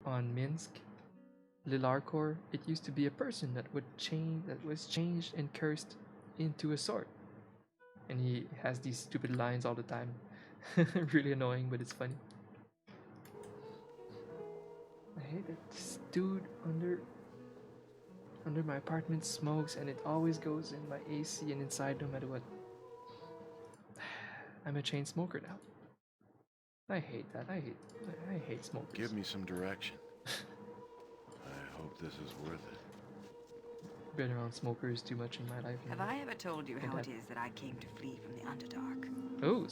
on Minsk, Lilarkor, it used to be a person that was changed and cursed into a sword. And he has these stupid lines all the time. Really annoying, but it's funny. I hate that this dude under my apartment smokes and it always goes in my AC and inside no matter what. I'm a chain smoker now. I hate that. I hate smokers. Give me some direction. I hope this is worth it. Been around smokers too much in my life. Have I ever told you how it is that I came to flee from the Underdark? Oh,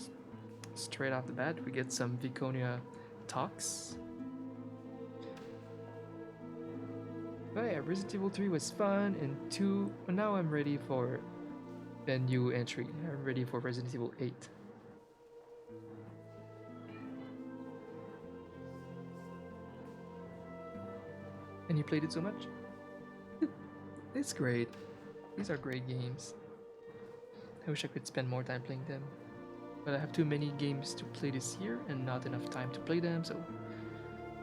straight off the bat, we get some Viconia talks. But yeah, Resident Evil 3 was fun, and 2, well, now I'm ready for a new entry. I'm ready for Resident Evil 8. And you played it so much? It's great. These are great games. I wish I could spend more time playing them. But I have too many games to play this year and not enough time to play them, so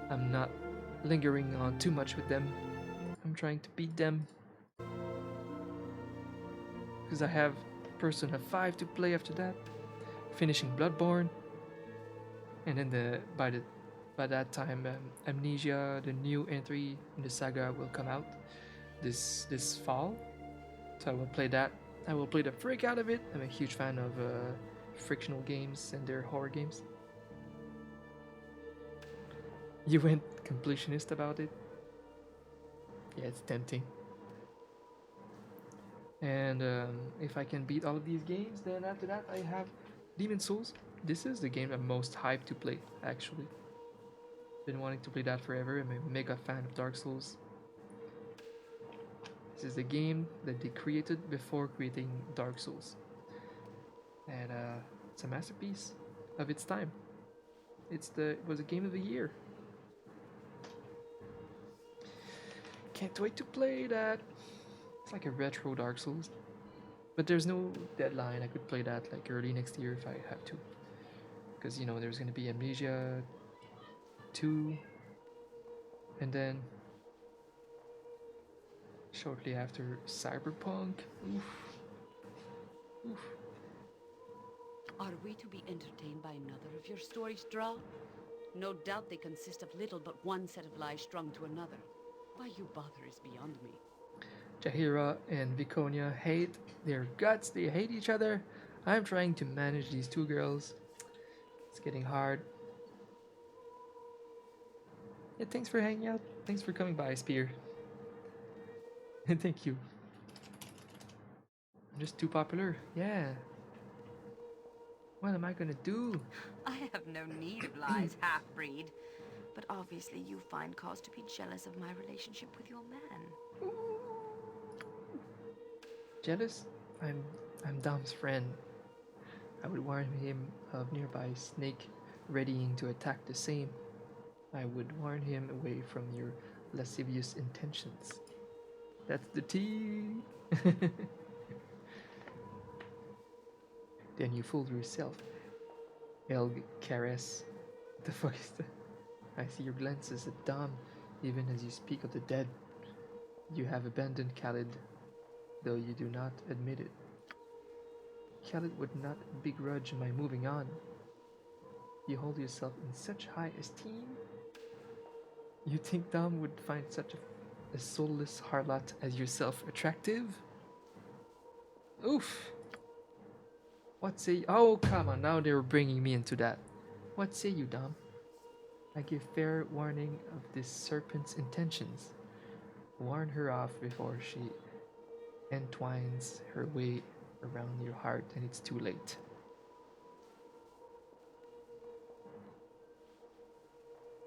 I'm not lingering on too much with them. I'm trying to beat them. Because I have Persona 5 to play after that. Finishing Bloodborne. And then by that time, Amnesia, the new entry in the saga, will come out this fall. So I will play that. I will play the frick out of it. I'm a huge fan of frictional games and their horror games. You went completionist about it? Yeah, it's tempting. And if I can beat all of these games, then after that I have Demon Souls. This is the game I'm most hyped to play, actually. Been wanting to play that forever. I'm a mega fan of Dark Souls. This is the game that they created before creating Dark Souls. And it's a masterpiece of its time. It was a game of the year. Can't wait to play that. It's like a retro Dark Souls. But there's no deadline. I could play that like early next year if I have to. Because, you know, there's going to be Amnesia 2. And then shortly after Cyberpunk. Oof. Oof. Are we to be entertained by another of your stories, Draw? No doubt they consist of little but one set of lies strung to another. Why you bother is beyond me. Jaheira and Viconia hate their guts. They hate each other. I'm trying to manage these two girls. It's getting hard. Yeah, thanks for hanging out. Thanks for coming by, Spear. And thank you. I'm just too popular. Yeah. What am I gonna do? I have no need of lies, half-breed. But obviously you find cause to be jealous of my relationship with your man. Jealous? I'm Dom's friend. I would warn him of nearby snake readying to attack the same. I would warn him away from your lascivious intentions. That's the tea. Then you fooled yourself. Elg Caress. What the fuck is that? I see your glances at Dom, even as you speak of the dead. You have abandoned Khalid, though you do not admit it. Khalid would not begrudge my moving on. You hold yourself in such high esteem? You think Dom would find such a soulless harlot as yourself attractive? Oof! What say? Oh, come on! Now they're bringing me into that. What say you, Dom? I give fair warning of this serpent's intentions. Warn her off before she entwines her way around your heart, and it's too late.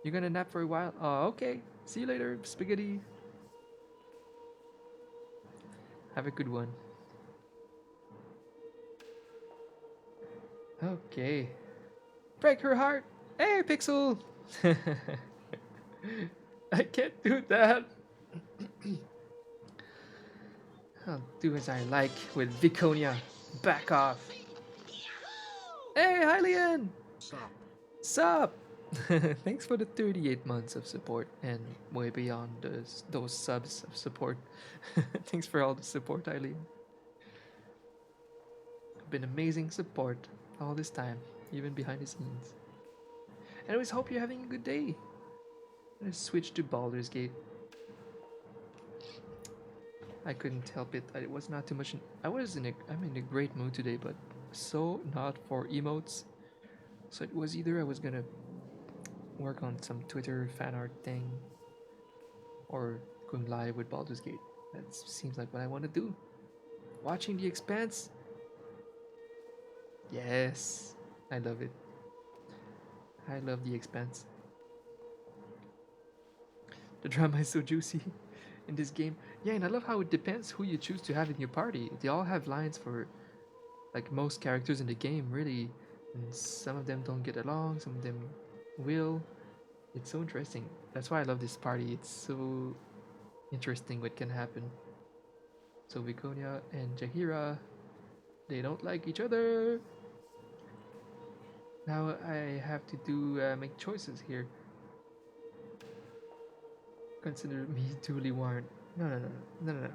You're gonna nap for a while? Oh, okay. See you later, spaghetti. Have a good one. Okay. Break her heart. Hey, Pixel. I can't do that. I'll do as I like with Viconia. Back off. Hey, Hylian. Stop. Sup? Thanks for the 38 months of support and way beyond those subs of support. Thanks for all the support, Eileen. Been amazing support all this time, even behind the scenes. Anyways, hope you're having a good day. Let's switch to Baldur's Gate. I couldn't help it. It was not too much. I'm in a great mood today, but so not for emotes. So it was either I was gonna work on some Twitter fan art thing, or going live with Baldur's Gate. That seems like what I want to do. Watching The Expanse. Yes, I love it. I love The Expanse. The drama is so juicy in this game. Yeah, and I love how it depends who you choose to have in your party. They all have lines for like most characters in the game, really. And some of them don't get along, some of them will. It's so interesting. That's why I love this party. It's so interesting what can happen. So Viconia and Jahira, they don't like each other. Now I have to make choices here. Consider me duly warned. No.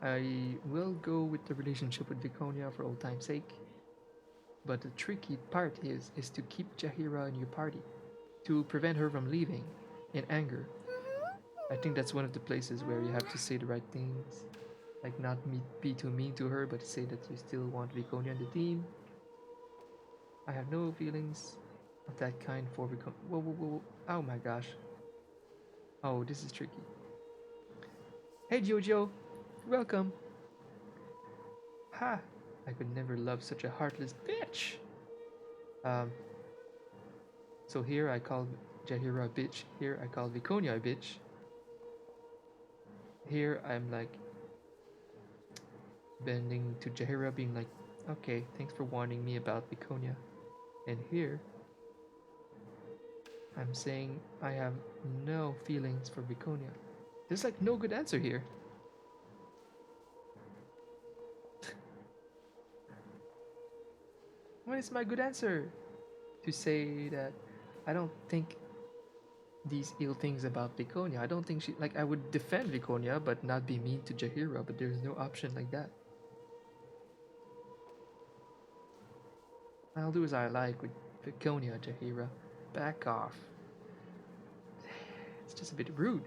I will go with the relationship with Viconia for old time's sake. But the tricky part is to keep Jahira in your party, to prevent her from leaving in anger. I think that's one of the places where you have to say the right things, like not be too mean to her, but say that you still want Viconia on the team. I have no feelings of that kind for Viconia. Whoa. Oh my gosh. Oh, this is tricky. Hey Jojo, welcome. Ha! I could never love such a heartless bitch. So here I call Jahira a bitch. Here I call Viconia a bitch. Here I'm like bending to Jahira, being like, okay, thanks for warning me about Viconia. And here I'm saying I have no feelings for Viconia. There's like no good answer here. What is my good answer? To say that I don't think these ill things about Viconia. I don't think I would defend Viconia but not be mean to Jahira, but there's no option like that. I'll do as I like with Viconia, Jahira. Back off. It's just a bit rude.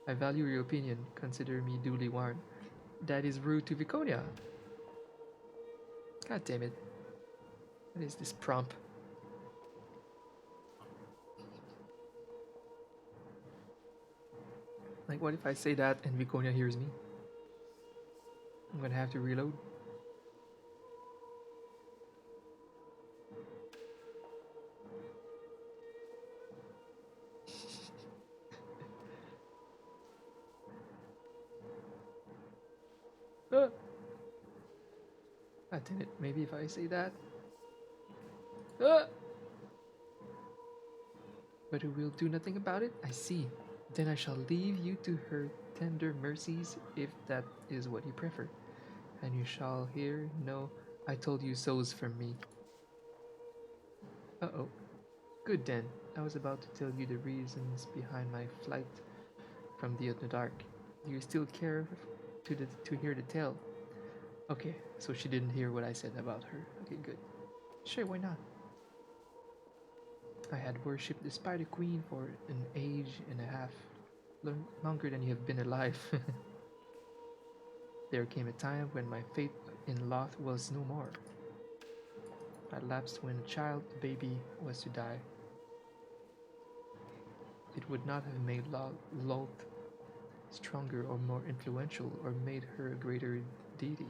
I value your opinion. Consider me duly warned. That is rude to Viconia. God damn it. What is this prompt? Like, what if I say that and Viconia hears me? I'm gonna have to reload. Ah, damn it. Maybe if I say that. But who will do nothing about it? I see. Then I shall leave you to her tender mercies, if that is what you prefer. And you shall hear no I told you so's from me. Uh-oh. Good then. I was about to tell you the reasons behind my flight from the Underdark. Do you still care to hear the tale? Okay, so she didn't hear what I said about her. Okay, good. Sure, why not? I had worshipped the Spider Queen for an age and a half, longer than you have been alive. There came a time when my faith in Loth was no more. I lapsed when a baby, was to die. It would not have made Loth stronger or more influential or made her a greater deity.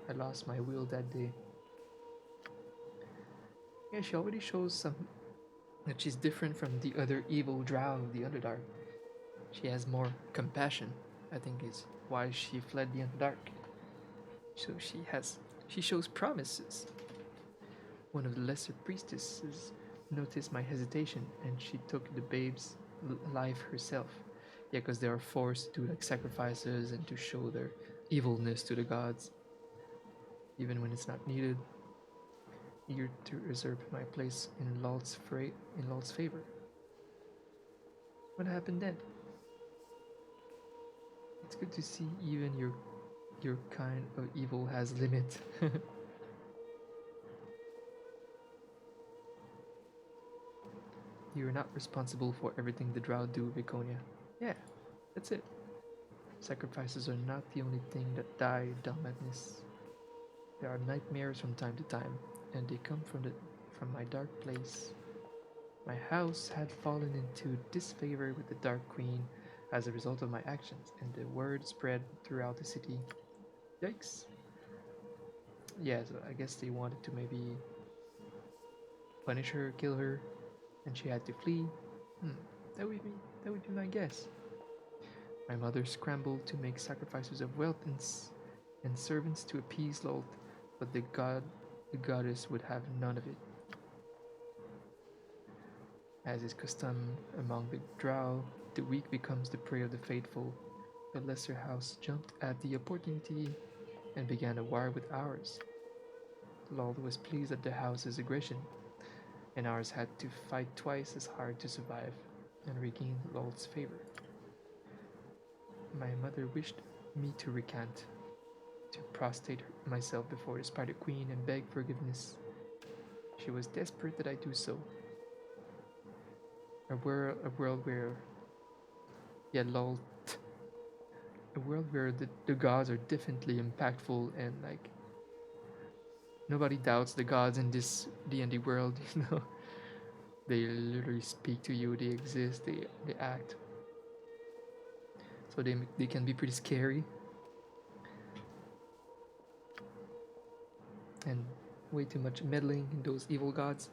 I lost my will that day. Yeah, she already shows that she's different from the other evil drow of the Underdark. She has more compassion, I think is why she fled the Underdark. So she shows promises. One of the lesser priestesses noticed my hesitation and she took the babe's life herself. Yeah, because they are forced to do like sacrifices and to show their evilness to the gods, even when it's not needed. eager to usurp my place in Lald's favor. What happened then? It's good to see even your kind of evil has limit. You're not responsible for everything the Drow do, Viconia. Yeah, that's it. Sacrifices are not the only thing that die, Madness. There are nightmares from time to time, and they come from my dark place. My house had fallen into disfavor with the Dark Queen as a result of my actions, and the word spread throughout the city. Yikes. Yeah, so I guess they wanted to maybe punish her, kill her, and she had to flee. That would be my guess. My mother scrambled to make sacrifices of wealth and servants to appease Lolth, but the goddess would have none of it. As is custom among the Drow, the weak becomes the prey of the faithful. The lesser house jumped at the opportunity and began a war with ours. Lolth was pleased at the house's aggression, and ours had to fight twice as hard to survive and regain Lolth's favor. My mother wished me to recant, to prostrate myself before the Spider Queen and beg forgiveness. She was desperate that I do so. A world where, yeah, lol, a world where the gods are definitely impactful and like nobody doubts the gods in this D&D world. You know, they literally speak to you. They exist. They act. So they can be pretty scary. And way too much meddling in those evil gods.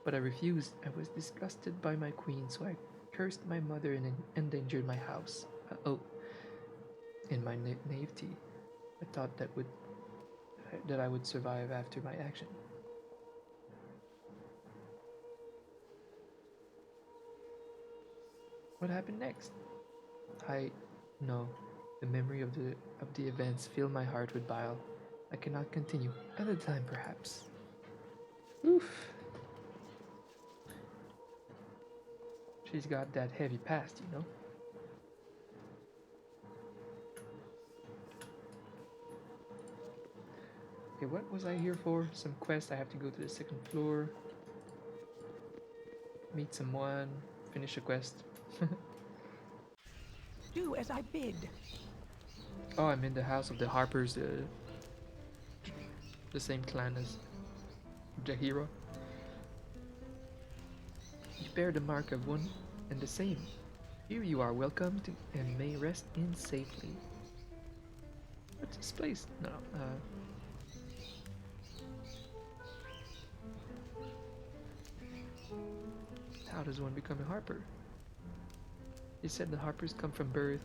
But I refused. I was disgusted by my queen, so I cursed my mother and endangered my house. In my naivety, I thought that I would survive after my action. What happened next? No. The memory of the events filled my heart with bile. I cannot continue. Another time, perhaps. Oof. She's got that heavy past, you know? Okay, what was I here for? Some quest. I have to go to the second floor. Meet someone. Finish a quest. Do as I bid. Oh, I'm in the house of the Harpers, the same clan as the hero. You bear the mark of one and the same. Here you are welcomed and may rest in safely. What's this place? No, how does one become a Harper? They said the Harpers come from birth.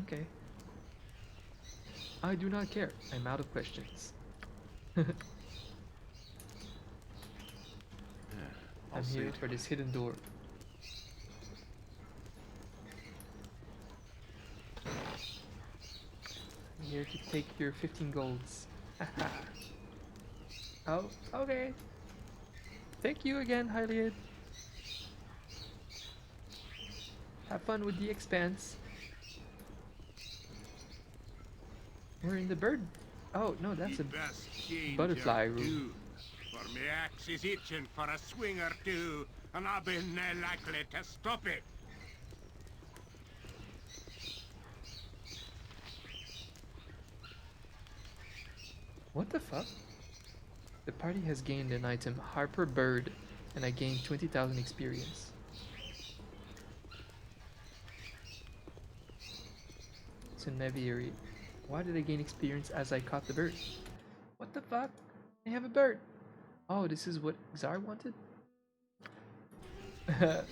Okay. I do not care. I'm out of questions. I'm here for this hidden door. I'm here to take your 15 golds. Oh, okay. Thank you again, Hyliad. Have fun with the expanse. We're in the bird. Oh, no, that's a butterfly room. For me axe is itching for a swing or two, and I've been nae likely to stop it. What the fuck? The party has gained an item Harper Bird, and I gained 20,000 experience. It's an aviary. Why did I gain experience as I caught the bird? What the fuck? I have a bird. Oh, this is what Xar wanted? I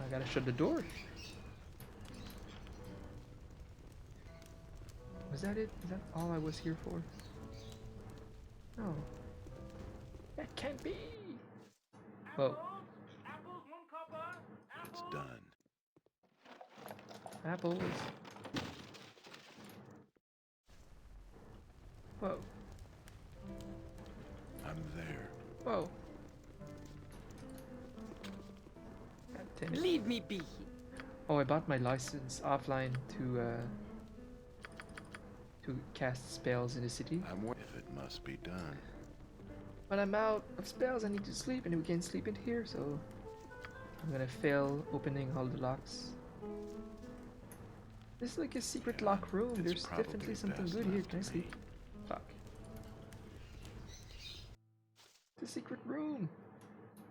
gotta shut the door. Was that it? Is that all I was here for? No. That can't be! Whoa. Apples. Whoa. I'm there. Whoa. God damn it. Leave me be. Oh, I bought my license offline to cast spells in the city. If it must be done. But I'm out of spells, I need to sleep, and we can't sleep in here, so I'm gonna fail opening all the locks. This is like a secret Yeah, lock room. it's There's probably definitely something best good here. left Can I to sleep? me. Fuck. The secret room.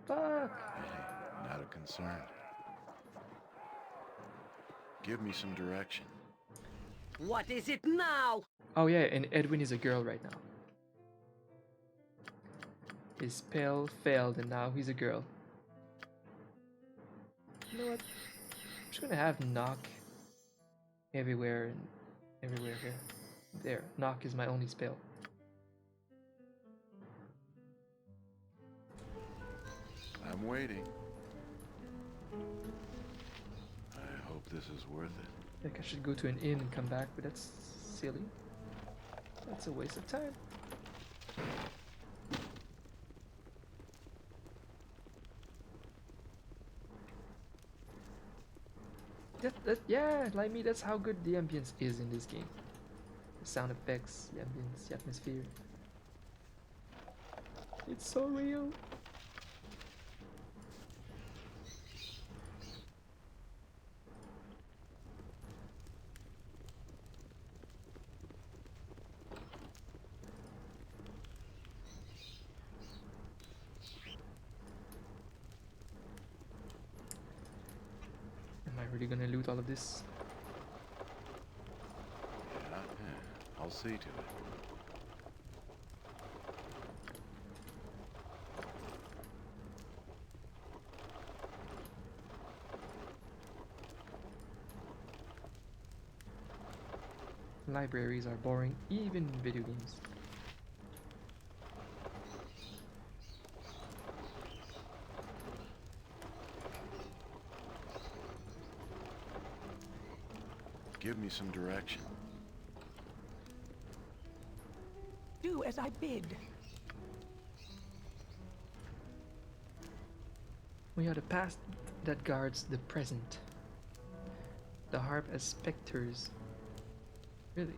Fuck. Hey, not a concern. Give me some direction. What is it now? Oh yeah, and Edwin is a girl right now. His spell failed, and now he's a girl. You know what? I'm just gonna have knock everywhere and everywhere here. There, knock is my only spell. I'm waiting. I hope this is worth it. Like I should go to an inn and come back, but that's silly. That's a waste of time. Yeah, like me, that's how good the ambience is in this game. The sound effects, the ambience, the atmosphere. It's so real. Am I really gonna loot all of this? Yeah, I'll see to it. Libraries are boring, even in video games. Give me some direction. Do as I bid. We are the past that guards the present. The harp as specters. Really?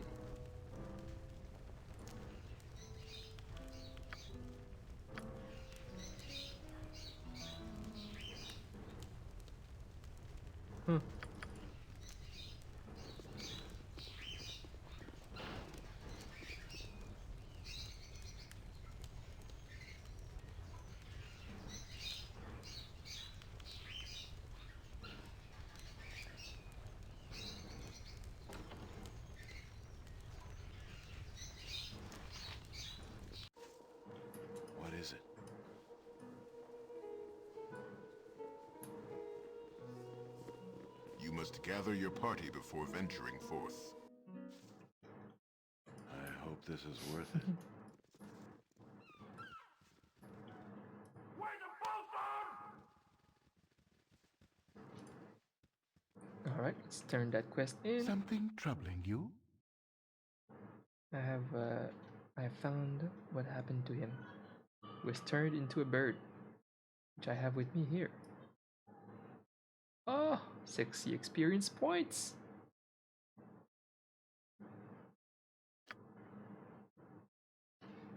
Huh. What is it? You must gather your party before venturing forth. I hope this is worth it. Alright, let's turn that quest in. Something troubling you? I have found what happened to him. He was turned into a bird, which I have with me here. Oh, 60 experience points.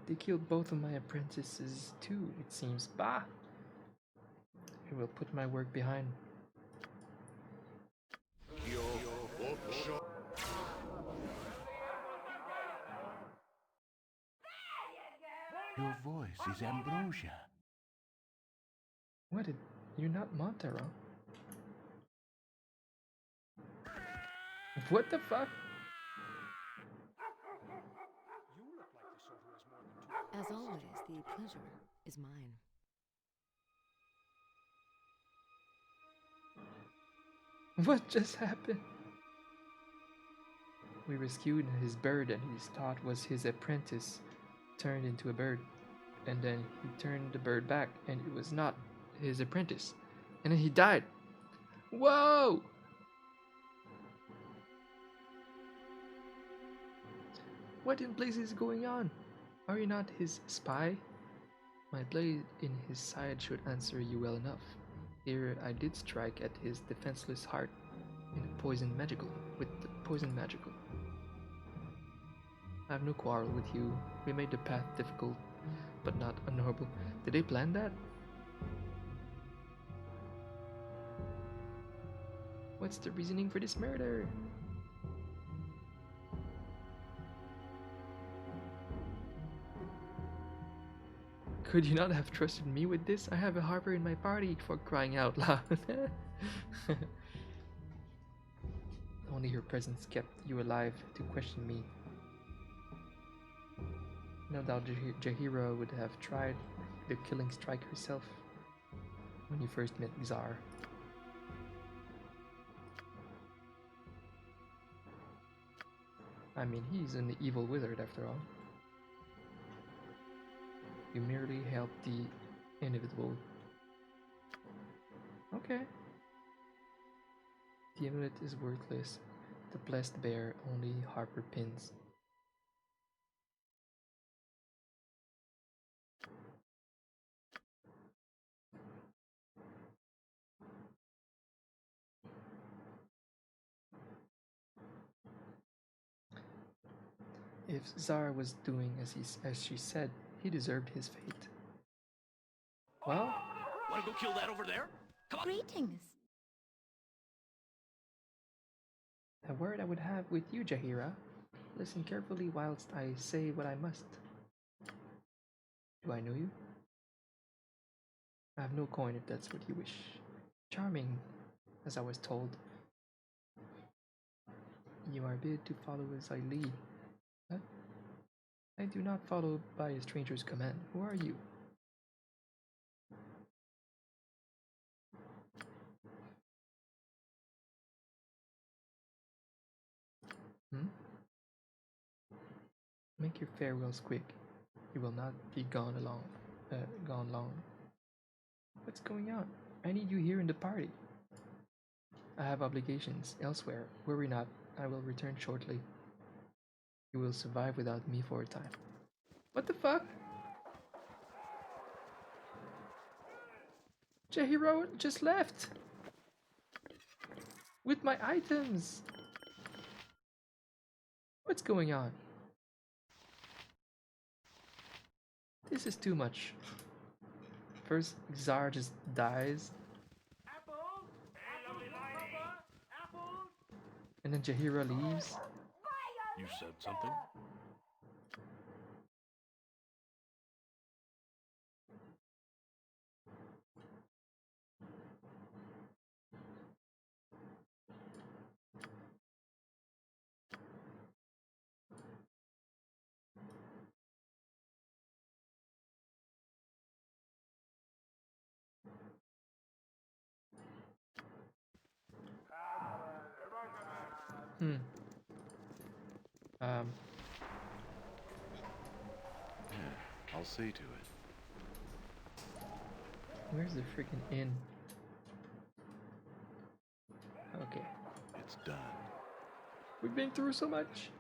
They killed both of my apprentices too, it seems. Bah! I will put my work behind. Your voice is ambrosia. What did... You're not Montero? What the fuck? As always, the pleasure is mine. What just happened? We rescued his bird and he thought was his apprentice turned into a bird. And then he turned the bird back and it was not his apprentice. And then he died. Whoa! What in blazes is going on? Are you not his spy? My blade in his side should answer you well enough. Here I did strike at his defenseless heart in the with the poison magical. I have no quarrel with you. We made the path difficult, but not honorable. Did they plan that? What's the reasoning for this murder? Could you not have trusted me with this? I have a harper in my party, for crying out loud. Only her presence kept you alive to question me. No doubt Jaheira would have tried the killing strike herself when you first met Xar. I mean, he's an evil wizard after all. You merely help the inevitable. Okay. The amulet is worthless. The blessed bear only harper pins. If Xar was doing as she said, he deserved his fate. Well, Wanna go kill that over there? Come on. Greetings. a word I would have with you, Jaheira. Listen carefully whilst I say what I must. Do I know you? I have no coin if that's what you wish. Charming, as I was told. You are bid to follow as I lead. Huh? I do not follow by a stranger's command. Who are you? Hmm? Make your farewells quick. You will not be gone long. What's going on? I need you here in the party. I have obligations elsewhere. Worry not. I will return shortly. You will survive without me for a time. What the fuck? Jaheira just left with my items. What's going on? This is too much. First, Xar just dies, and then Jaheira leaves. You said something? Hmm. Yeah, I'll see to it. Where's the freaking inn? Okay. It's done. We've been through so much.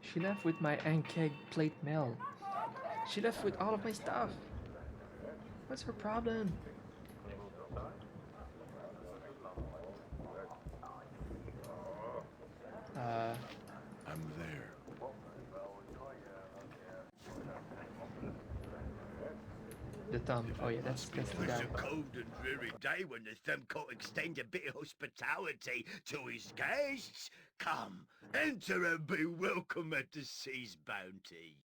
She left with my Ankeg plate mail. She left with all of my stuff. What's her problem? I'm there. The thumb. Oh yeah, that's the It's guy. a cold and dreary day when the thumb can't extend a bit of hospitality to his guests. Come, enter and be welcome at the sea's bounty.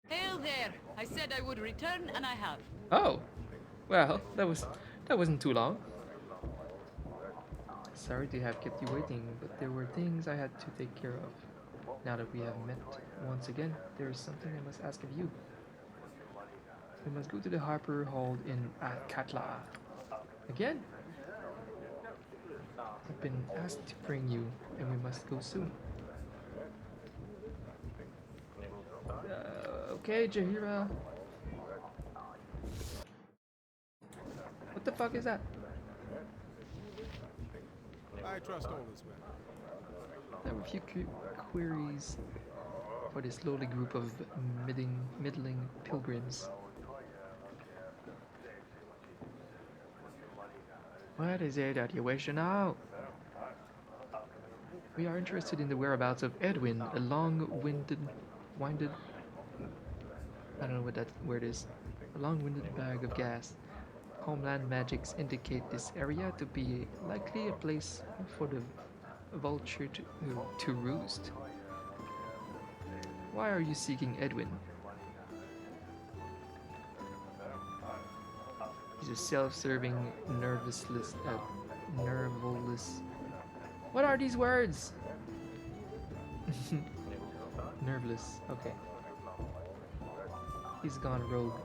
Hail there! I said I would return, and I have. Oh, well, that wasn't too long. Sorry to have kept you waiting, but there were things I had to take care of. Now that we have met once again, there is something I must ask of you. We must go to the Harper Hold in Katla. Again? I've been asked to bring you, and we must go soon. Okay, Jaheira. the fuck is that? I trust all is well. There were a few queries for this lowly group of middling pilgrims. What is it that you wish to know? We are interested in the whereabouts of Edwin, a long-winded, I don't know what that word is. A long-winded bag of gas. Homeland magics indicate this area to be likely a place for the vulture to roost. Why are you seeking Edwin? He's a self-serving, nerveless. What are these words? Nerveless. Okay. He's gone rogue.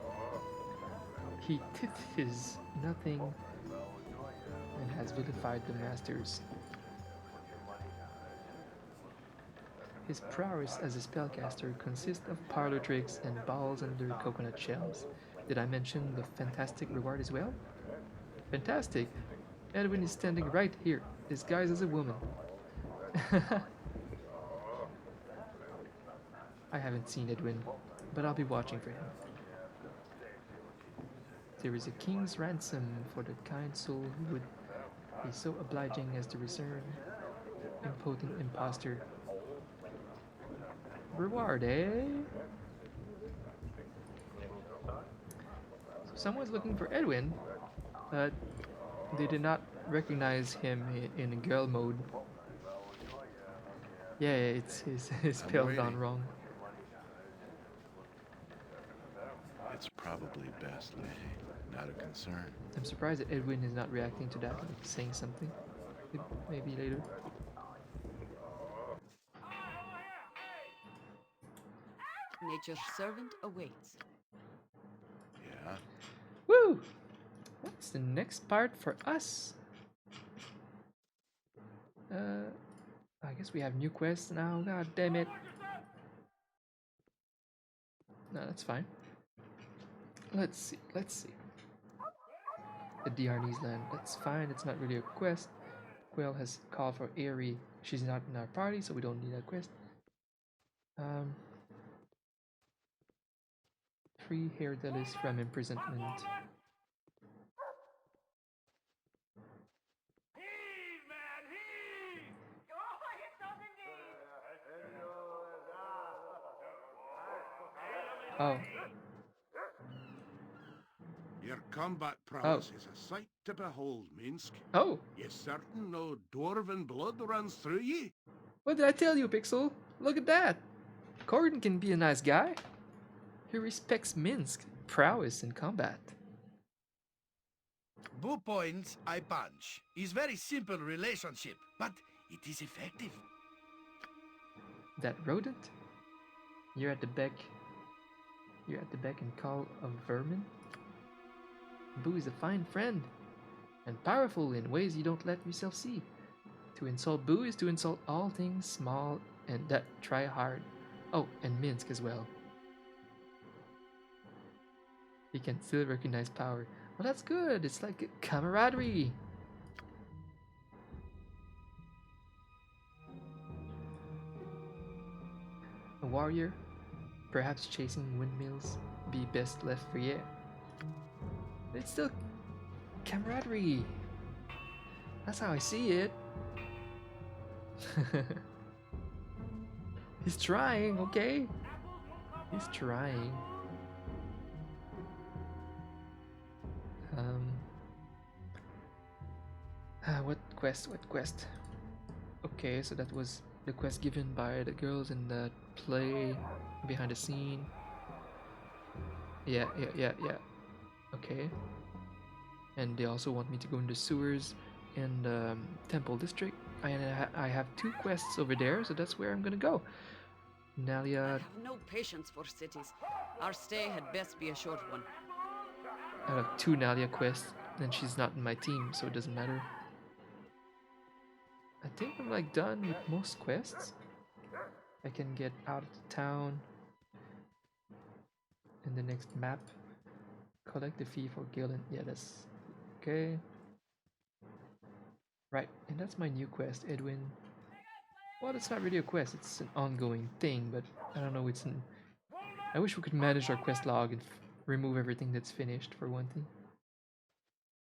He tithes nothing and has vilified the masters. His prowess as a spellcaster consists of parlor tricks and balls under coconut shells. Did I mention the fantastic reward as well? Fantastic! Edwin is standing right here, disguised as a woman. I haven't seen Edwin, but I'll be watching for him. There is a king's ransom for the kind soul who would be so obliging as to return impotent impostor. Reward, eh? So someone's looking for Edwin, but they did not recognize him in girl mode. Yeah, it's his spell gone wrong. It's probably best, lady. Not a concern. I'm surprised that Edwin is not reacting to that, like saying something. Maybe later. Nature's servant awaits. Yeah? Woo! What's the next part for us? I guess we have new quests now. God damn it. No, that's fine. Let's see. The Diarnese land. That's fine. It's not really a quest. Quail has called for Aerie. She's not in our party, so we don't need that quest. Free Hairdelis from imprisonment. Oh. Your combat prowess is a sight to behold, Minsk. Oh. You certain no dwarven blood runs through ye? What did I tell you, Pixel? Look at that. Gordon can be a nice guy. He respects Minsk, prowess in combat. Bow points I punch is very simple relationship, but it is effective. That rodent? You're at the beck and call of vermin? Boo is a fine friend, and powerful in ways you don't let yourself see. To insult Boo is to insult all things small and that try hard. Oh, and Minsk as well. He can still recognize power. Well, that's good. It's like camaraderie. A warrior, perhaps chasing windmills, be best left for yeah. It's still camaraderie. That's how I see it. He's trying, okay? He's trying. What quest? Okay, so that was the quest given by the girls in the play behind the scene. Yeah. Okay. And they also want me to go in the sewers in the Temple District. I have 2 quests over there, so that's where I'm gonna go. Nalia. I have no patience for cities. Our stay had best be a short one. I have 2 Nalia quests, and she's not in my team, so it doesn't matter. I think I'm like done with most quests. I can get out of the town in the next map. Collect the fee for Gillen. Yeah, that's Okay. Right, and that's my new quest, Edwin. Well, it's not really a quest, it's an ongoing thing, but I don't know, it's an... I wish we could manage our quest log and remove everything that's finished, for one thing.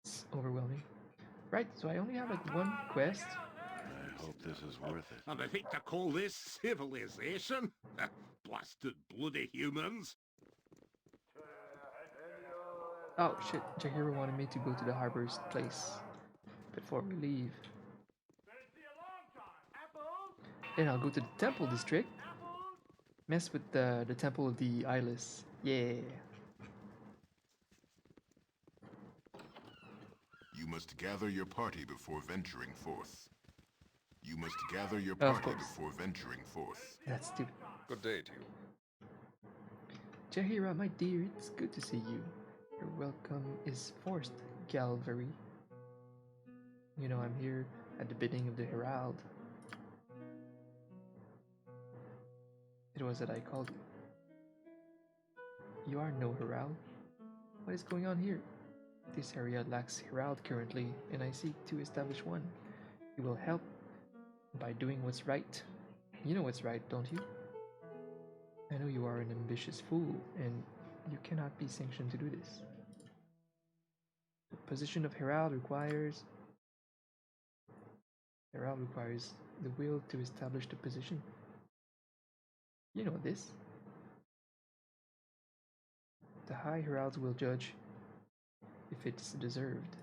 It's overwhelming. Right, so I only have like one quest. I hope this is worth it. And they think to call this civilization? Blasted bloody humans. Oh shit, Jahira wanted me to go to the harbor's place before we leave. Then I'll go to the temple district. Mess with the temple of the eyeless. Yeah. You must gather your party before venturing forth. You must gather your Of party course. before venturing forth. That's stupid. Good day to you. Jahira, my dear, it's good to see you. Your welcome is forced, Galvary. You know I'm here at the bidding of the Herald. It was that I called you. You are no Herald. What is going on here? This area lacks Herald currently, and I seek to establish one. You will help by doing what's right. You know what's right, don't you? I know you are an ambitious fool, and you cannot be sanctioned to do this. The position of Herald requires the will to establish the position. You know this. The High Heralds will judge if it's deserved.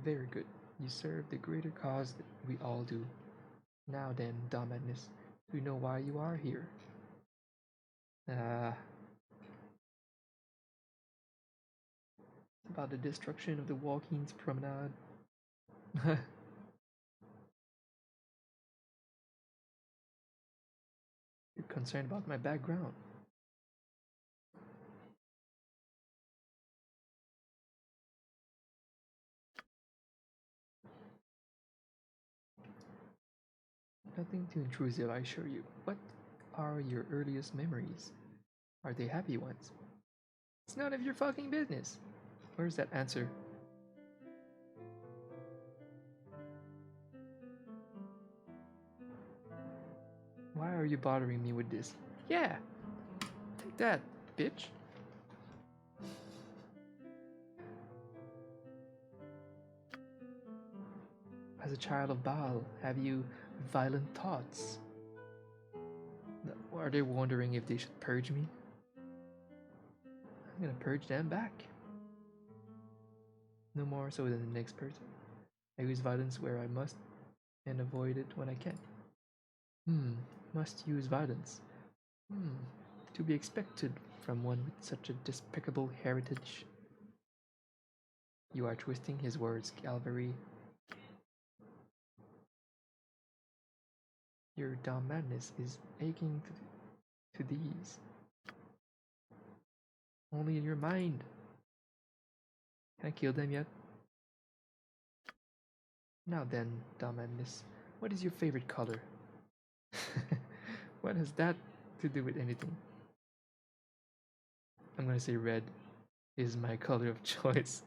Very good. You serve the greater cause that we all do. Now then, Dominic, do you know why you are here? About the destruction of the Walking's Promenade. You're concerned about my background. Nothing too intrusive, I assure you. What are your earliest memories? Are they happy ones? It's none of your fucking business. Where's that answer? Why are you bothering me with this? Yeah! Take that, bitch! As a child of Baal, have you violent thoughts? Are they wondering if they should purge me? I'm gonna purge them back. No more so than the next person. I use violence where I must and avoid it when I can. Must use violence. To be expected from one with such a despicable heritage. You are twisting his words, Calvary. Your dumb madness is aching to these. Only in your mind. Can I kill them yet? Now then, dumb madness, what is your favorite color? What has that to do with anything? I'm gonna say red is my color of choice.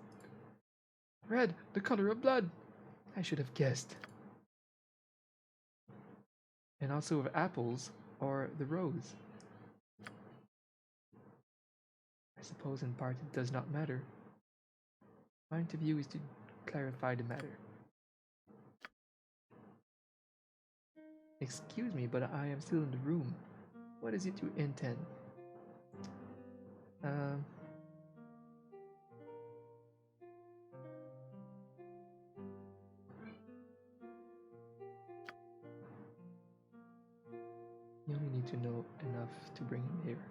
Red, the color of blood! I should have guessed. And also of apples or the rose. I suppose in part it does not matter. My interview is to clarify the matter. Excuse me, but I am still in the room. What is it you intend? You only need to know enough to bring him here.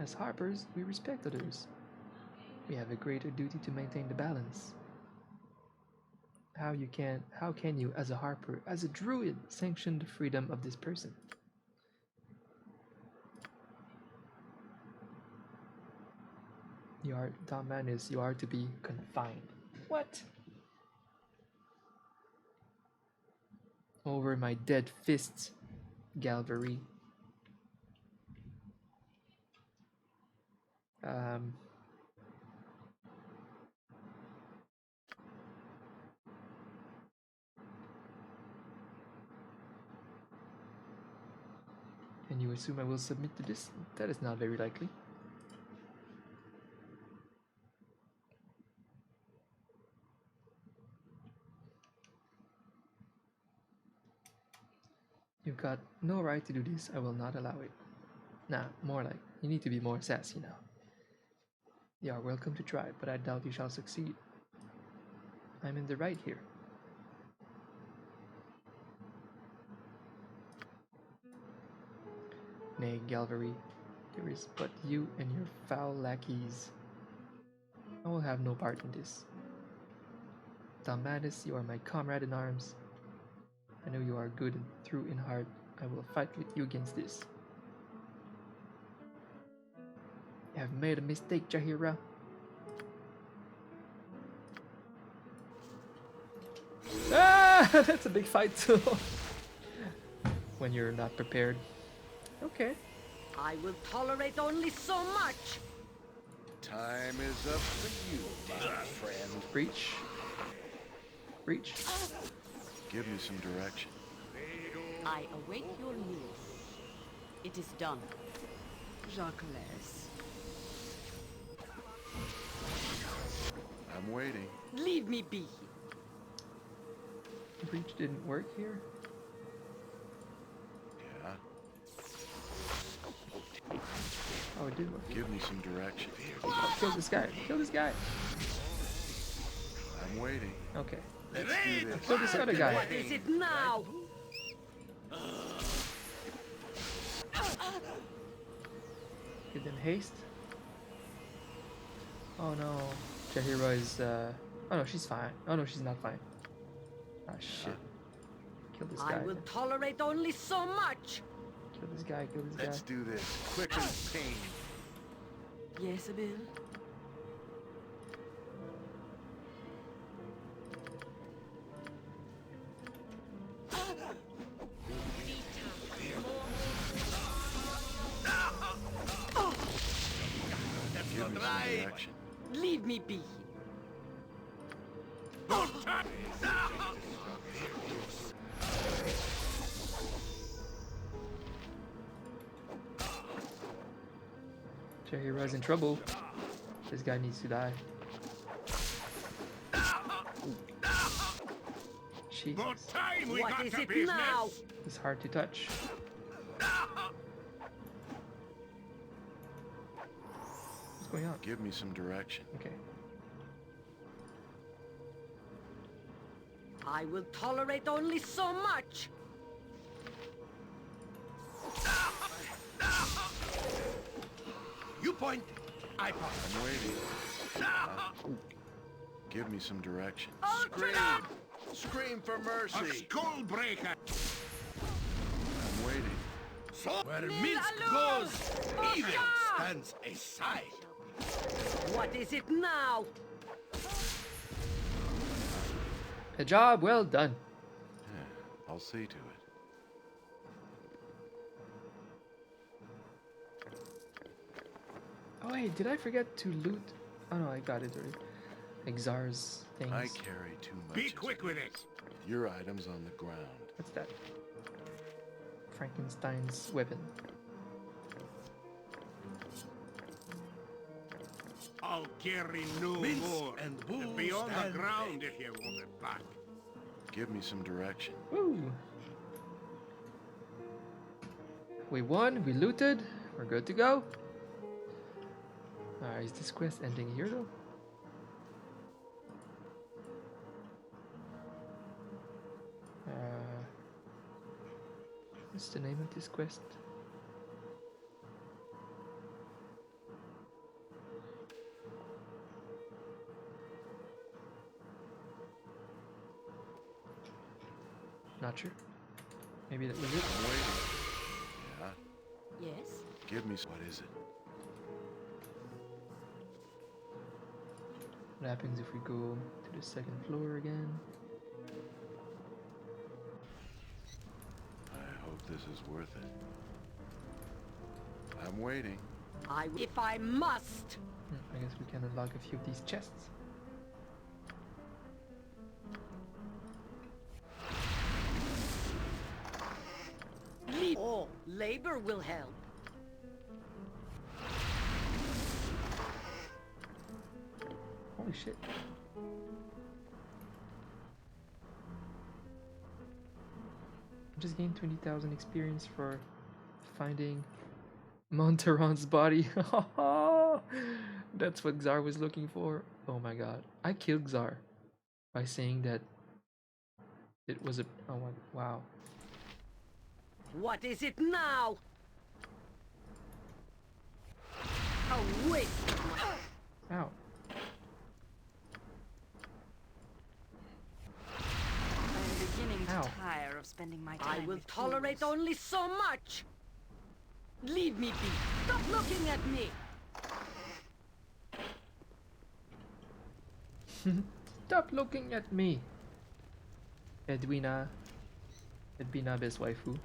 As harpers, we respect others. We have a greater duty to maintain the balance. How can you, as a harper, as a druid, sanction the freedom of this person? You are, Dom Manus, you are to be confined. What? Over my dead fists, Galvary. Um, and you assume I will submit to this? That is not very likely. You've got no right to do this. I will not allow it. Nah, more like, you need to be more sassy now. You are welcome to try, but I doubt you shall succeed. I'm in the right here. Nay, Galvery, there is but you and your foul lackeys. I will have no part in this. Dalmatis, you are my comrade in arms. I know you are good and true in heart. I will fight with you against this. You have made a mistake, Jahira. Ah, that's a big fight too. When you're not prepared. Okay. I will tolerate only so much. Time is up for you, my friend. Breach. Breach. Give me some direction. I await your news. It is done. Jacques. I'm waiting. Leave me be. Breach didn't work here. Yeah. Oh, it did work. Give me some direction. Oh, kill this guy. Kill this guy. I'm waiting. Okay. Let's do this. Kill this other guy. What is it now? Give them haste. Oh no. Jahira is oh no, she's fine. Oh no, she's not fine. Ah shit. Kill this guy. I will tolerate only so much. Kill this guy, kill this Let's guy. do this. Quick as pain. Yes, Bill. Give me some direction. Leave me be. Jahira's in trouble. This guy needs to die. Jeez. About time we What got is to it business. now? It's hard to touch. What's going on? Give me some direction. Okay. I will tolerate only so much. You point, I point. I'm waiting. Give me some direction. Scream! Scream for A mercy! skull breaker. I'm waiting. So, where Minsk goes, evil stands aside. What is it now? A job well done. Yeah, I'll see to it. Oh wait, did I forget to loot? Oh no, I got it already. Exar's things. I carry too much. Be quick with it. Your items on the ground. What's that? Frankenstein's weapon. I'll carry no Mince more. and It'll booze be on the and ground if you want it back. Give me some direction. Woo! We won, we looted, we're good to go. Is this quest ending here though? What's the name of this quest? Not sure. Maybe that was it. I'm waiting. Yeah. Yes. Give me. What is it? What happens if we go to the second floor again? I hope this is worth it. I'm waiting. If I must. I guess we can unlock a few of these chests. Oh, labor will help. Holy shit. Just gained 20,000 experience for finding Monteron's body. That's what Xar was looking for. Oh my god. I killed Xar by saying that it was a... Oh, wow. What is it now? A waste of my... Ow. I'm beginning to Ow. tire of spending my time I will with tolerate fools. only so much. Leave me be. Stop looking at me. Stop looking at me. Edwina. Edwina best waifu.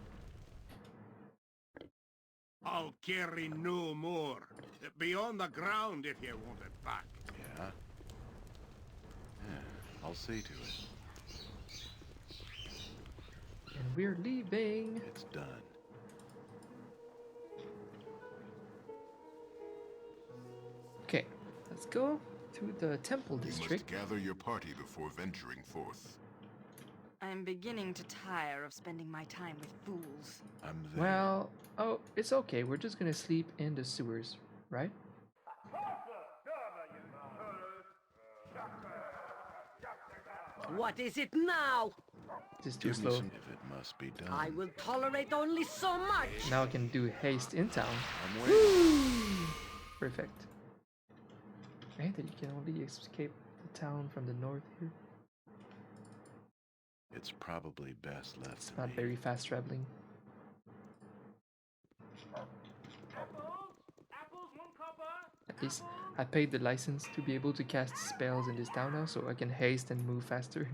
I'll carry no more. Be on the ground if you want it back. Yeah? Yeah, I'll see to it. And we're leaving. It's done. Okay, let's go to the temple You must district. gather your party before venturing forth. I'm beginning to tire of spending my time with fools. I'm there. Well, oh, it's okay. We're just gonna sleep in the sewers, right? What is it now? This is too Give me slow. some if it must be done. I will tolerate only so much. Now I can do haste in town. I'm waiting. Perfect. Right, that you can only escape the town from the north here. It's probably best left It's to not me. very fast traveling. At least I paid the license to be able to cast spells in this town now, so I can haste and move faster.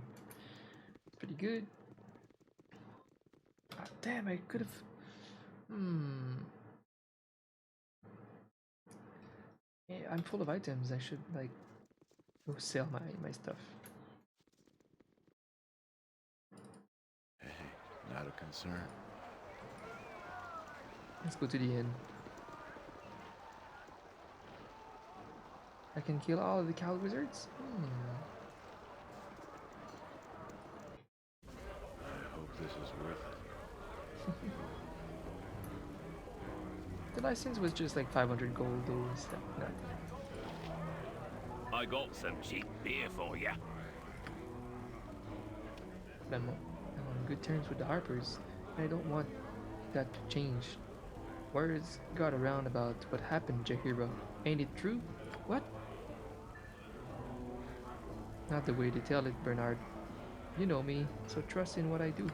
It's pretty good. Ah, damn, I could have... Yeah, I'm full of items. I should, like, go sell my stuff. Hey, not a concern. Let's go to the inn. I can kill all of the cow wizards? I hope this is worth it. The license was just like 500 gold though, so nothing. I got some cheap beer for you. I'm on good terms with the Harpers, and I don't want that to change. Words got around about what happened, Jahira. Ain't it true? What? Not the way they tell it, Bernard. You know me, so trust in what I do.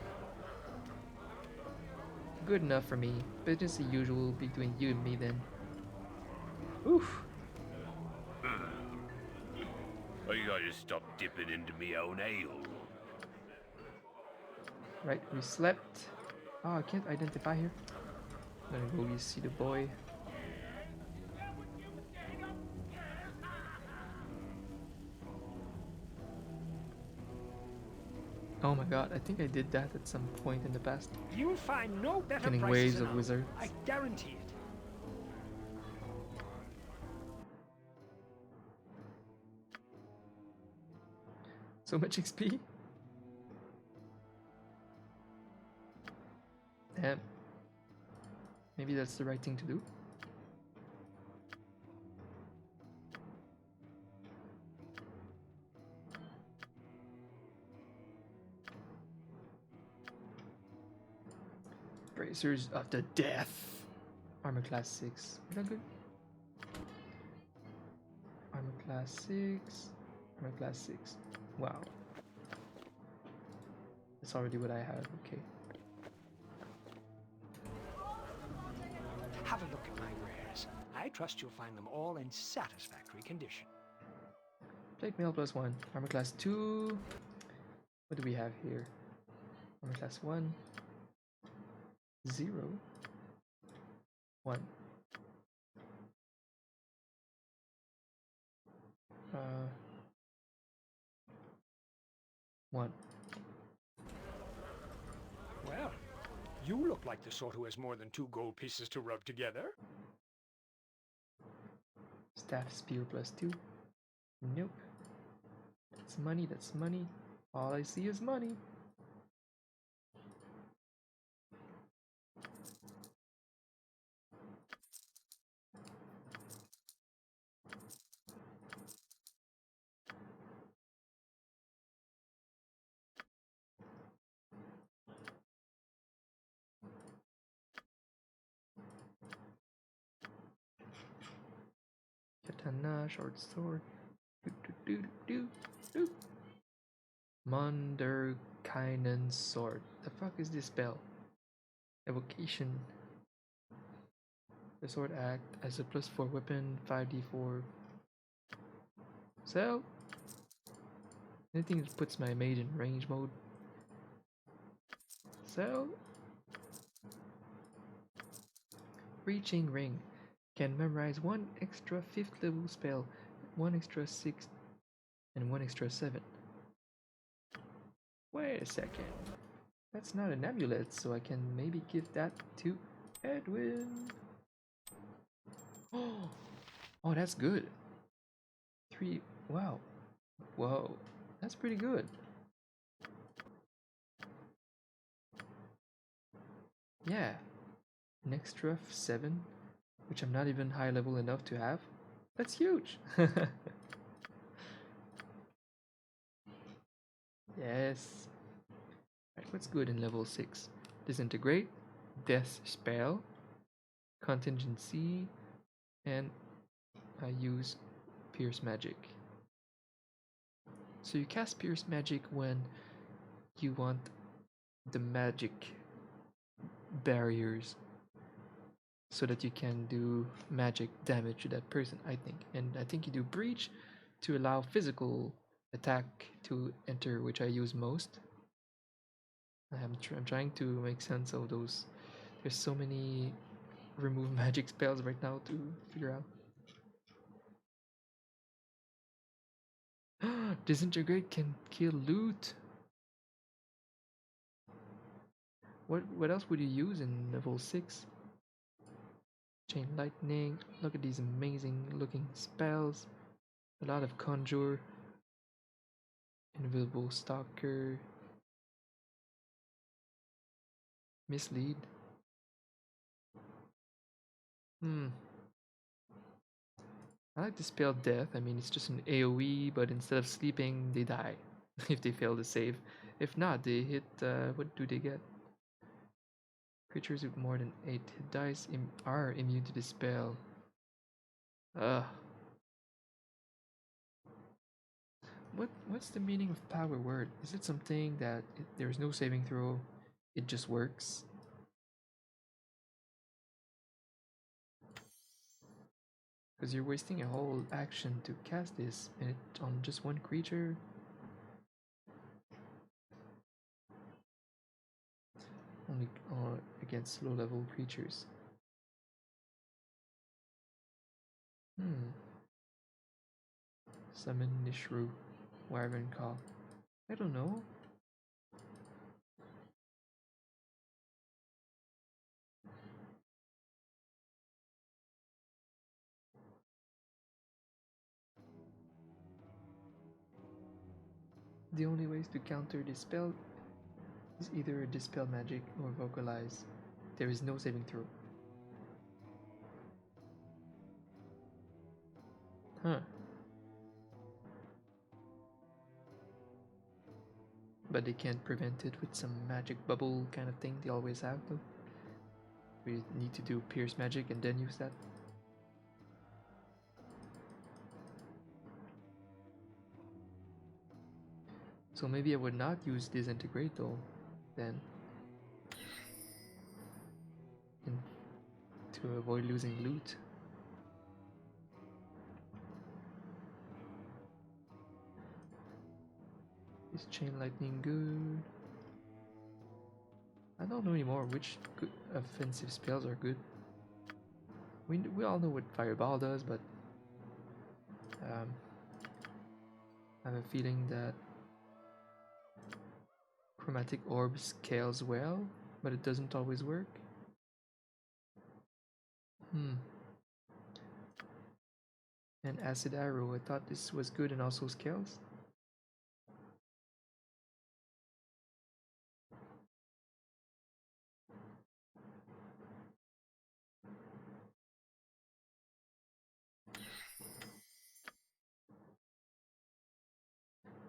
Good enough for me. Business as usual between you and me then. Oof. I gotta stop dipping into me own ale. Right, we slept. Oh, I can't identify here. I'm gonna go see the boy. Oh my god, I think I did that at some point in the past. You'll find no better Killing prices waves of around. wizards. I guarantee it. So much XP? Damn. Maybe that's the right thing to do. Bracers of the Death. Armor class 6. Is that good? Armor class 6. Armor class 6. Wow. That's already what I have. Okay. Have a look at my wares. I trust you'll find them all in satisfactory condition. Plate mail plus 1. Armor class 2. What do we have here? Armor class 1. 0. 1. One. Well, you look like the sort who has more than 2 gold pieces to rub together. Staff spear +2. Nope. That's money, that's money. All I see is money. Katana, short sword. Do, do, do, do, do. Munderkainen sword. The fuck is this spell? Evocation. The sword act as a +4 weapon, 5d4. Sell. Anything that puts my maid in range mode. Sell. Reaching ring. Can memorize 1 extra 5th level spell, 1 extra 6th, and 1 extra 7th. Wait a second. That's not an amulet, so I can maybe give that to Edwin. Oh, that's good. 3. Wow. Whoa. That's pretty good. Yeah. An extra 7, which I'm not even high level enough to have. That's huge. Yes. Right, what's good in level 6? Disintegrate, Death Spell, Contingency, and I use Pierce Magic. So you cast Pierce Magic when you want the magic barriers so that you can do magic damage to that person, I think. And I think you do Breach to allow physical attack to enter, which I use most. I'm trying to make sense of those. There's so many remove magic spells right now to figure out. Disintegrate can kill loot. What else would you use in level 6? Chain lightning. Look at these amazing looking spells. A lot of conjure. Invisible stalker. Mislead. I like the spell death. I mean, it's just an AoE, but instead of sleeping, they die if they fail to save. If not, they hit. What do they get? Creatures with more than 8 hit dice are immune to the spell. Ugh. What's the meaning of power word? Is it something that there's no saving throw, it just works? Because you're wasting a whole action to cast this and it on just one creature. Only against low level creatures. Summon Nishru. Wyvern Call. I don't know. The only ways to counter this spell is either Dispel Magic or Vocalize. There is no saving throw. Huh. But they can't prevent it with some magic bubble kind of thing they always have though. We need to do Pierce Magic and then use that. So maybe I would not use Disintegrate though, then. And to avoid losing loot. Is Chain Lightning good? I don't know anymore which good offensive spells are good. We all know what Fireball does, but I have a feeling that Chromatic orb scales well, but it doesn't always work. And acid arrow, I thought this was good and also scales.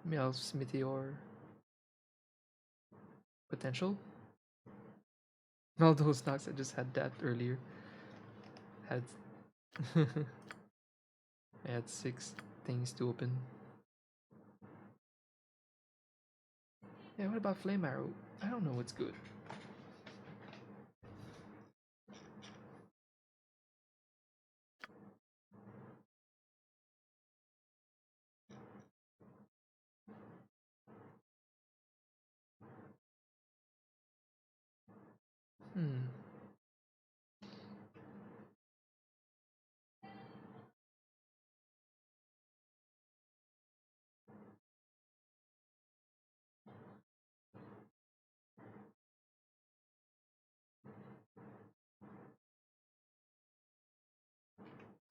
Mel's meteor potential. All those knocks, I just had that earlier. Had I had 6 things to open. Yeah, what about flame arrow? I don't know what's good.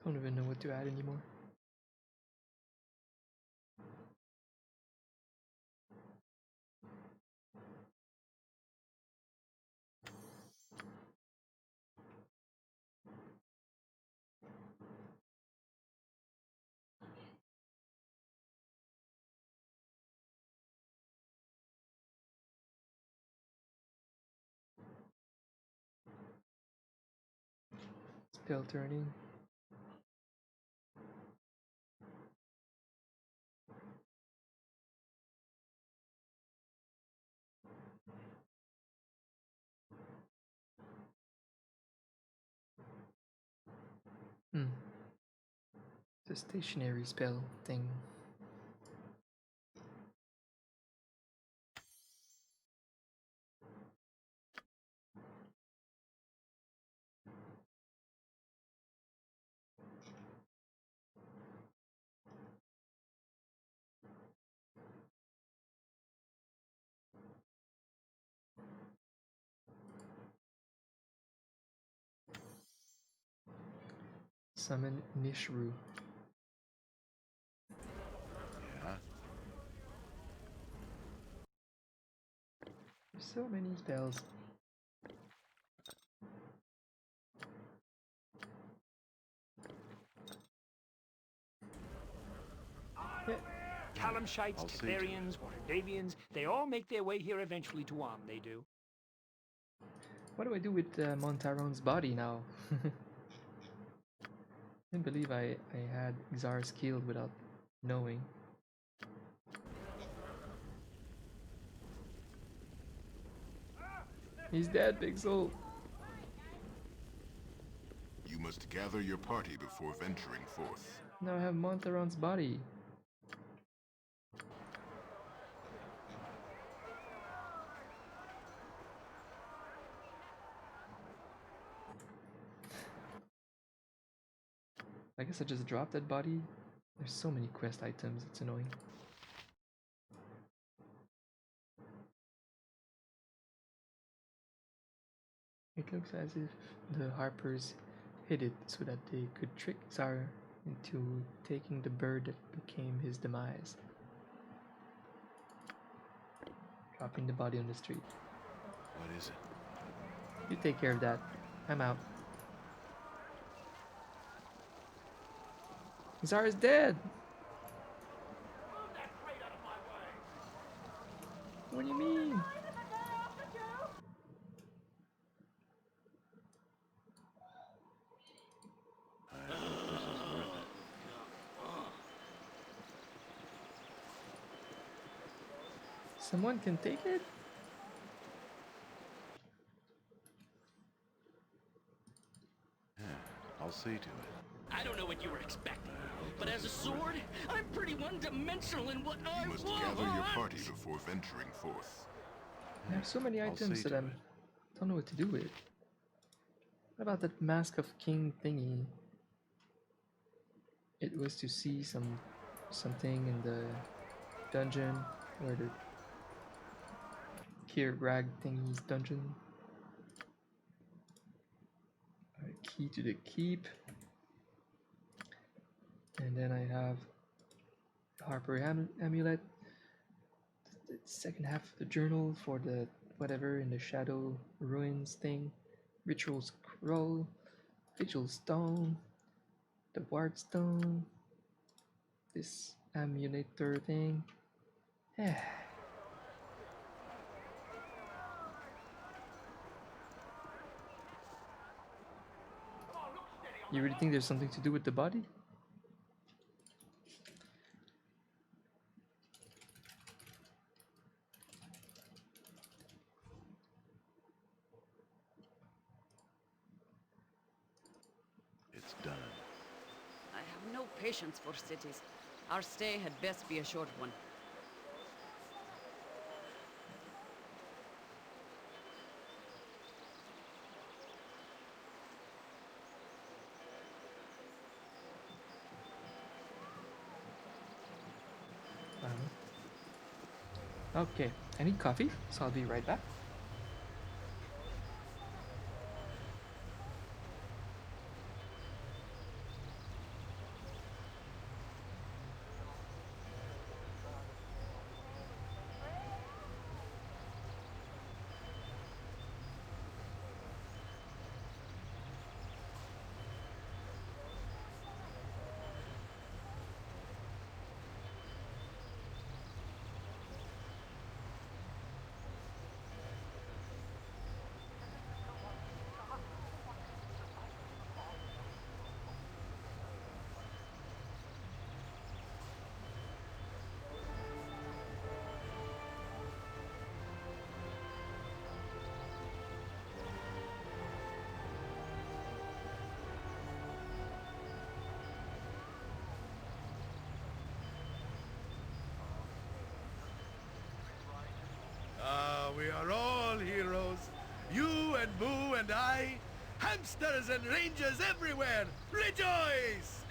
Don't even know what to add anymore. Spell turning. The stationary spell thing. Summon Nishru. Yeah. So many spells. Yeah. Calamshites, I'll see to it. Tetherians, Waterdavians, they all make their way here eventually to Arm, they do. What do I do with Montaron's body now? Can't believe I had Xar's killed without knowing. He's dead, Big Soul. You must gather your party before venturing forth. Now I have Montaron's body. I guess I just dropped that body. There's so many quest items, it's annoying. It looks as if the Harpers hid it so that they could trick Xar into taking the bird that became his demise. Dropping the body on the street. What is it? You take care of that. I'm out. Xar is dead! What do you mean? I hope this is worth it. Someone can take it? Yeah, I'll see to it. I don't know what you were expecting, but as a sword, I'm pretty one-dimensional in what I You must want. gather your party before venturing forth. I have so many I'll items see that to I it. don't know what to do with. What about that Mask of King thingy? It was to see something in the dungeon where the Kier Rag thingy's dungeon. A key to the keep. And then I have Harper Amulet. The second half of the journal for the whatever in the Shadow Ruins thing. Ritual Scroll. Vigil Stone. The Ward Stone. This Amuletor thing. You really think there's something to do with the body? It's done. I have no patience for cities. Our stay had best be a short one. Okay, I need coffee, so I'll be right back. We are all heroes. You and Boo and I. Hamsters and rangers everywhere. Rejoice!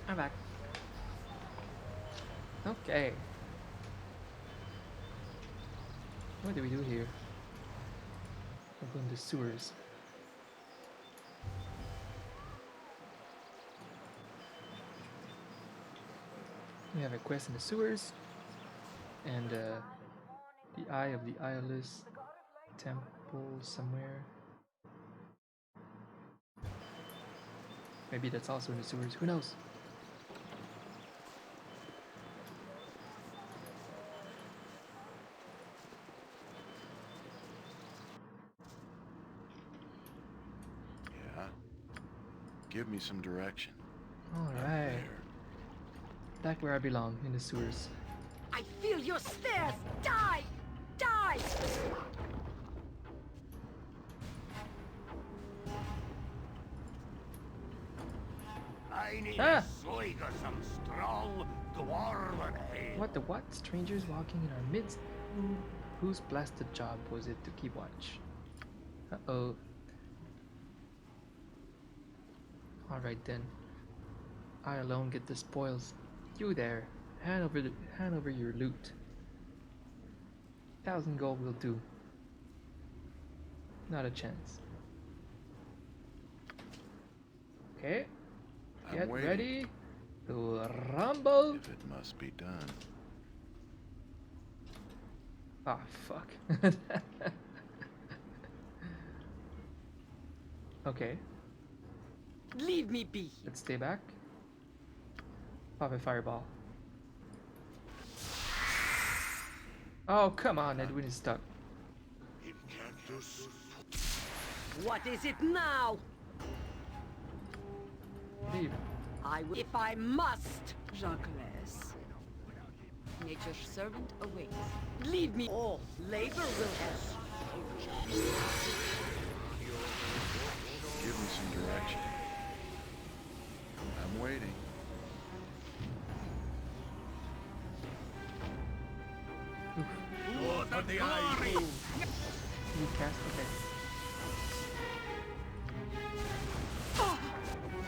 I'm back. Okay. What do we do here? We're going to the sewers. We have a quest in the sewers. And the Eye of the Eyeless temple somewhere. Maybe that's also in the sewers. Who knows? Yeah? Give me some direction. Alright. Back where I belong, in the sewers. I feel your stairs! Die! Die! I need Ah! a swig of some strong dwarven ale. What the what? Strangers walking in our midst? Whose blasted job was it to keep watch? Uh-oh. Alright then. I alone get the spoils. You there. Hand over your loot. 1,000 gold will do. Not a chance. Okay. I'm Get waiting. ready to rumble. If it must be done. Ah, fuck. Okay, Leave me be. let's stay back. Pop a fireball. Oh, come on, Edwin is stuck. What is it now? Leave. I will, if I must. Jacques. Nature's servant awaits. Leave me. All labor will help. Give me some direction. I'm waiting. Oh, for the eye. You cast, okay.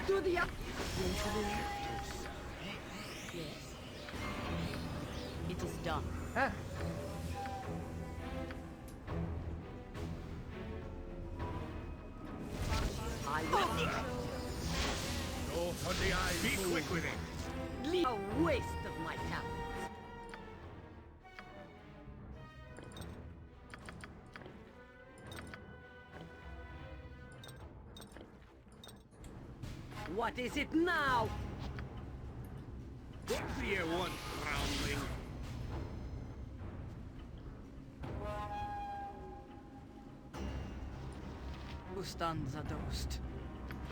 Do the up. Yes. It is done. Ah, I will. Go for the eye. Be quick with it. Leave a waste of my talents. What is it now? What do you want, groundling? Who stands a toast?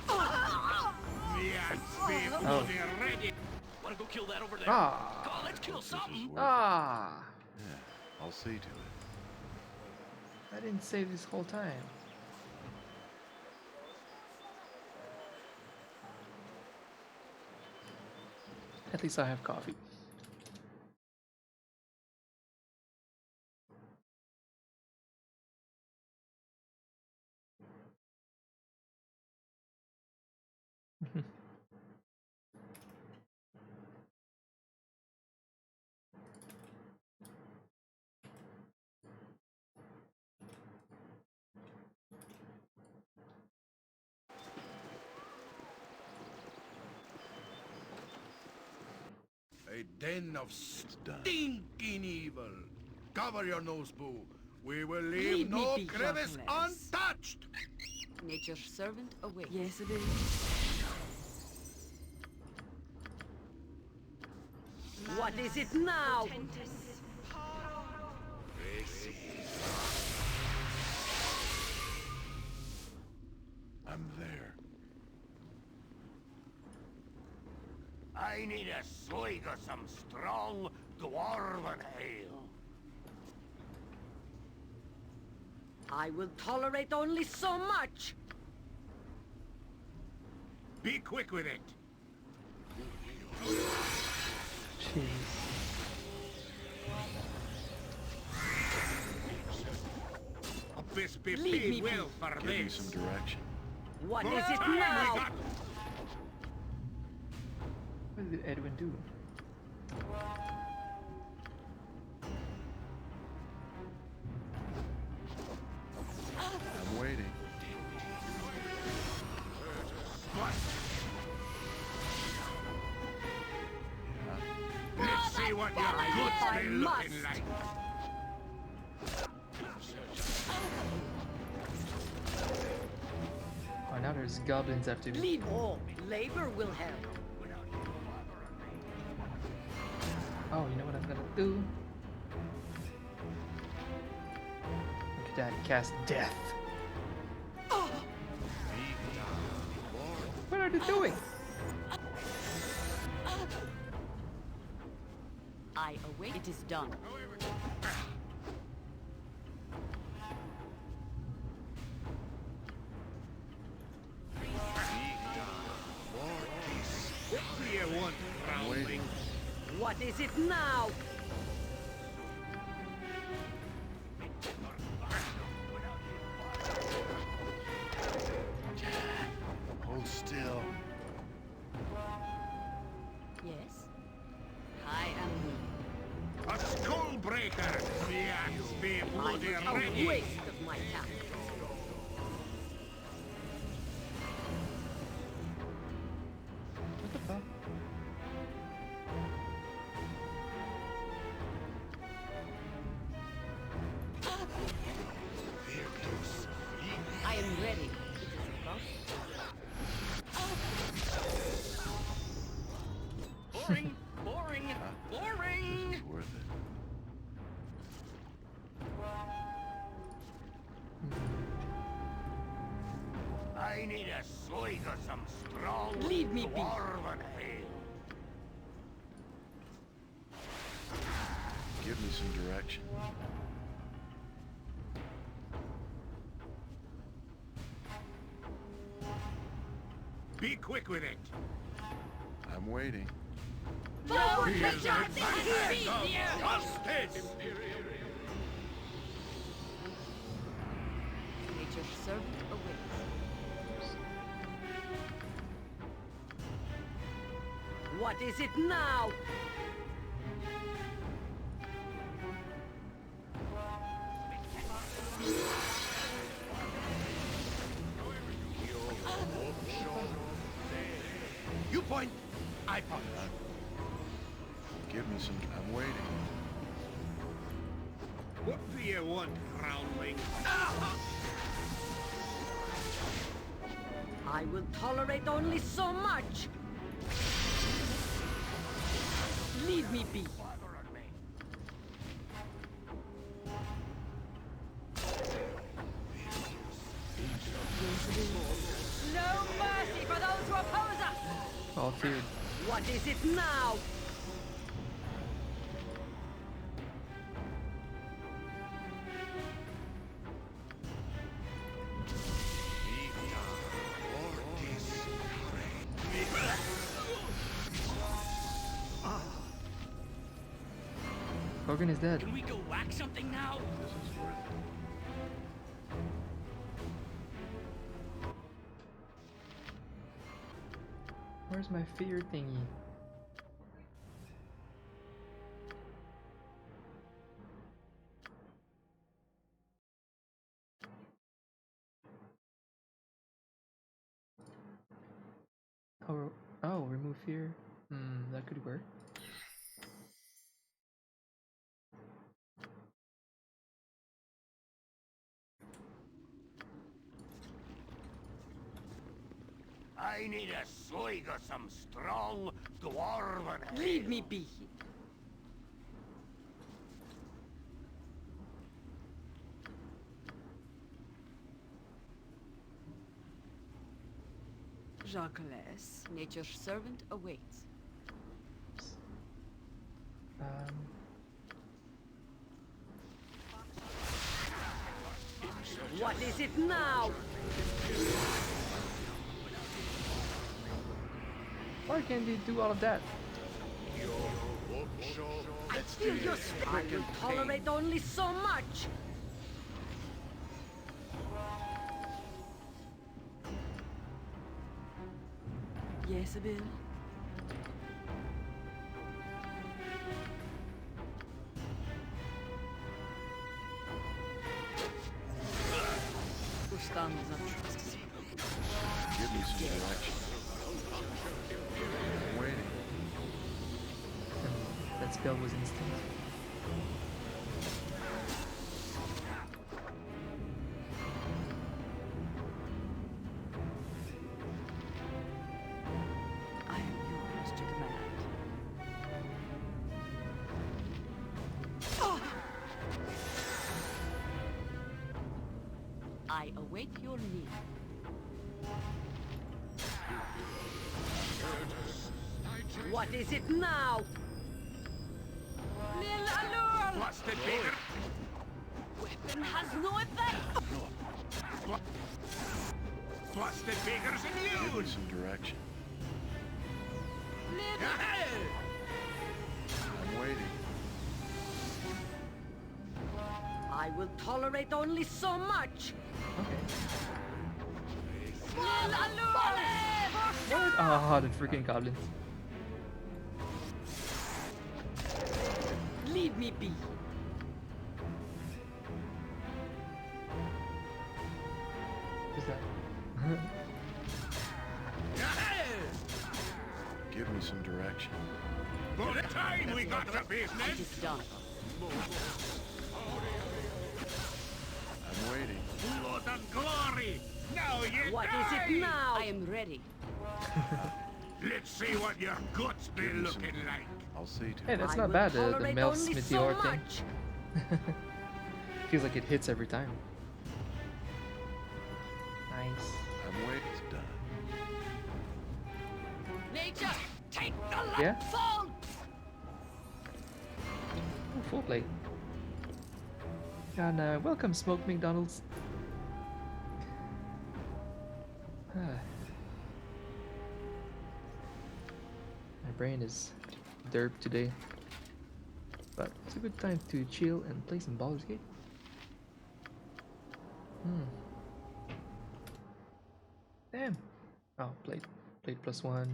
Yes, be bloody ready. Wanna go kill that over there? ah, Oh, let's kill This is something. worth it. ah. Yeah, I'll see to it. I didn't save this whole time. At least I have coffee. A den of done. stinking evil. Cover your nose, Boo. We will leave Leave me no be, crevice Hercules. untouched. Nature's servant awaits. Yes, it is. What is it now? I'm there. I need a swig of some strong dwarven ale. I will tolerate only so much. Be quick with it. Jeez. This be Leave me well for Give me this. some direction. What Good is it time we now? got. What did Edwin do? I'm waiting. Let's see what your I goods be looking must. like. Oh, now there's goblins after me. Leave all. Labor will help. Oh, you know what I'm gonna do? Look at that, cast death. What are they doing? I await. It is done. What do you want, I'm waiting. groundling? What is it now? Hold still. Yes. I am. A skull breaker. Yes, be bloody A ready. waste of my talent. Boring. Boring. Boring. This is worth it. I need a swig of some strong Leave me be. dwarven ale. Give me some direction. Be quick with it. I'm waiting. Forward, Here's Victor! a bag of justice! Nature's servant awaits. What is it now? You point, I punch. Give me some. I'm waiting. What do you want, groundling? I will tolerate only so much. Leave me be. No mercy for those who oppose us! All feared. What is it now? Hogan is dead. Can we go whack something now? This is worth it. Where's my fear thingy? Oh, remove fear. That could work. I need a swig of some strong dwarven ale. Leave me be. Jacques, nature's servant awaits. What is it now? Why can't they do all of that? I feel your spirit. I will tolerate only so much. Yes, Bill. Bustan is untrustworthy. Give me some direction. I'm waiting. That spell was instant. I am yours to command. I await your need. What is it now? Lil Allure! Busted bigger. Weapon has no effect! Busted biggers than Give you. me some direction. I'm waiting. I will tolerate only so much! Lil Allure! What? Oh, the freaking goblins. Leave me be. Who's that? Give me some direction. For the time we got the It business. is done. I'm waiting. Blood and glory. Now you What die. is it now? I am ready. Let's see what your guts be Give me looking some- like. I'll see to Hey, it. that's I not will bad. The tolerate Mel's only meteor so thing. much. Feels like it hits every time. Nice. I'm waiting. It's done. Nature, take the Yeah? fall! Ooh, full plate. And welcome, Smoke McDonald's. My brain is derp today, but it's a good time to chill and play some Baldur's Gate. Damn. Oh, plate +1.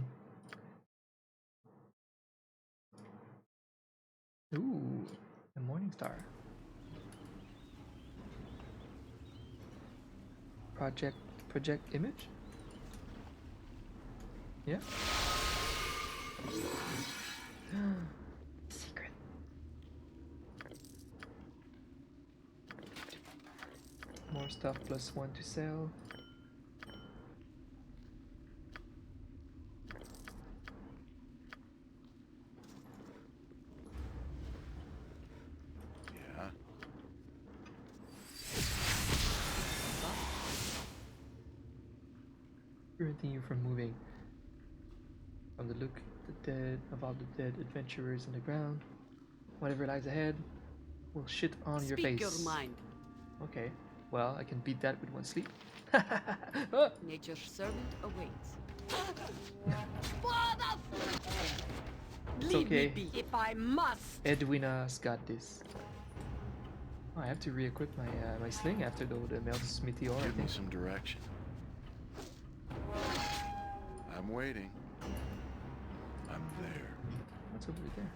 Ooh, a Morning Star. Project image? Yeah. Secret. More stuff +1 to sell. Yeah. Preventing you from moving. From the look of all the dead adventurers in the ground, whatever lies ahead will shit on your face. Speak your mind. Okay, well, I can beat that with one sleep. Oh, Nature's servant awaits. it's Leave okay. me be if I must. Edwina's got this. Oh, I have to re-equip my my sling after the Mel's meteor, I Give me think. some direction. I'm waiting. I'm there. What's over there?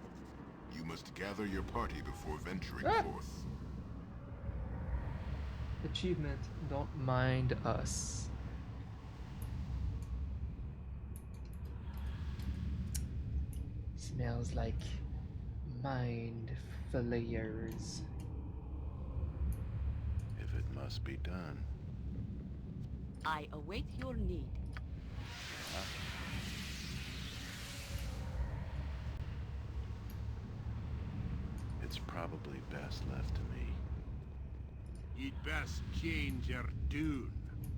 You must gather your party before venturing Ah! forth. Achievement, don't mind us. Smells like mind flayers. If it must be done. I await your need. It's probably best left to me. You'd best change your tune,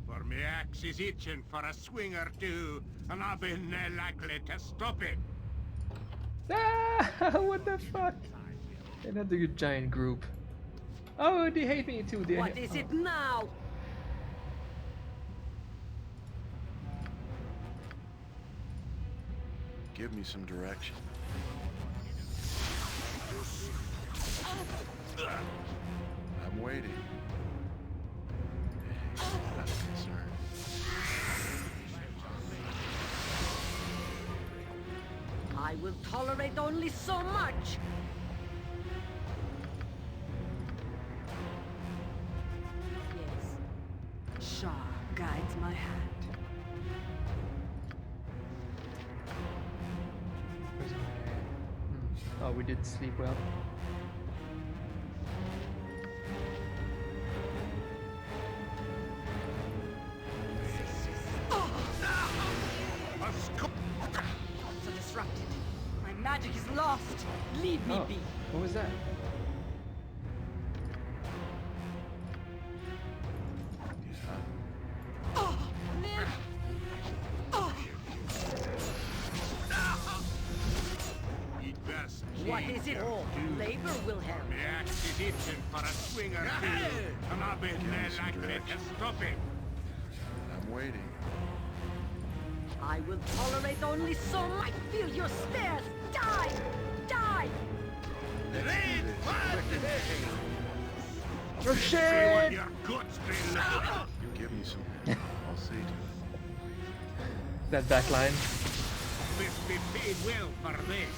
for my axe is itching for a swing or two, and I've been likely to stop it. Ah, what the fuck? Another giant group. Oh, they hate me too. They What is it now? Give me some direction. I'm waiting. Not a concern. I will tolerate only so much. Yes. Shah guides my hand. Where's my... Oh, we did sleep well. So disrupted. My magic is lost. Leave me Oh, be. what was that? Yeah. You'd best What change is it? your tune. Labor will help. My axe is itching for a swing or two, and I've been Give me some likely to direction. stop it. I'm waiting. I will tolerate only so much. Feel your stares. Die! Die! Oh See what shit! your guts be looking like. Give me some. I'll see to it. That back line. Must be paid well for this.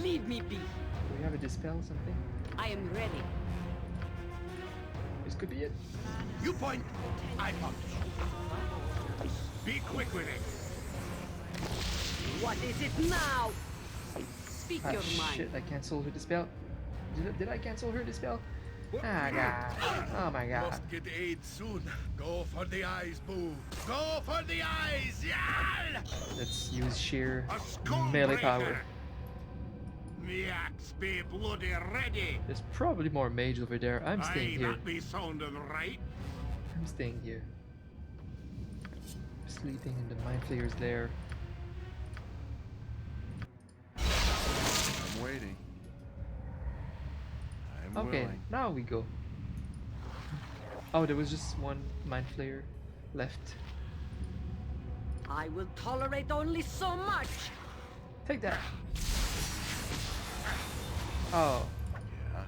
Leave me be. Do we have a dispel or something? I am ready. This could be it. You point, I punch. Be quick with it. What is it now? Speak Ah your mind. shit, I cancelled her dispel. Did I cancel her dispel? Ah, God. Oh my God. Must get aid soon. Go for the eyes, boo. Go for the eyes, yeah! Let's use sheer A skull melee breaker. power. Me axe be bloody ready. There's probably more mage over there. I'm staying Aye, here. that be sounding right. I'm staying here. Sleeping in the mind flayer's lair. I'm waiting. I'm Okay, willing. now we go. Oh, there was just one mind flayer left. I will tolerate only so much. Take that. Oh, Yeah.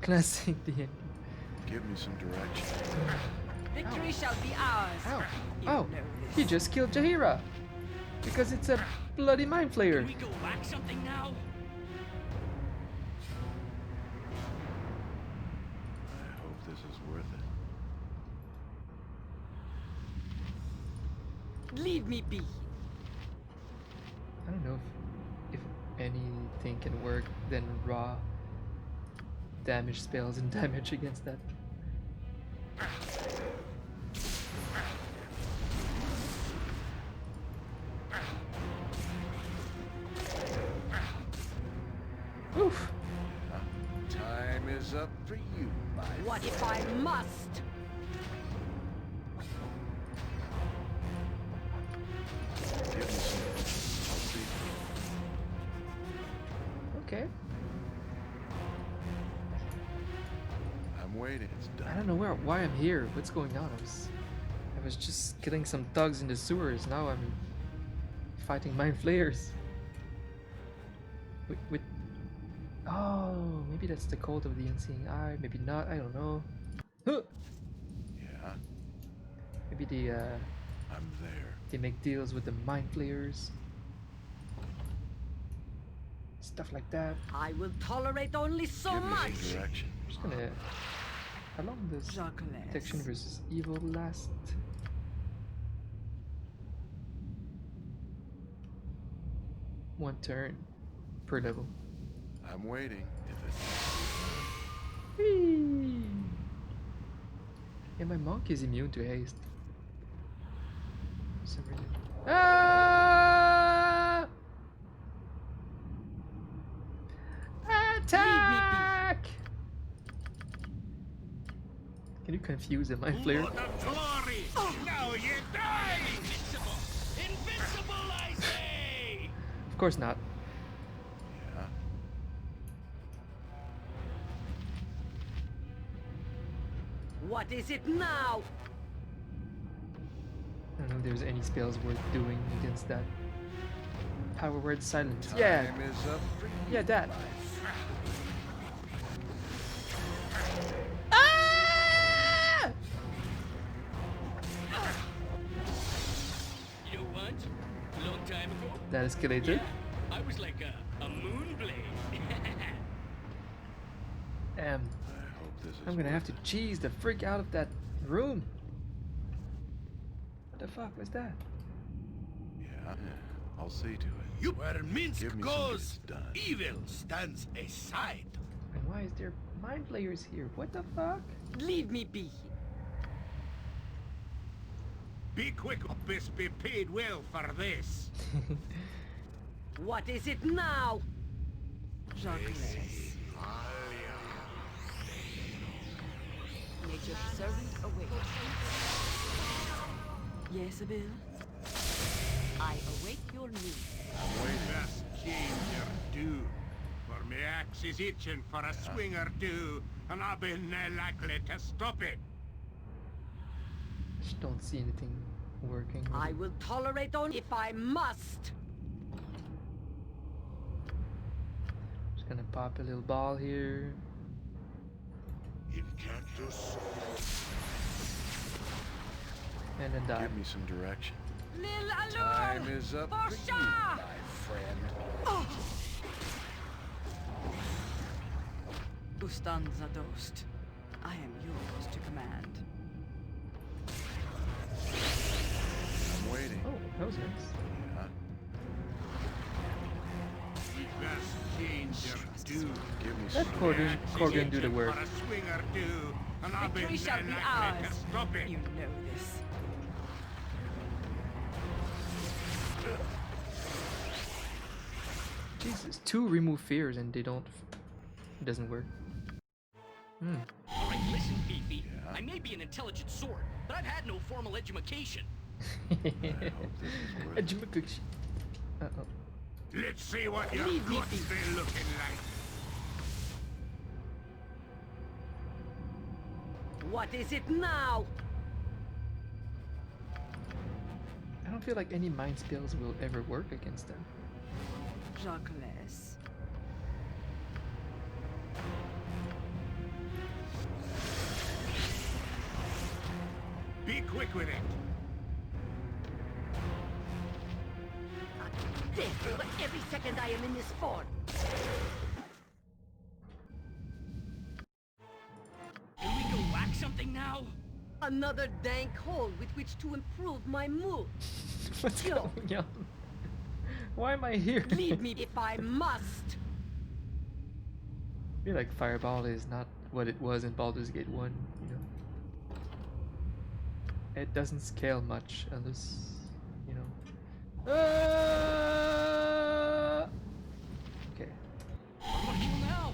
classic DND. Give me some direction. Victory shall be ours. Ow. You Oh, know he this. just killed Jahira. Because it's a bloody mind flayer. Can we go whack something now? I hope this is worth it. Leave me be. I don't know if anything can work than raw damage spells and damage against that. Oof. Time is up for you, my What if I must? Give me some. I'll see. Okay. I'm waiting. It's I done. don't know why I'm here. What's going on? I was just killing some thugs in the sewers. Now I'm fighting mind flayers. With oh, maybe that's the cult of the unseeing eye. Maybe not. I don't know. Huh. Yeah, Maybe they I'm there. they make deals with the mind flayers. Stuff like that. I will tolerate only so Give me much. some direction. I'm just gonna. How long does protection versus evil last? One turn per level. I'm waiting. If it's Whee! Yeah, my monk is immune to haste. For some reason. Ah! Attack! Can you confuse a mind flayer? Lord of glory! Now you die! Invincible! Invincible, I say! Of course not. yeah. What is it now? I don't know if there's any spells worth doing against that. Power word silence. Yeah, Time is up for you. yeah, that. You know what? A long time ago, That escalated. I was like a moonblade. Damn. I hope this is I'm gonna have to worth cheese the freak out of that room. What the fuck was that? it. Yeah, I'll see to it. You where Minsk Give me some goes, gets done. evil stands aside. And why is there mind flayers here? What the fuck? Leave me be. Be quick, Opus, be paid well for this. What is it now? Nature's servant awaits. Yes, Abil? I await your news. I'm waiting. Best change your do. For me axe is itching for a swing or two, and I've been likely to stop it. Just don't see anything working. with I it. will tolerate only if I must. Just gonna pop a little ball here. Incantus. And then die. Give me some direction. Lil Time Alur! is up For for you, sure! my friend. Ustanza Dost. I am yours to command. I'm waiting. Oh, that was nice. Yeah. We best change changer do. Give me Let some Corgan do the work. For a swinger do, and I've been Victory shall be likely ours. to stop it. You know this. Jesus, 2 remove fears and they don't. It doesn't work. All right, listen, Beefy. I may be an intelligent sword, but I've had no formal education. I hope this is worth it. Education. Uh-oh. Let's see what your guts been looking like. What is it now? I don't feel like any mind spells will ever work against them. Jacques. Be quick with it. Death for every second I am in this form. Can we go whack something now? Another dank hole with which to improve my mood. What's Yo. going on? Why am I here? Leave me if I must. I feel like Fireball is not what it was in Baldur's Gate 1, you know. It doesn't scale much unless, you know. Okay. What kill now?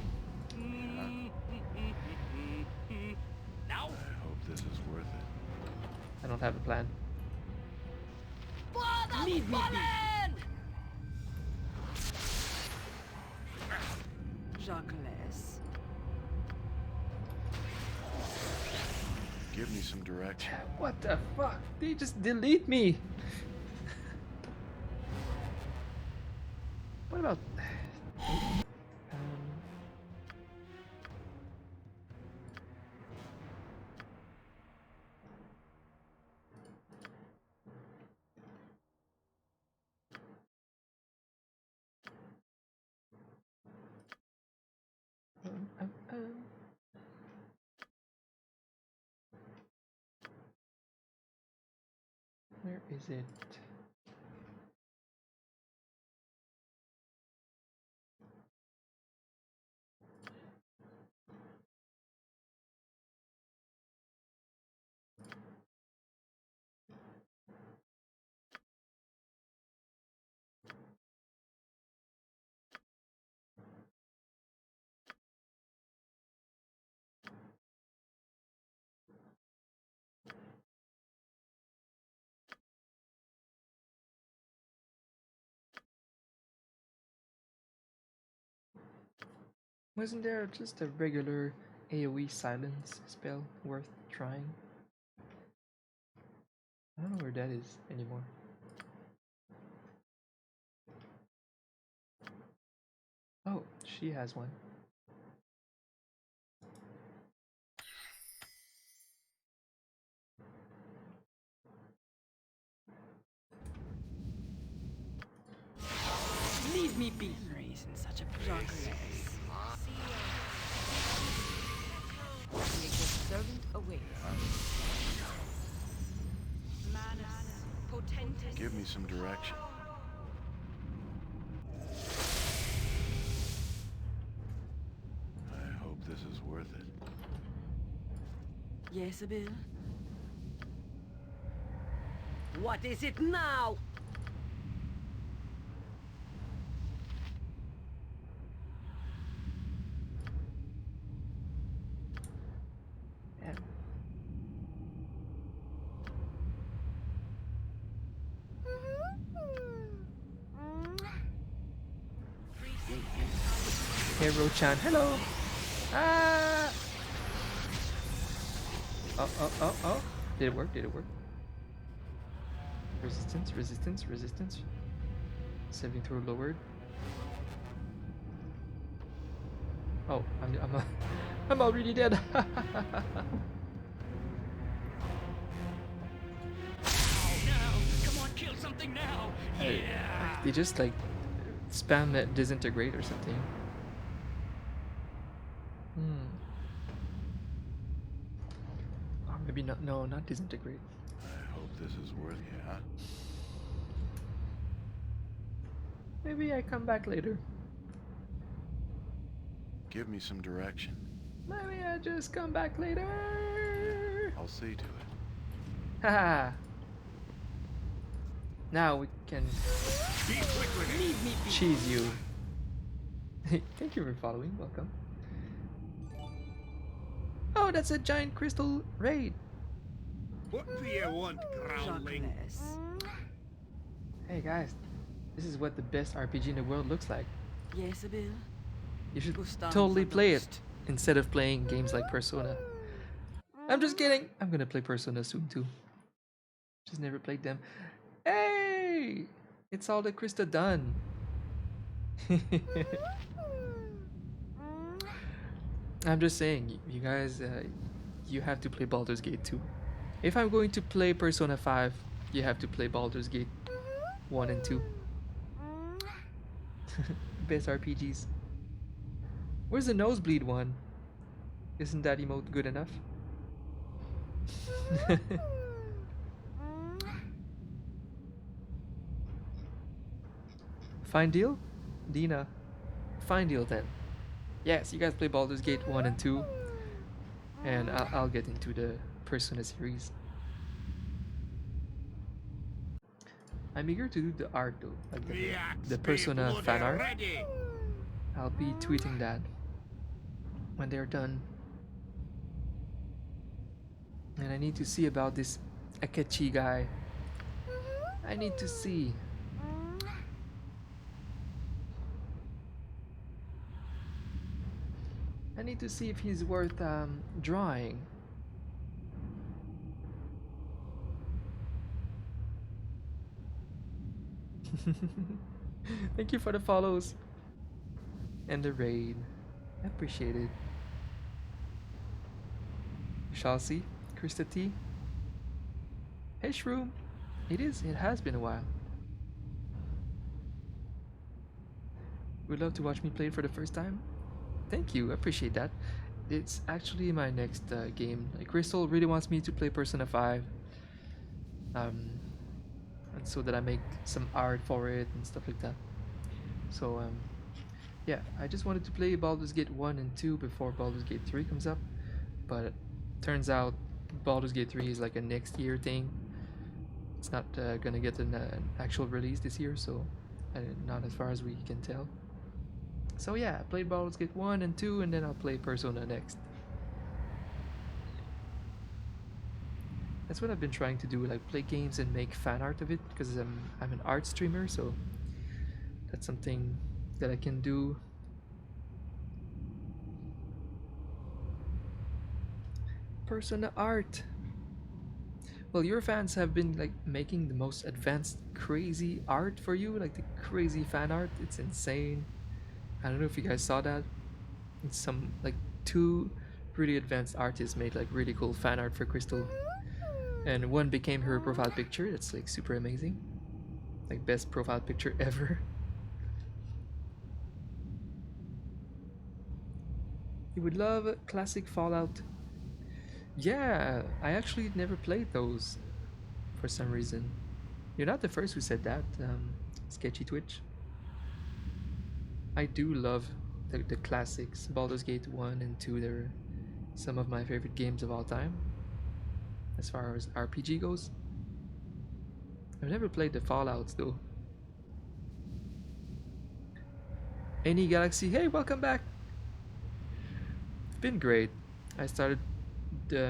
Now? I hope this is worth it. I don't have a plan. Leave me be. Jacques. Give me some direction. What the fuck? They just delete me. What about? Where is it? Wasn't there just a regular AoE silence spell worth trying? I don't know where that is anymore. Oh, she has one. Leave me be. Raised in such a Jacques. Your servant awaits. Manus, potentis. Give me some direction. I hope this is worth it. Yes, Bill. What is it now? Yeah. Hero-chan, hello! Ah! Oh. Did it work? Did it work? Resistance, resistance, resistance. Saving throw lowered. Oh, I'm already dead. Now, come on, kill something now. Yeah. They just like spam that disintegrate or something. Or maybe not. No, not disintegrate. I hope this is worth it, huh? Maybe I come back later. Give me some direction. Maybe I just come back later. I'll see to it. Haha. Now we can Be quick with it. cheese you. Thank you for following. Welcome. Oh, that's a giant crystal raid. What do you want, groundling? Hey guys, this is what the best RPG in the world looks like. Yes, Bill. You should Gustav totally play it Verdost. instead of playing games like Persona. I'm just kidding. I'm gonna play Persona soon too. Just never played them. Hey, it's all the Krista done. I'm just saying, you guys, you have to play Baldur's Gate 2. If I'm going to play Persona 5, you have to play Baldur's Gate 1 and 2. Best RPGs. Where's the nosebleed one? Isn't that emote good enough? Fine deal? Dina. Fine deal then. Yes, you guys play Baldur's Gate 1 and 2. And I'll get into the Persona series. I'm eager to do the art though. Like the Persona fan art. Ready. I'll be tweeting that when they're done. And I need to see about this Akechi guy. I need to see. I need to see if he's worth drawing. Thank you for the follows and the raid. I appreciate it. We shall see. Krista T. Hey Shroom. It has been a while. Would love to watch me play it for the first time? Thank you, I appreciate that. It's actually my next game. Like Crystal really wants me to play Persona 5. And so that I make some art for it and stuff like that. So yeah, I just wanted to play Baldur's Gate 1 and 2 before Baldur's Gate 3 comes up. But it turns out Baldur's Gate 3 is like a next year thing. It's not gonna get an actual release this year, so not as far as we can tell. So yeah, I played Baldur's Gate 1 and 2, and then I'll play Persona next. That's what I've been trying to do, like play games and make fan art of it, because I'm an art streamer, so that's something that I can do. Persona art. Well, your fans have been like making the most advanced crazy art for you, like the crazy fan art. It's insane. I don't know if you guys saw that. It's some like 2 really advanced artists made like really cool fan art for Crystal. And one became her profile picture. That's like super amazing. Like best profile picture ever. You would love a classic Fallout. Yeah, I actually never played those for some reason. You're not the first who said that, Sketchy Twitch. I do love the classics. Baldur's Gate 1 and 2, they're some of my favorite games of all time. As far as RPG goes. I've never played the Fallouts though. Any Galaxy, hey, welcome back! It's been great. I started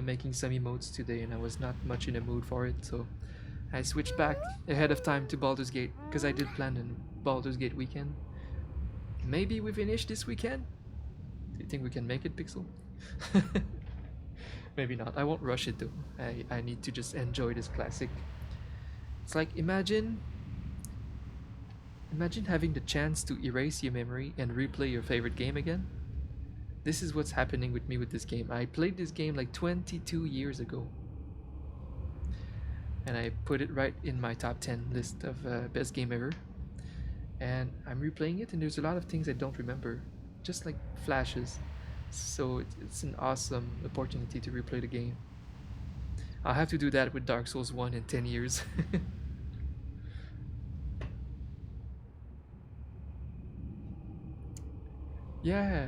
making some emotes today and I was not much in the mood for it, so I switched back ahead of time to Baldur's Gate because I did plan a Baldur's Gate weekend. Maybe we finish this weekend? Do you think we can make it, Pixel? Maybe not. I won't rush it though. I need to just enjoy this classic. It's like imagine having the chance to erase your memory and replay your favorite game again. This is what's happening with me with this game. I played this game like 22 years ago. And I put it right in my top 10 list of best game ever. And I'm replaying it and there's a lot of things I don't remember. Just like flashes. So it's an awesome opportunity to replay the game. I'll have to do that with Dark Souls 1 in 10 years. Yeah.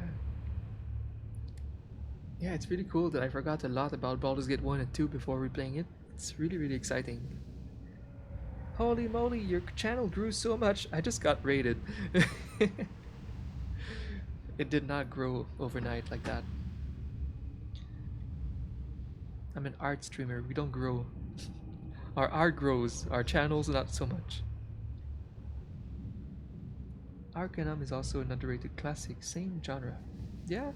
Yeah, it's really cool that I forgot a lot about Baldur's Gate 1 and 2 before replaying it. It's really, really exciting. Holy moly, your channel grew so much. I just got rated. It did not grow overnight like that. I'm an art streamer. We don't grow. Our art grows. Our channels not so much. Arcanum is also an underrated classic. Same genre. Yeah,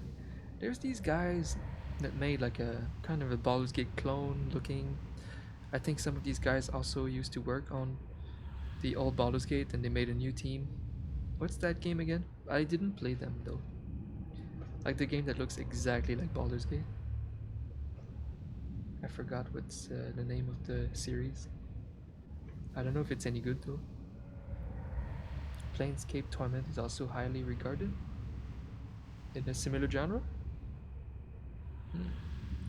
there's these guys that made like a kind of a Baldur's Gate clone looking. I think some of these guys also used to work on the old Baldur's Gate and they made a new team. What's that game again? I didn't play them though. Like the game that looks exactly like Baldur's Gate. I forgot what's the name of the series. I don't know if it's any good though. Planescape Torment is also highly regarded in a similar genre.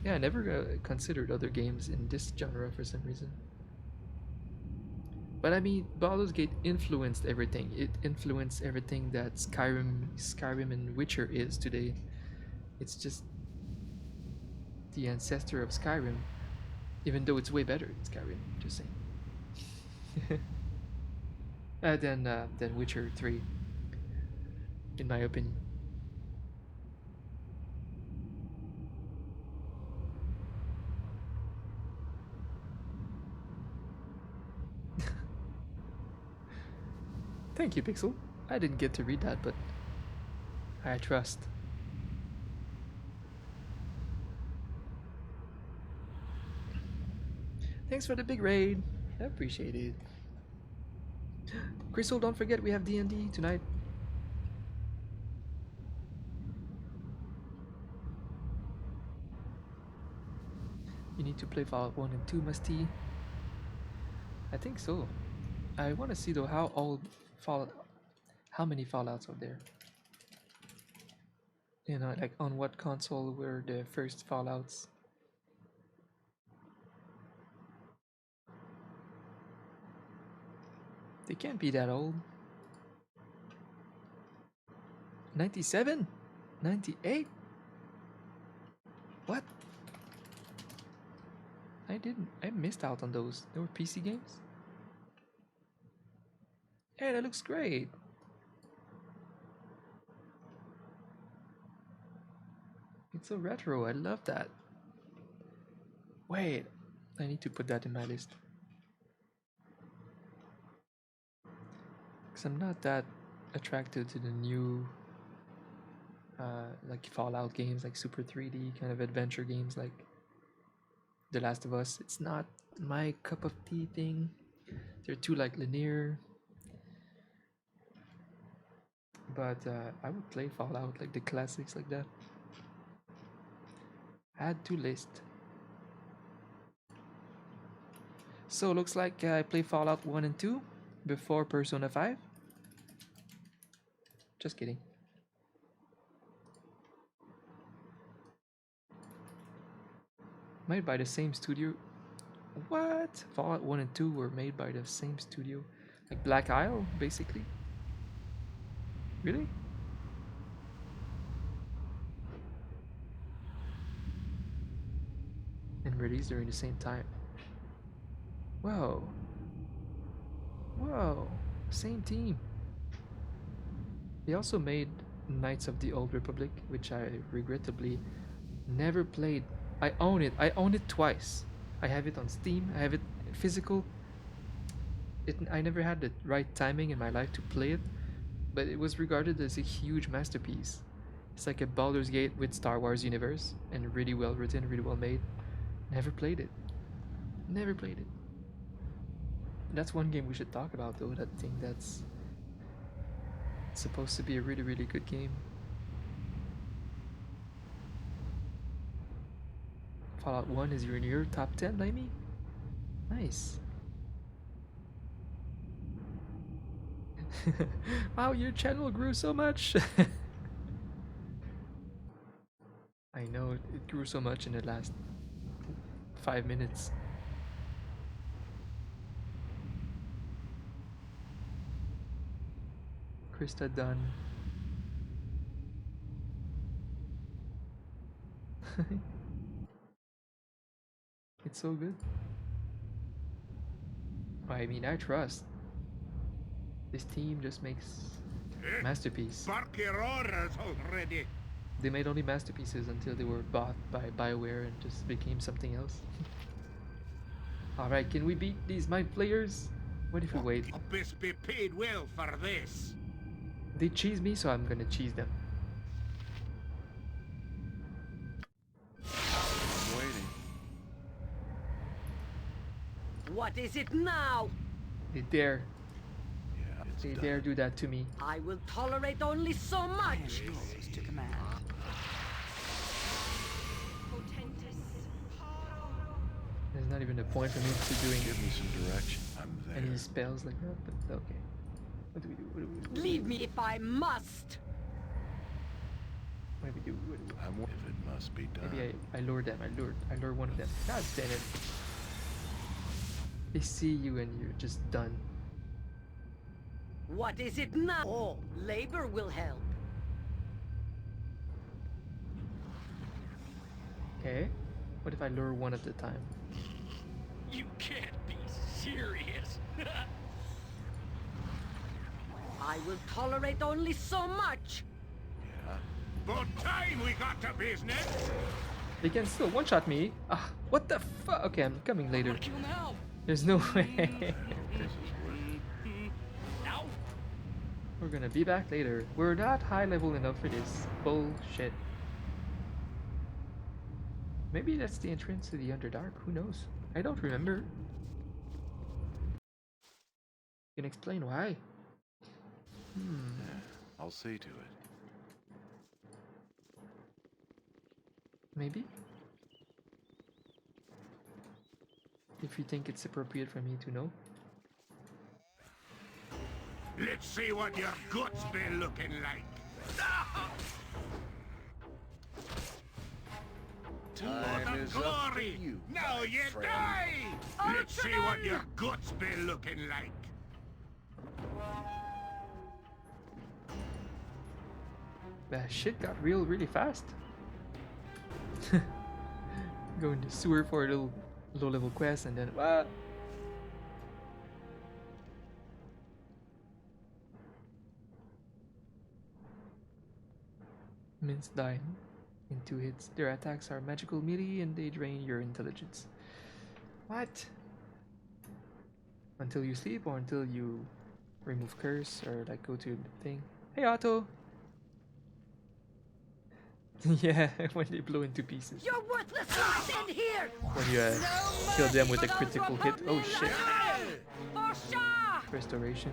Yeah, I never considered other games in this genre for some reason. But I mean, Baldur's Gate influenced everything. It influenced everything that Skyrim and Witcher is today. It's just the ancestor of Skyrim, even though it's way better than Skyrim. Just saying. Than Witcher 3, in my opinion. Thank you, Pixel. I didn't get to read that, but I trust. Thanks for the big raid. I appreciate it. Crystal, don't forget we have D&D tonight. You need to play Fallout 1 and 2, Musty. I think so. I want to see though how old Fallout, how many Fallouts are there? You know, like on what console were the first Fallouts? They can't be that old. 97? 98? What? I missed out on those. They were PC games? Hey, that looks great. It's so retro. I love that. Wait, I need to put that in my list. Because I'm not that attracted to the new like Fallout games, like super 3D kind of adventure games like The Last of Us. It's not my cup of tea thing. They're too like linear. But I would play Fallout, like the classics like that. Add to list. So looks like I play Fallout 1 and 2 before Persona 5. Just kidding. Made by the same studio. What? Fallout 1 and 2 were made by the same studio. Like Black Isle, basically. Really? And released during the same time. Whoa. Whoa. Same team. They also made Knights of the Old Republic, which I regrettably never played. I own it. I own it twice. I have it on Steam. I have it physical. I never had the right timing in my life to play it, but it was regarded as a huge masterpiece. It's like a Baldur's Gate with Star Wars universe, and really well written, really well made. Never played it. Never played it. That's one game we should talk about though. That thing that's supposed to be a really, really good game. Fallout 1 is in your top 10, Laimi? Nice. Wow, your channel grew so much. I know, it grew so much in the last 5 minutes. Krista Dunn. It's so good. I mean, I trust. This team just makes masterpiece. Bark your orders already. They made only masterpieces until they were bought by BioWare and just became something else. Alright, can we beat these mind players? What if we wait? Best be paid well for this. They cheese me, so I'm gonna cheese them. I'm waiting. What is it now? They dare. Yeah, it's They done. dare do that to me. I will tolerate only so much. Yours to command. There's not even a point for me to doing Give me some direction. I'm there. any spells like that, but okay. What do we do? What do we do? Leave me if I must. What do we do? What do we do? If it must be done. Maybe I lure them. I lure one of them. God damn it. They see you and you're just done. What is it now? Oh, labor will help. Okay. What if I lure one at a time? You can't be serious. I will tolerate only so much. Yeah. About time we got to business. They can still one-shot me. Ah, what the fuck? Okay, I'm coming later. Wanna kill now? There's no way. This is worth it. Now? We're gonna be back later. We're not high level enough for this bullshit. Maybe that's the entrance to the Underdark. Who knows? I don't remember. You can explain why. I'll see to it. Maybe? If you think it's appropriate for me to know. Let's see what your guts be looking like. What Time a is up for glory! you, Now my you friend. die! Let's see what your guts be looking like. That shit got real really fast. Go in the sewer for a little low level quest and then what? Mins die in 2 hits. Their attacks are magical melee and they drain your intelligence. What? Until you sleep or until you remove curse or like go to the thing. Hey Otto! Yeah, when they blow into pieces. You're worthless. Stand here. When you kill them with a critical hit. Oh shit. For sure. Restoration.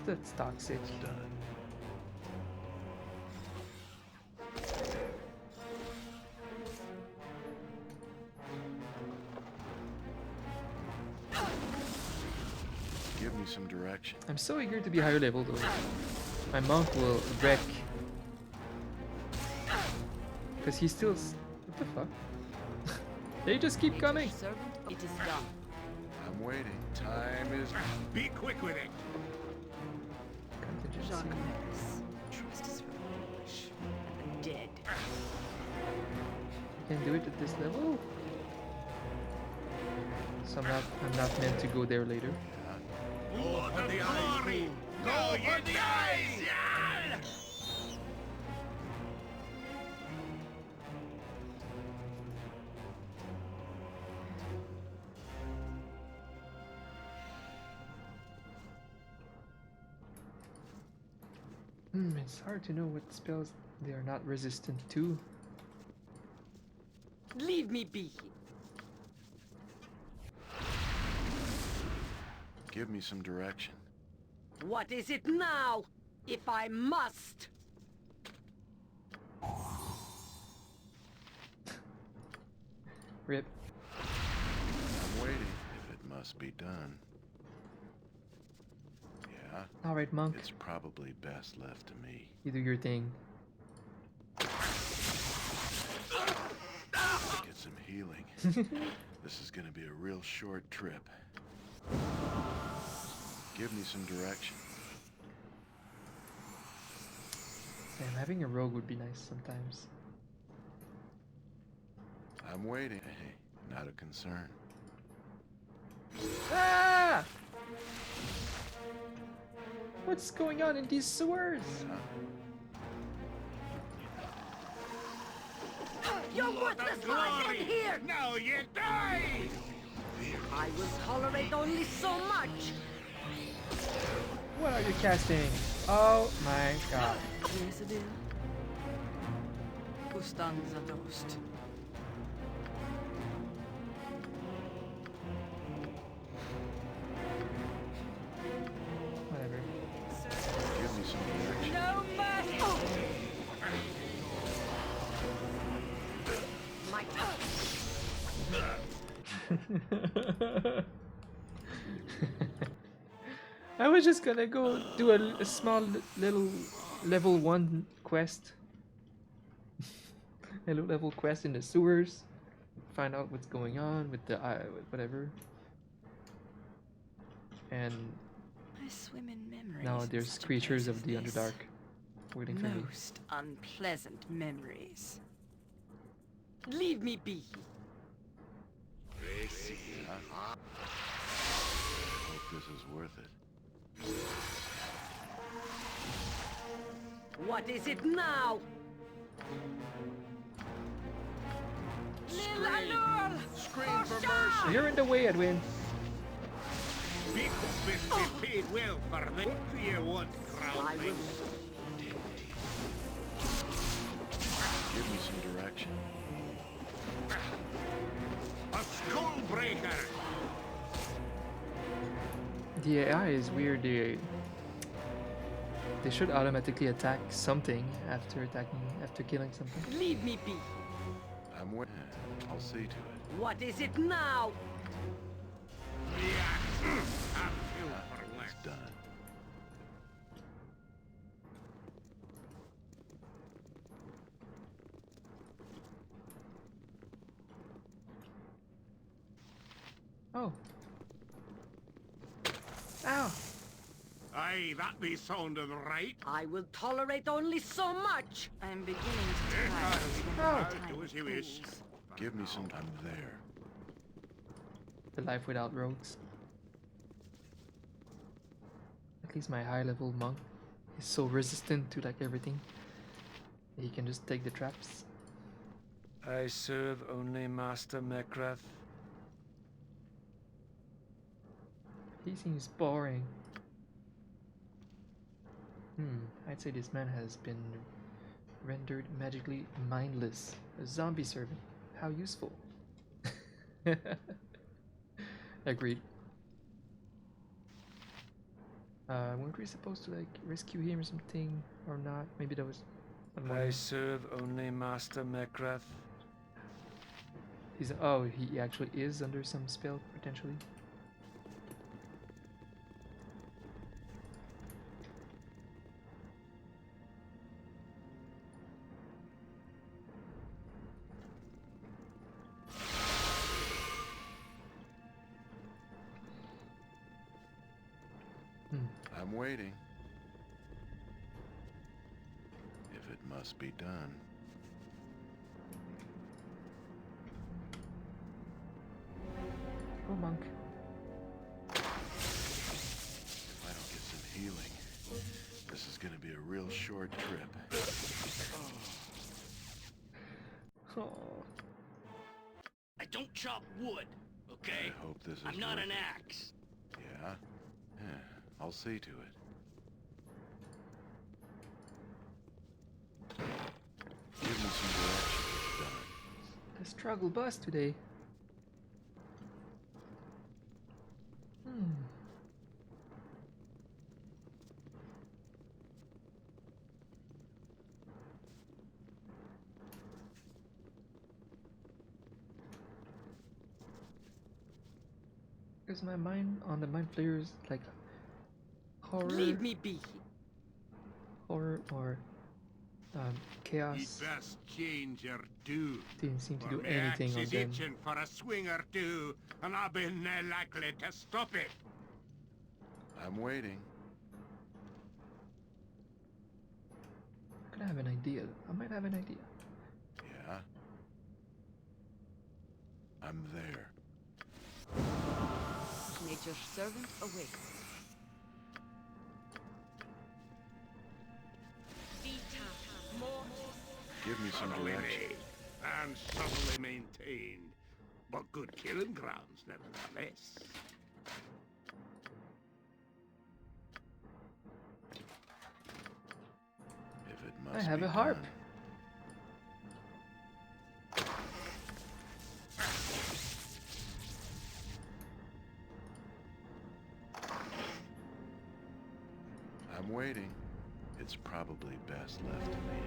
That's toxic. Done. Give me some direction. I'm so eager to be higher level though. My monk will wreck. Because he's still... What the fuck? They just keep coming! Servant, it is done. I'm waiting. Time is... Be quick with it. Contingency. Trust is for the foolish and the dead. I can do it at this level? So I'm not meant to go there later. Go for the glory! Go for the eyes! Yeah! It's hard to know what spells they are not resistant to. Leave me be. Give me some direction. What is it now? If I must. Rip. I'm waiting. If it must be done. Yeah, Alright, monk. it's probably best left to me. You do your thing. Get some healing. This is gonna be a real short trip. Give me some direction. Damn, having a rogue would be nice sometimes. I'm waiting. Hey, not a concern. Ah! What's going on in these sewers? You're worthless in here! Now you die! I will tolerate only so much. What are you casting? Oh my god. Yes, it is. Ustanza dost. Whatever. Give me some direction. No mercy! My I was just gonna go do a small little level 1 quest. A little level quest in the sewers. Find out what's going on with the whatever. And I swim in memories. now in there's such a creatures place of as the this. Underdark waiting for me. Most unpleasant memories. Leave me be. Hope this is worth it. What is it now? Scream for mercy! You're in the way, Edwin. People will be paid well for the you want, Crowley. Give me some direction. A skullbreaker! The AI is weird. They should automatically attack something after killing something. Leave me be. I'm waiting. I'll see to it. What is it now? Yeah, I'm filled for It's less. done. Oh. Ow. Aye, that be sounded right. I will tolerate only so much. I'm beginning to tire of Oh. tiny Do as you wish. fools. Give me some time there. The life without rogues. At least my high level monk is so resistant to like everything. He can just take the traps. I serve only Master Mekrath. He seems boring. I'd say this man has been rendered magically mindless. A zombie servant. How useful. Agreed. Weren't we supposed to like rescue him or something? Or not? Maybe that was one more. I serve only Master Mekrath. He actually is under some spell potentially. I'm waiting. If it must be done. Go monk. If I don't get some healing, this is gonna be a real short trip. Oh. I don't chop wood, okay? I hope this is I'm not worth an it. axe. Yeah? Yeah, I'll see to it. Give me some direction. Done. The struggle bus today. Because my mind on the mind flayer is like horror, Leave me be. horror or chaos. You'd best change your tune. Didn't seem to For do my anything axe on is them. itching for a swing or two, and I've been likely to stop it. I'm waiting. might have an idea. I might have an idea. Yeah? I'm there. Nature's servant awaits. Give me some direction. And subtly maintained, but good killing grounds nevertheless. If it I must have be a harp. done. I'm waiting. It's probably best left to me.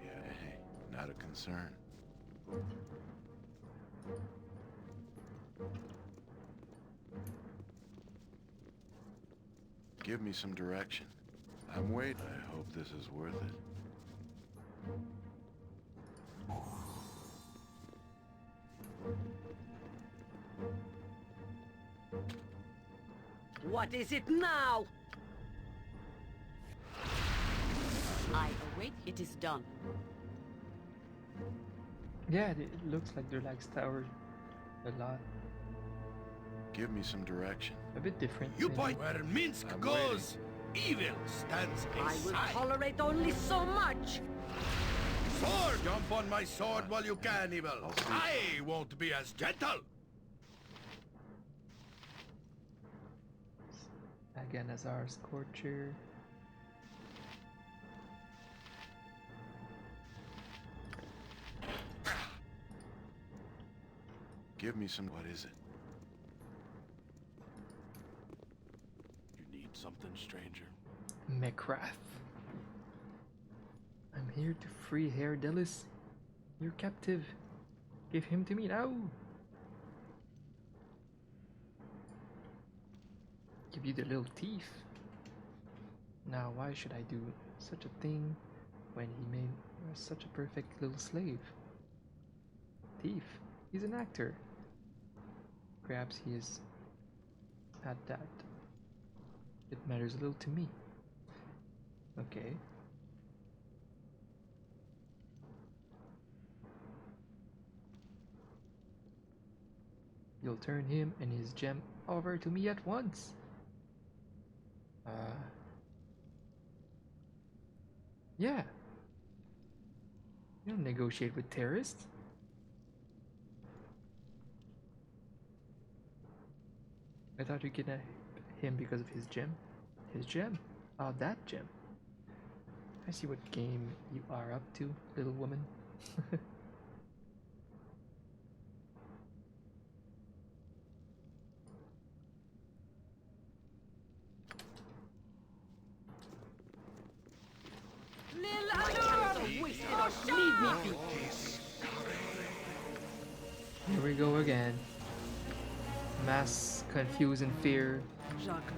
Yeah, hey, not a concern. Give me some direction. I'm waiting. I hope this is worth it. What is it now? I await. It is done. Yeah, it looks like their legs tower a lot. Give me some direction. A bit different. You maybe. point where Minsk I'm goes. Evil stands I will aside. tolerate only so much. Sword! Jump on my sword while you can, Evil. I'll see. I won't be as gentle. Again, as our Scorcher. Give me some. What is it? You need something, stranger? Mecrath. I'm here to free Herr Delis. You're captive. Give him to me now. Give you the little thief. Now, why should I do such a thing when he made such a perfect little slave? Thief. He's an actor. Perhaps he is not that. It matters a little to me. Okay. You'll turn him and his gem over to me at once. Yeah. You don't negotiate with terrorists. I thought you'd get him because of his gem. His gem? Oh, that gem. I see what game you are up to, little woman. Leave me be. Here we go again. Mass confuse and fear. Jacques.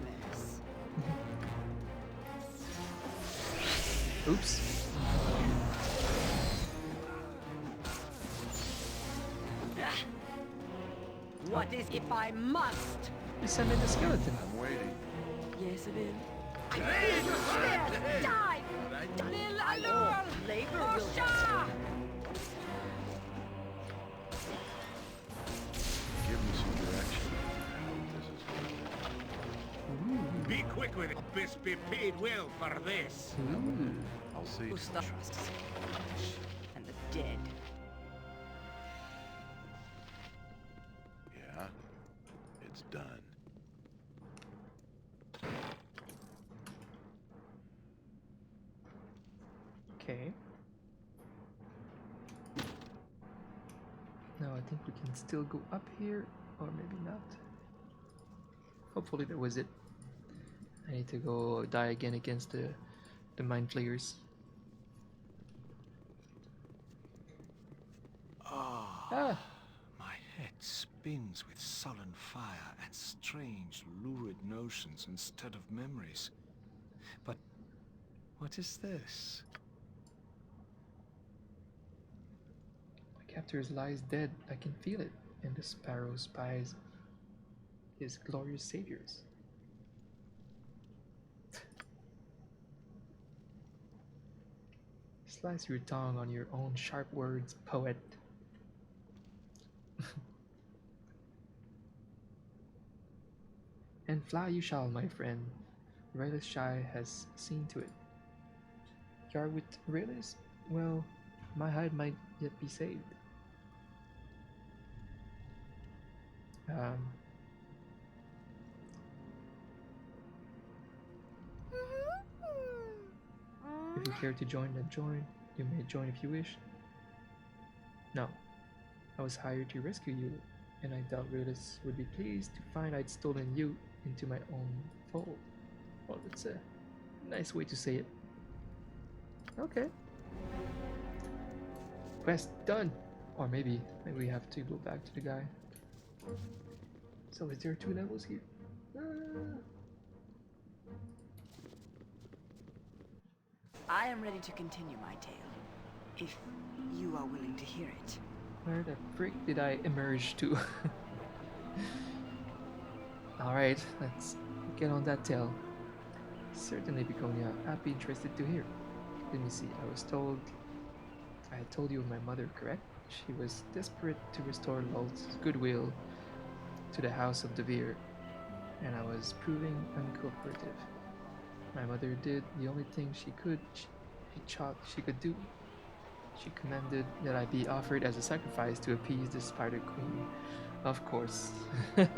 Oops. What is if I must? You summoned the skeleton. I'm waiting. Yes, it is. Hey. Die! Lil Alur! Labor will Give me some direction. I hope this is worth it. Be quick with it. This be paid well for this. I'll see. Gustav trusts and the dead. Yeah, it's done. Okay. Now I think we can still go up here, or maybe not. Hopefully that was it. I need to go die again against the mind flayers. Ah! My head spins with sullen fire and strange, lurid notions instead of memories. But what is this? My captor lies dead. I can feel it. And the sparrow spies his glorious saviors. Slice your tongue on your own sharp words, poet. And fly you shall, my friend. Raylis Shy has seen to it. You are with Raylis? Well, my hide might yet be saved. If you care to join, then join. You may join if you wish. No, I was hired to rescue you, and I doubt Raylis would be pleased to find I'd stolen you into my own fold. Well, that's a nice way to say it. Okay. Quest done! Or maybe we have to go back to the guy. So is there 2 levels here? I am ready to continue my tale, if you are willing to hear it. Where the frick did I emerge to? Alright, let's get on that tale. Certainly, Piconia, I'd be interested to hear. Let me see, I had told you of my mother, correct? She was desperate to restore Lolth's goodwill to the House of Devere, and I was proving uncooperative. My mother did the only thing she thought she could do. She commanded that I be offered as a sacrifice to appease the Spider Queen, of course, to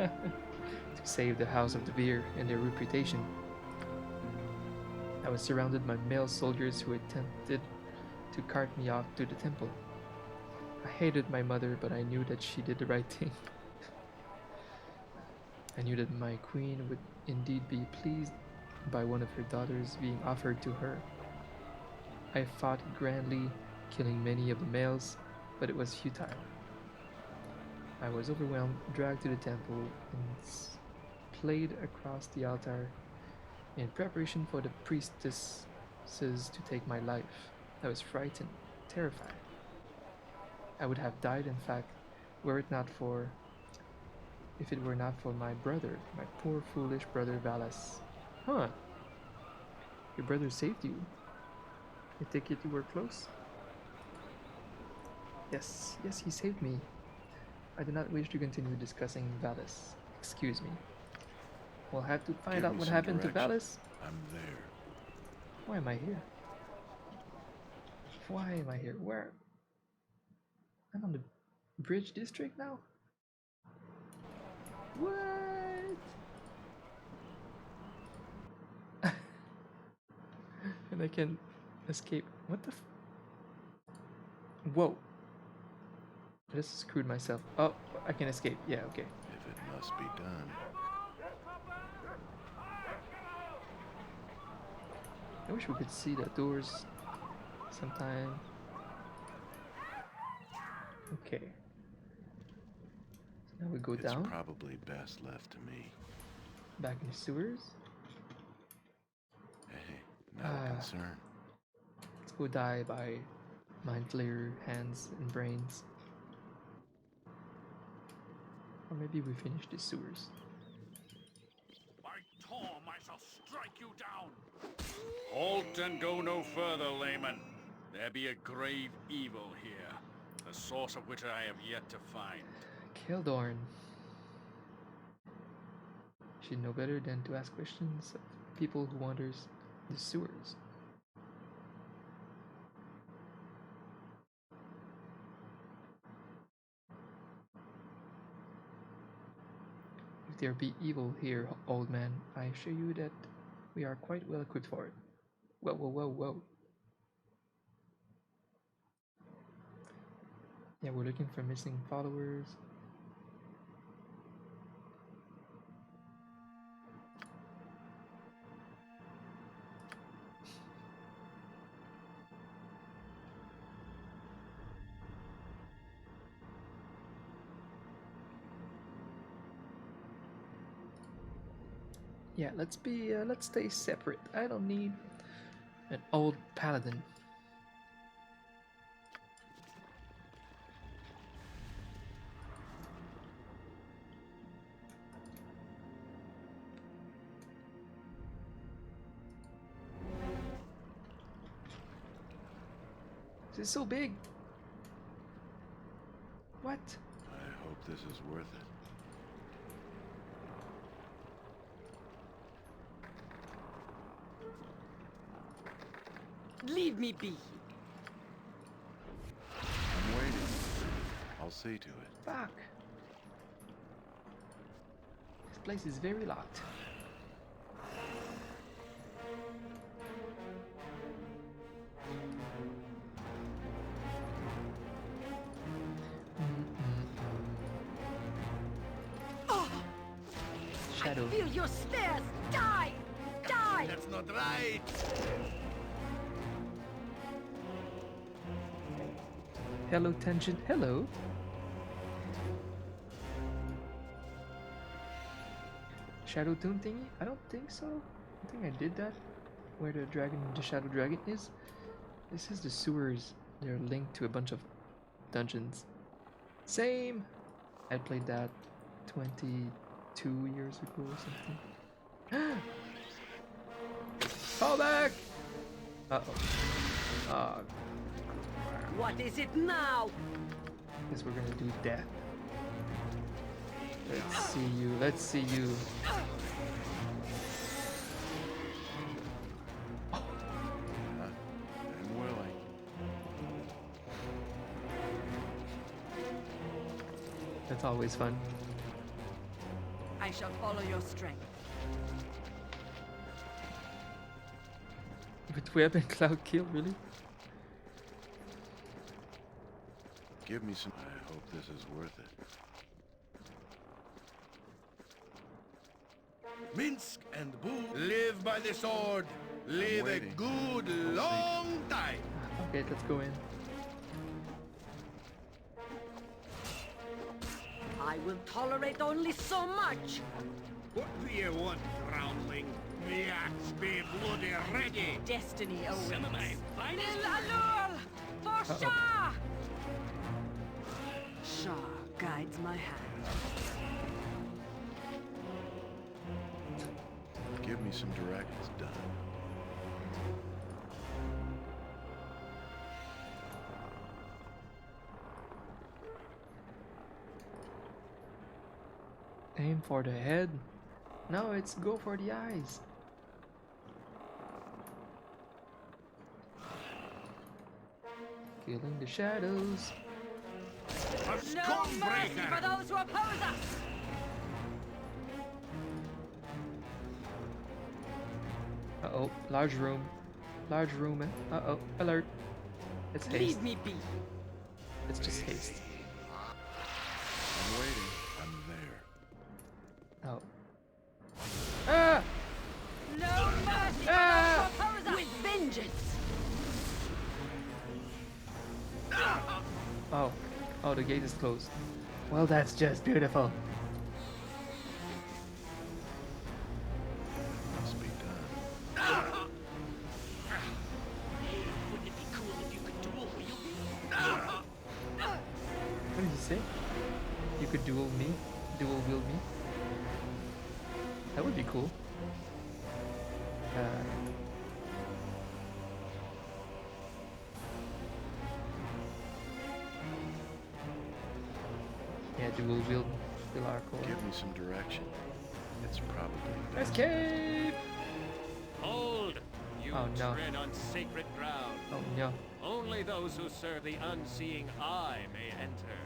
save the House of Devere and their reputation. I was surrounded by male soldiers who attempted to cart me off to the temple. I hated my mother, but I knew that she did the right thing. I knew that my queen would indeed be pleased by one of her daughters being offered to her. I fought grandly, killing many of the males, but it was futile. I was overwhelmed, dragged to the temple, and played across the altar in preparation for the priestesses to take my life. I was frightened, terrified. I would have died, in fact, if it were not for my brother, my poor foolish brother Valis. Huh. Your brother saved you. I take it you were close? Yes, he saved me. I do not wish to continue discussing Valis. Excuse me. We'll have to find out what happened to Valis. I'm there. Why am I here? Why am I here? Where? I'm on the bridge district now? What? And I can escape. What the Whoa. I just screwed myself. Oh, I can escape. Yeah, okay. If it must be done. I wish we could see the doors sometime. Okay. So now we go down. It's probably best left to me. Back in the sewers. Hey, not a concern. Let's go die by mind flayer hands and brains. Or maybe we finish the sewers. By Tom, I shall strike you down. Halt and go no further, layman. There be a grave evil here, the source of which I have yet to find. Keldorn. Should know better than to ask questions of people who wanders the sewers. If there be evil here, old man, I assure you that we are quite well equipped for it. Whoa, whoa, whoa, whoa. Yeah, we're looking for missing followers. Yeah, let's stay separate. I don't need an old paladin. is so big. What? I hope this is worth it. Leave me be. I'm waiting. I'll see to it. Fuck. This place is very locked. Shadow. Feel your snares. Die! Die! That's not right. Hello, Tension. Hello. Shadow Tomb thingy? I don't think so. I think I did that. Where the dragon, the Shadow Dragon is. This is the sewers. They're linked to a bunch of dungeons. Same! I played that 22 years ago or something. Fall back! Uh-oh. What is it now? Guess we're gonna do death. Let's see you. Let's see you. I'm willing. That's always fun. I shall follow your strength. With web and cloud kill, really? Give me some. I hope this is worth it. Minsk and Boo live by the sword. Live a waiting. good long time. Okay, let's go in. I will tolerate only so much. What do you want, groundling? Me axe be bloody ready. Destiny awaits. Some of my finest. Allure! For Uh-oh. Shah! Shah guides my hand. Give me some directions, done. Aim for the head. No, it's go for the eyes. Killing the shadows. A No mercy for scornbreaker. those who oppose us! Uh-oh, large room. Large room. Uh-oh, alert. It's haste. Leave me be. It's just haste. I'm waiting. I'm there. Oh. Ah! No mercy Ah! for those who oppose us! With vengeance! Oh. Oh, the gate is closed. Well, that's just beautiful. Must be done. Wouldn't it be cool if you could dual wield me? What did you say? You could dual wield me? That would be cool. Yeah, dual wield still are cool. Give me some direction. It's probably best. Escape! Hold! You Oh, no. tread on sacred ground. Oh no. Only those who serve the unseeing eye may enter.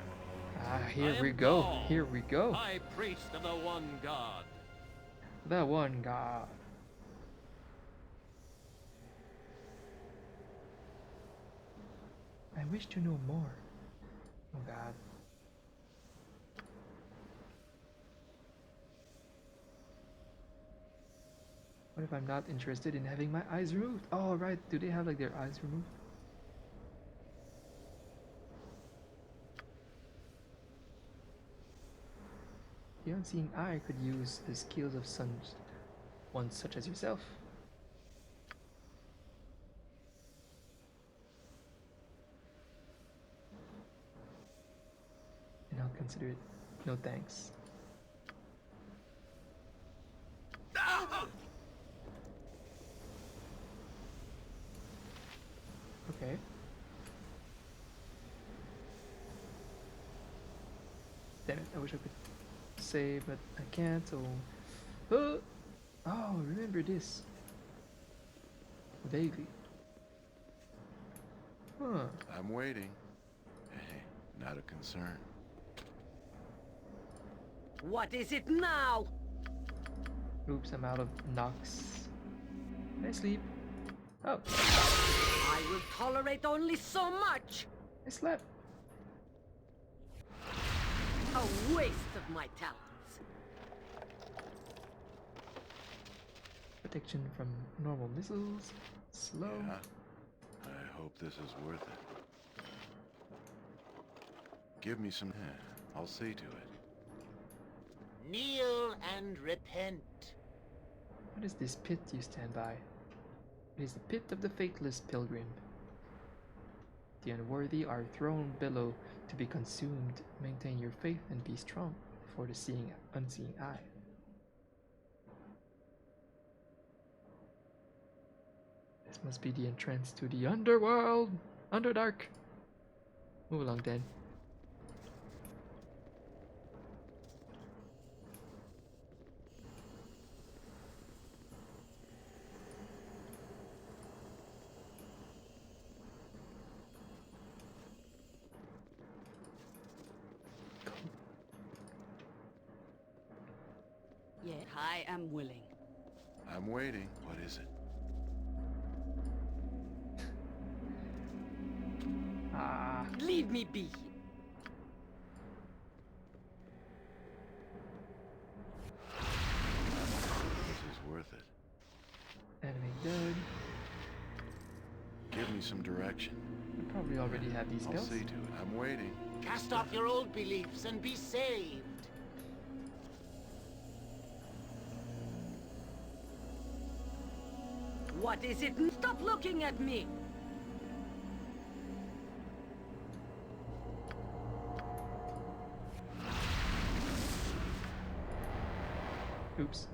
Ah, I here we am go. Gaul, Here we go. High priest of the one god. The one god. I wish to know more. Oh god. What if I'm not interested in having my eyes removed? Oh right, do they have like their eyes removed? The unseen eye could use the skills of one such as yourself. And I'll consider it no thanks. Okay. Damn it, I wish I could save, but I can't, so... Oh, remember this. Vaguely. Huh. I'm waiting. Hey, not a concern. What is it now? Oops, I'm out of knocks. Can I sleep? Oh, I will tolerate only so much. I slept. A waste of my talents. Protection from normal missiles. Slow. Yeah. I hope this is worth it. Give me some... I'll see to it. Kneel and repent. What is this pit you stand by? It is the pit of the faithless pilgrim. The unworthy are thrown below to be consumed. Maintain your faith and be strong before the unseen eye. This must be the entrance to the underworld! Underdark! Move along then. Yet I am willing. I'm waiting. What is it? Ah, Leave me be. This is worth it. enemy dead. Give me some direction. I probably already have these I'll spells. see to it. I'm waiting. Cast off your old beliefs and be saved. What is it? Stop looking at me. Oops.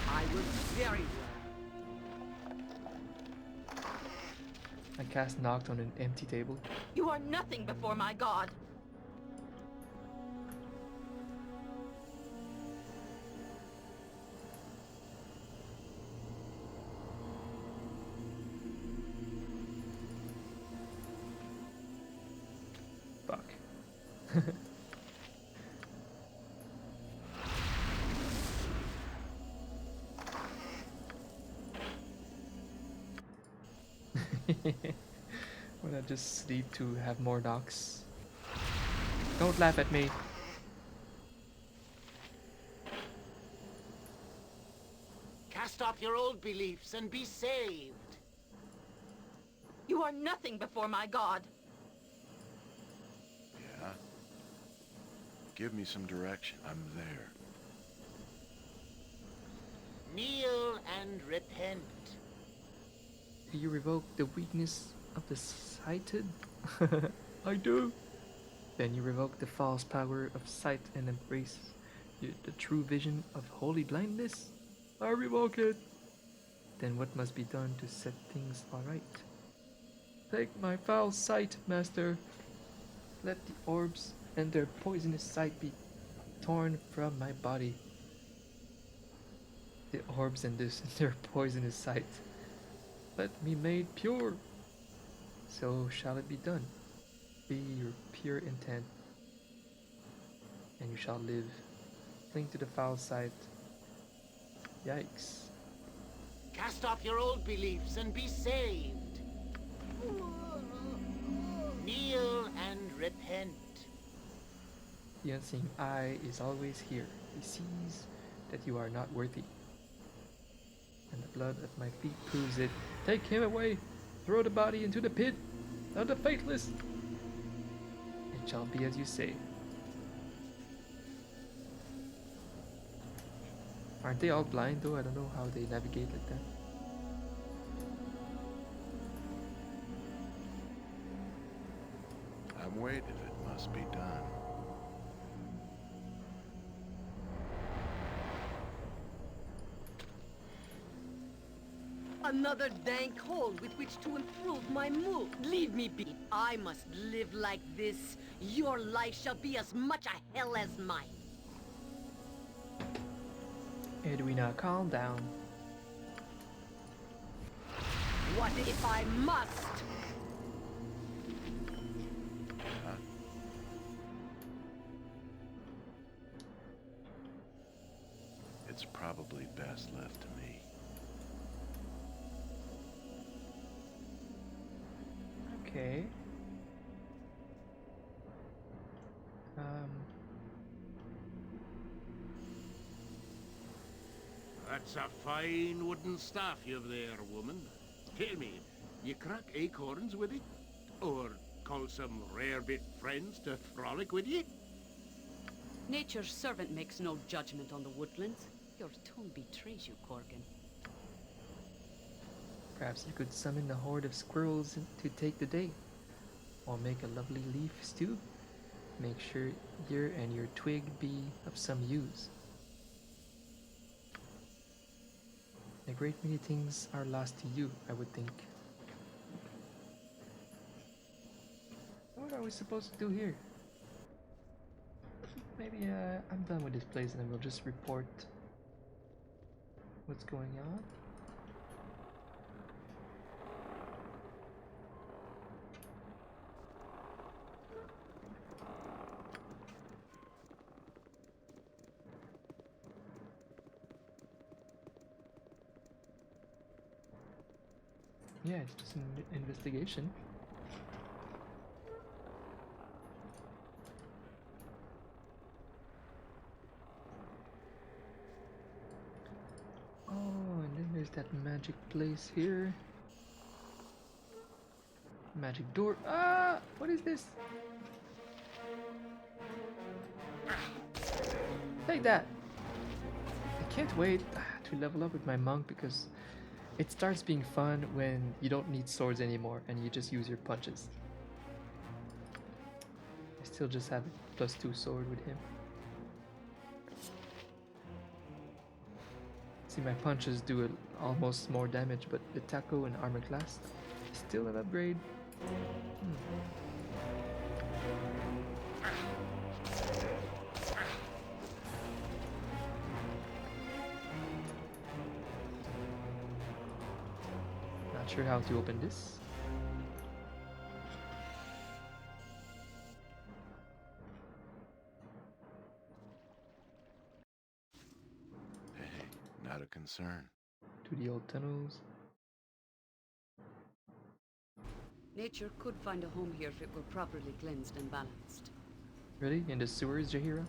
I will very well. I cast knocked on an empty table. You are nothing before my god. Fuck. Would I just sleep to have more knocks? Don't laugh at me. Cast off your old beliefs and be saved. You are nothing before my god. Yeah? Give me some direction. I'm there. Kneel and repent. Do you revoke the weakness of the sighted? I do. Then you revoke the false power of sight and embrace the true vision of holy blindness? I revoke it. Then what must be done to set things aright? Take my foul sight, master. Let the orbs and their poisonous sight be torn from my body. The orbs and their poisonous sight. Let me made pure. So shall it be done. Be your pure intent, and you shall live. Cling to the foul sight. Yikes. Cast off your old beliefs and be saved. Kneel and repent. The unseen eye is always here. He sees that you are not worthy. And the blood at my feet proves it. Take him away. Throw the body into the pit of the faithless. It shall be as you say. Aren't they all blind though? I don't know how they navigate like that. I'm waiting. It must be done. Another dank hole with which to improve my mood. Leave me be. I must live like this. Your life shall be as much a hell as mine. Edwina, calm down. What if I must? It's probably best left to me. Okay. That's a fine wooden staff you've there, woman. Tell me, you crack acorns with it? Or call some rare-bit friends to frolic with you? Nature's servant makes no judgment on the woodlands. Your tone betrays you, Corgan. Perhaps you could summon a horde of squirrels to take the day. Or make a lovely leaf stew. Make sure your and your twig be of some use. A great many things are lost to you, I would think. What are we supposed to do here? Maybe I'm done with this place and then we'll just report what's going on. Yeah, it's just an investigation. Oh, and then there's that magic place here. Magic door. Ah! What is this? Take that! I can't wait to level up with my monk because it starts being fun when you don't need swords anymore and you just use your punches. I still just have a +2 sword with him. See, my punches do almost more damage, but the taco and armor class is still an upgrade. Not sure how to open this. Hey, not a concern. To the old tunnels. Nature could find a home here if it were properly cleansed and balanced. Really? In the sewers, Jahira?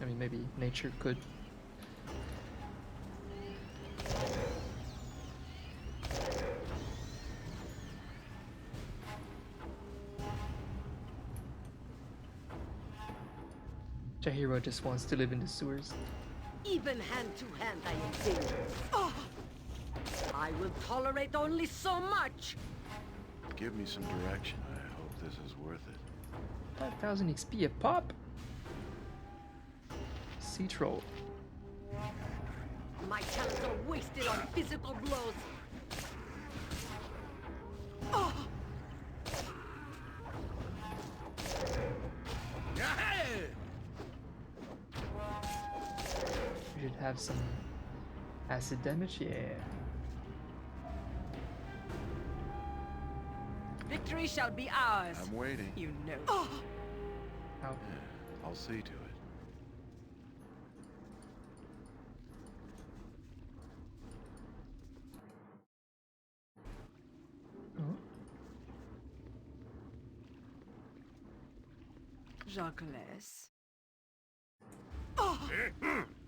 I mean, maybe nature could. Jahira just wants to live in the sewers. Even hand to hand I am dangerous. Oh! I will tolerate only so much. Give me some direction. I hope this is worth it. 5,000 XP a pop. Sea troll. My talents are wasted on physical blows. Oh! We should have some acid damage, yeah. Victory shall be ours. I'm waiting. You know. Ow. Yeah, I'll see to it. Oh. Jacques.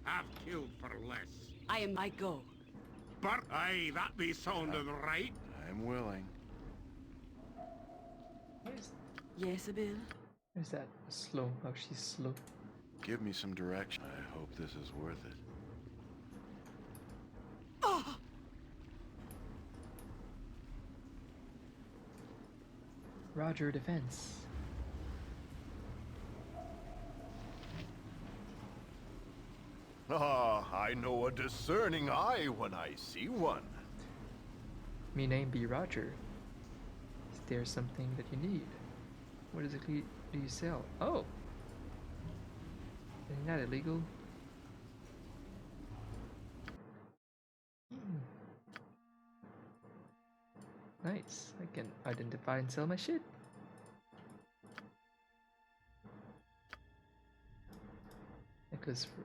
I've killed for less. I go. But aye, that be sounding right. I'm willing. Yes, Bill? Where's that? Slow. Oh, she's slow. Give me some direction. I hope this is worth it. Oh! Roger, defense. Ah, I know a discerning eye when I see one. Me name be Roger. Is there something that you need? What exactly do you sell? Oh! Isn't that illegal? Hmm. Nice. I can identify and sell my shit. Necklace for...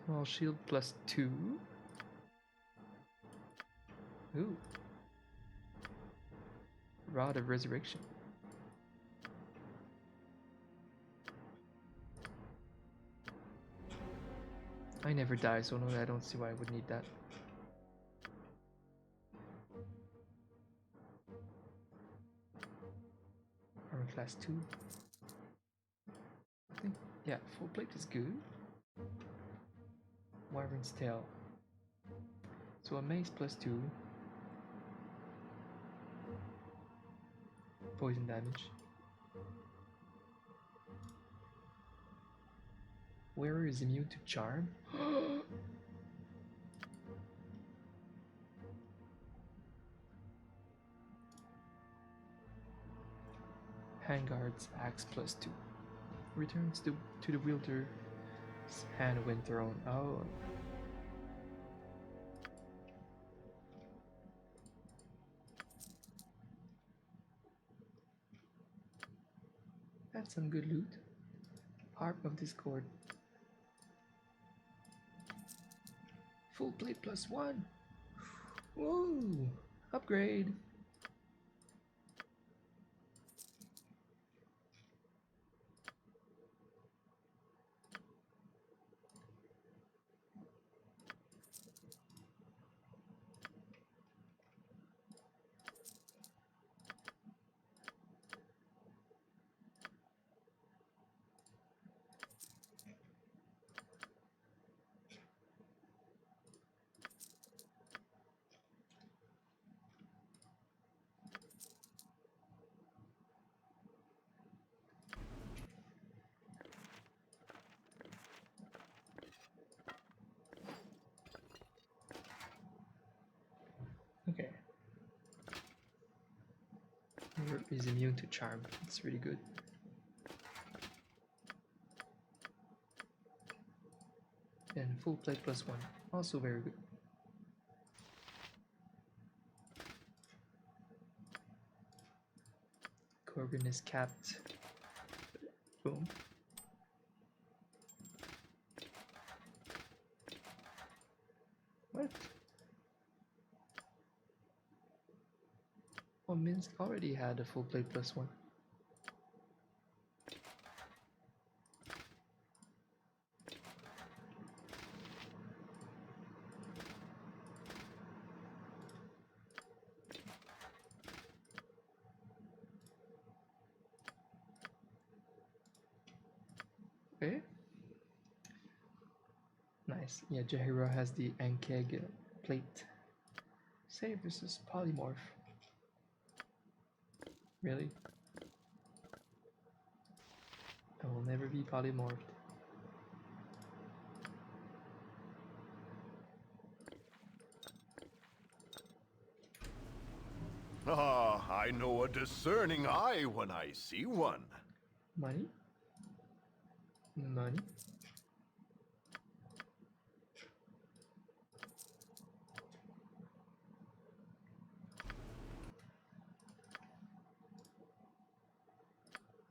Small shield +2. Ooh. Rod of Resurrection. I never die, so no, I don't see why I would need that. Armor class 2. I think, yeah, full plate is good. Wyvern's Tail. So a mace +2. Poison damage. Wearer is immune to charm. Handguard's axe +2. Returns to the wielder's hand when thrown. Oh. That's some good loot. Harp of Discord. Full plate +1. Whoa! Upgrade. Okay. Is immune to charm. It's really good. And full plate +1. Also very good. Corbin is capped. Boom. What? Oh, Minsk already had a full plate +1. Okay. Nice. Yeah, Jahiro has the Ankeg plate. Save versus polymorph. Really? I will never be polymorphed. Ah, I know a discerning eye when I see one. Money? Money?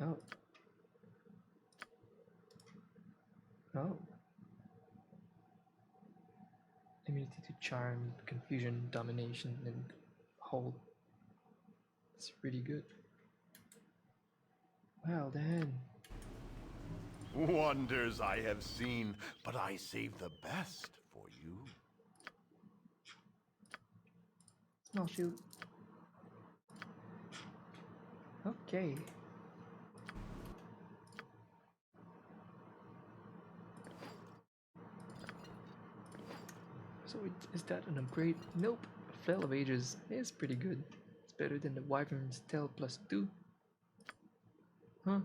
Oh. Oh. Immunity to charm, confusion, domination, and hold. It's really good. Well then. Wonders I have seen, but I save the best for you. Small shield. Okay. So is that an upgrade? Nope. Flail of Ages is pretty good. It's better than the Wyvern's tail +2. Huh?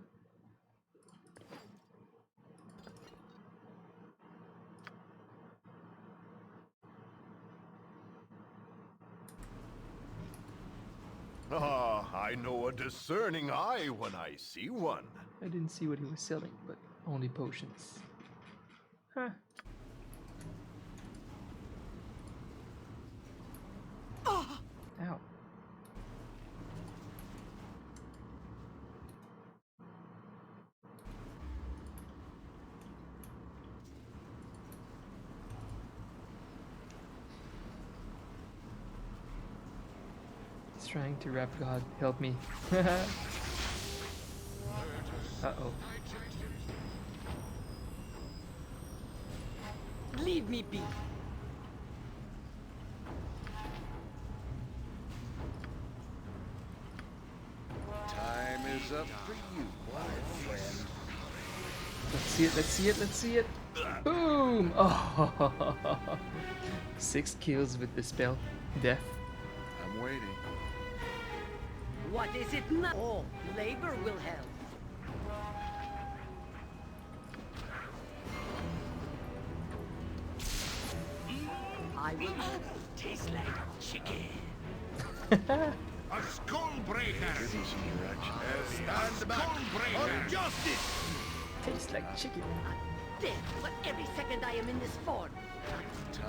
Ah, I know a discerning eye when I see one. I didn't see what he was selling, but only potions. Huh. Ow. He's trying to rap God, help me. Uh-oh. Leave me be. Time is up for you, my friend. Let's see it, let's see it, let's see it. Boom! Oh, 6 kills with the spell. Death. I'm waiting. What is it now? Oh, labor will help. I will Tastes like chicken. A skullbreaker! Give me some direction. Stand back! Skullbreaker! Justice! Tastes like chicken. death for every second I am in this form.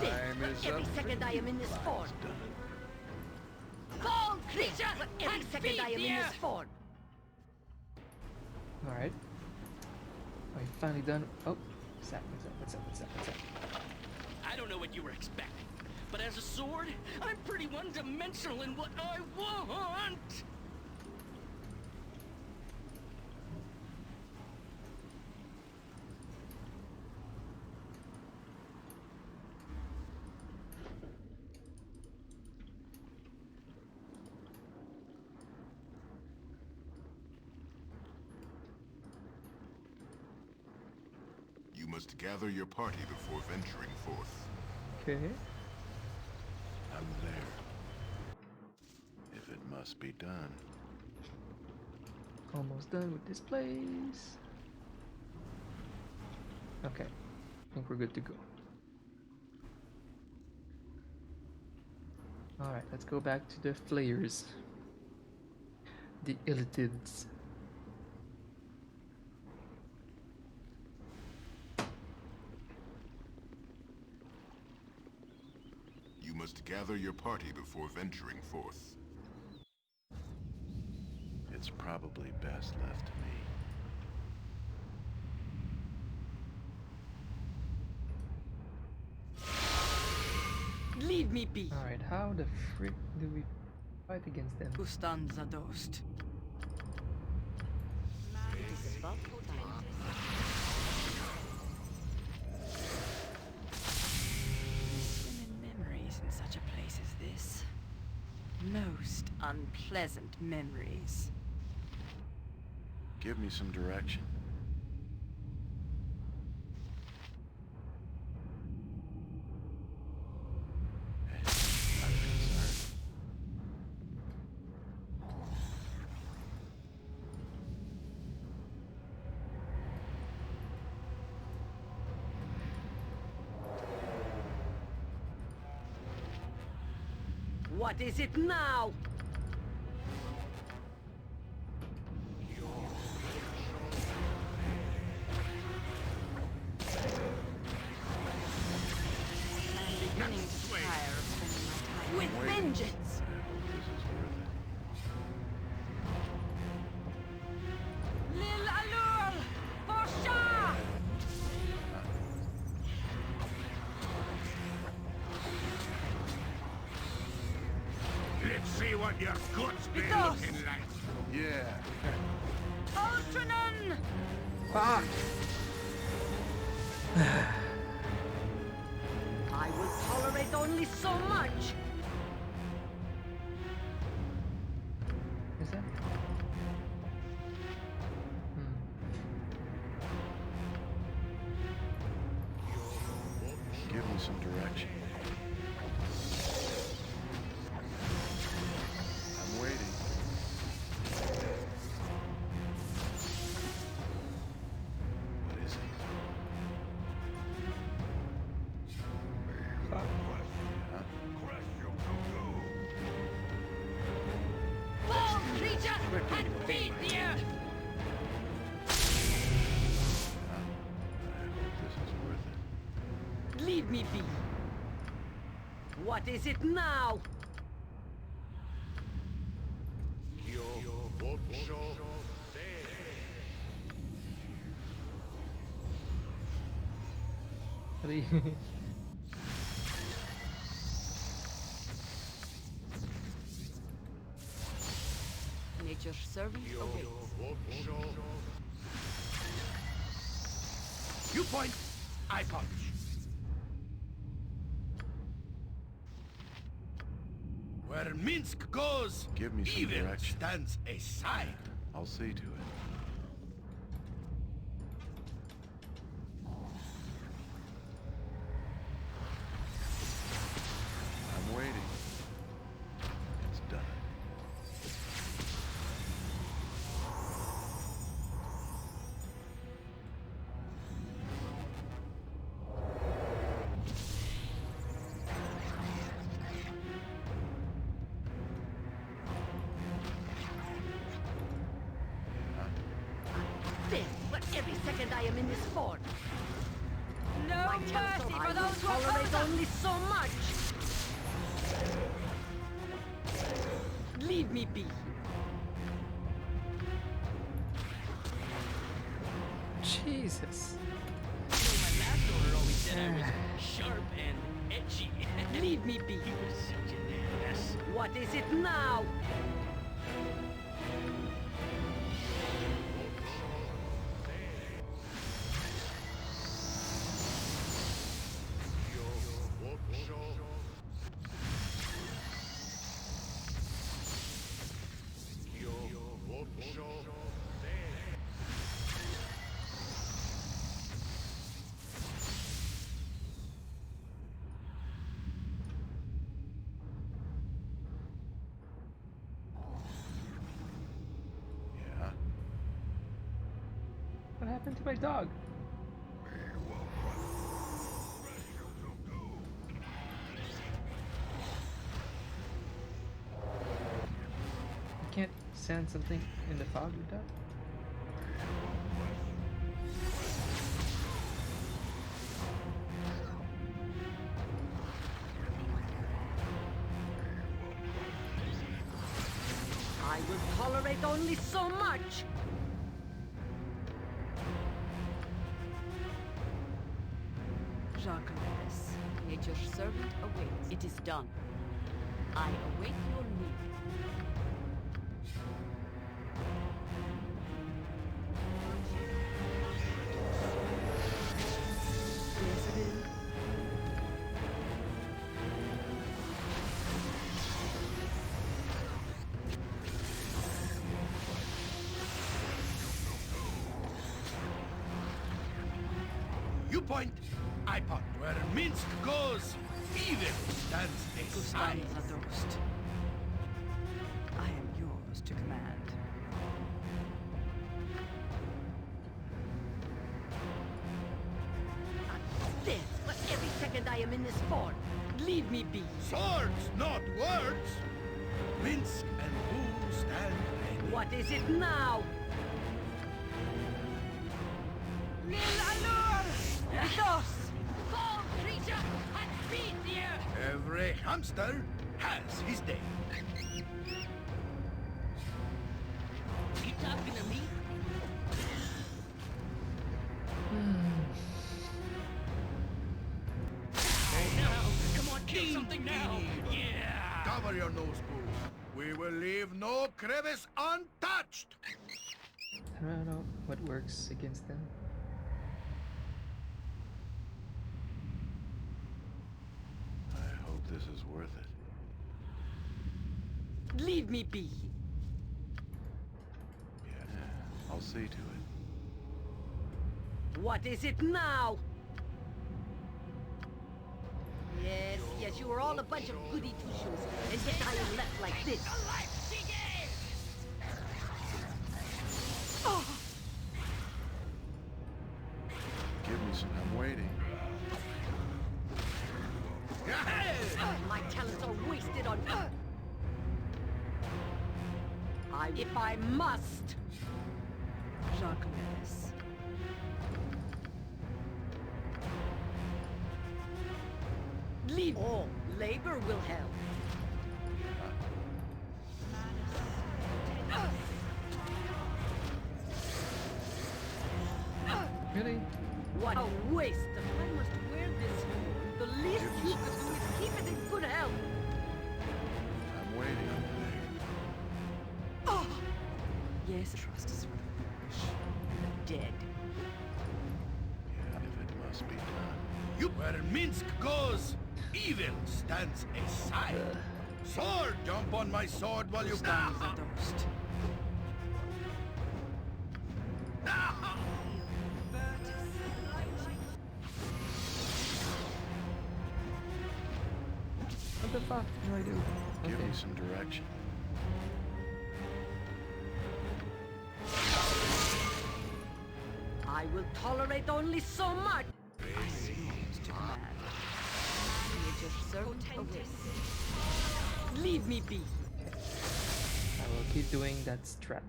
Death Time for is every up for second I you, am in this form. Call Death creature for every and second I am in feed this form. Alright. Are you finally done? Oh, what's that? What's that? I don't know what you were expecting, but as a sword, I'm pretty one-dimensional in what I want. You must gather your party before venturing forth. Okay. I'm there. If it must be done. Almost done with this place. Okay. I think we're good to go. Alright, let's go back to the flayers. The illitids. You must gather your party before venturing forth. It's probably best left to me. Leave me be. Alright, how the frick do we fight against them? Ustan Zadost. It is about time. Swim in memories in such a place as this. Most unpleasant memories. Give me some direction. Hey, I'm concerned. What is it now? I'm beginning to tire of spending my time With vengeance! This is worth it. Lil Alul! Forsha! Let's see what your guts be Because- looking like. Yeah. Ultranen! Fuck! I will tolerate only so much. Is that? Give me some direction. I'm waiting. and feed you! I hope this is worth it. Leave me be. What is it now? Really? Nature's servant awaits. You point, I punch. Where Minsk goes, Give me some evil direction. stands aside. I'll see to it. I'm waiting. It's done. This, but every second I am in this fort. No My mercy I for those who tolerate oppose us! only so much. Leave me be. Jesus. My last owner always said I was sharp and edgy. Leave me be. He was such an ass. What is it now? Yeah. What happened to my dog? I can't send something in the fog with that? I will tolerate only so much. Jacques, nature's servant awaits. It is done. I await your need. Yes, it is. You point, I punch. Where Minsk goes, evil stands aside. Gustavus Adrost. I am yours to command. This, but every second I am in this fort. Leave me be. Swords, not words. Minsk and who stand ready. What is it now? Lil Allure! Dos! Fall, creature, and feed you! Every hamster has his day. You talking to me? Now, come on, kill something now! Yeah! Cover your nose, boo. We will leave no crevice untouched. I don't know what works against them. I hope this is worth it. Leave me be. Yeah. I'll see to it. What is it now? Yes, yes, you are all a bunch of goody two-shoes, and yet I am left like this. The life she gave! Oh, Give me some. I'm waiting. my talents are wasted on... If I must. Jacques Melis. Leave all. Labor will help. Really? What a waste! I must wear this. The least you could do is keep it in good health. I'm waiting. Oh! Yes, trust is for the foolish and the dead. Yeah, if it must be done. You where Minsk goes, evil stands aside. Sword! Jump on my sword while you Stop! can. Thirst. What the fuck do I do? Give Okay. me some direction. I will tolerate only so much. I see to command. Be your servant awaits. Leave me be. I will keep doing that strat.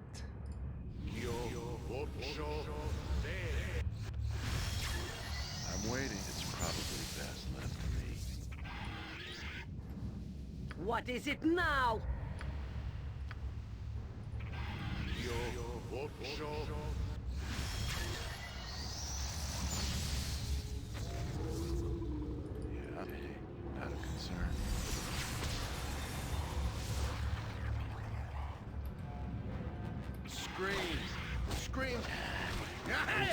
I'm waiting. It's probably best left to me. What is it now? Yeah, not a concern. Scream! Scream!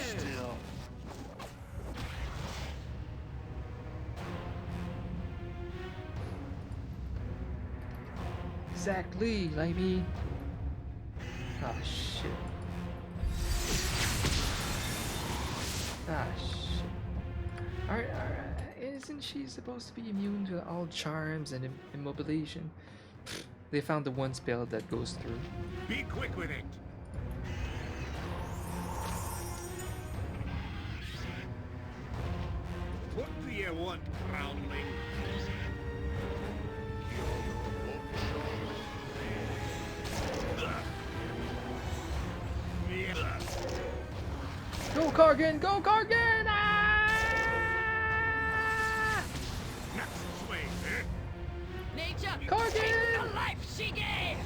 Still. Exactly, like me. Ah shit. Ah shit. Isn't she supposed to be immune to all charms and immobilization? They found the one spell that goes through. Be quick with it! What do you want, groundling? Go Kargan! Go Kargan! Ah! Next swing, eh? Nature, Kargan! take the life she gave!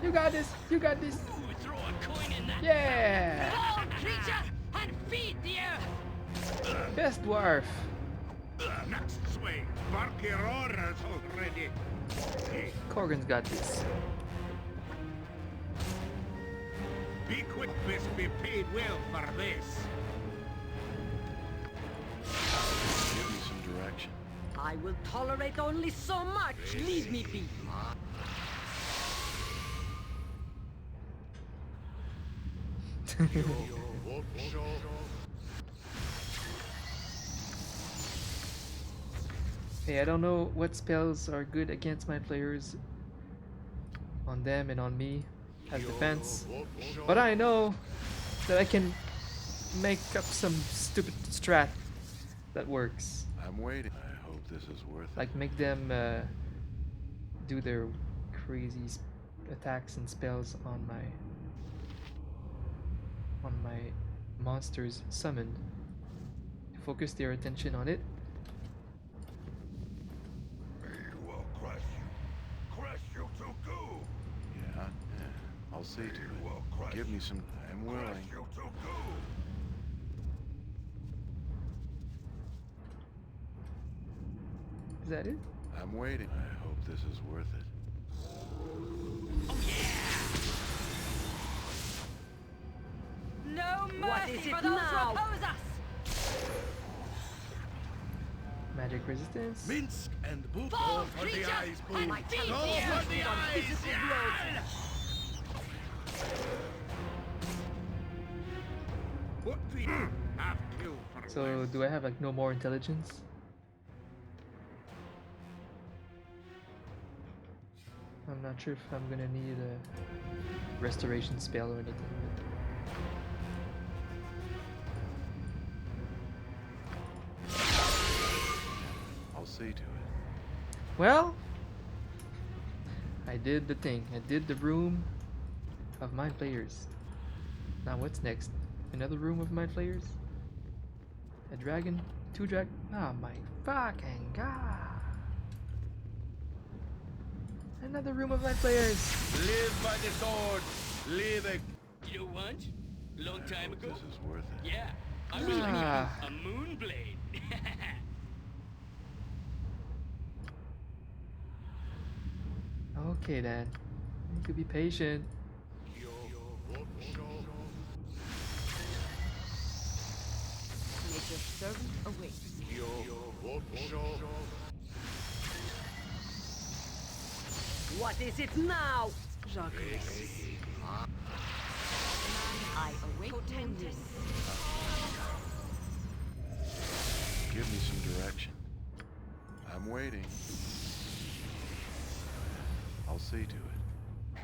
You got this! You got this! Ooh, throw a coin in that. Yeah! Fall, creature, and feed the earth! Best dwarf! Next swing! Bark your orders already! Hey, Korgan's got this. be quick, best be paid well for this! Give me some direction. I will tolerate only so much. Leave me be. Hey, I don't know what spells are good against my players on them and on me as defense, but I know that I can make up some stupid strat that works. I'm waiting. I hope this is worth it. Like make them do their crazy attacks and spells on my monsters summoned. Focus their attention on it. Will crush you to goo. Yeah, I'll see to it. Will crush Give me some. I'm willing. you to goo. Is that it? I'm waiting. I hope this is worth it. No mercy What is it for those now? who oppose us! Magic resistance. Minsk and Buko Fall, for the creature, eyes, Boo! and Go feed the for earth! the eyes! Yeah! What the half kill for So less. do I have like no more intelligence? I'm not sure if I'm gonna need a restoration spell or anything. I'll see to it. Well, I did the thing. I did the room of mind players. Now what's next? Another room of mind players? A dragon? Two dragon? Oh my fucking god! Another room of mind players! Live by the sword! Live it! You know what? Long time ago. This is worth it. Yeah, I was like a moonblade. Okay then. You could be patient. Nature's servant awaits. What is it now? Jacques. I await your news. Give me some direction. I'm waiting. I'll see to it.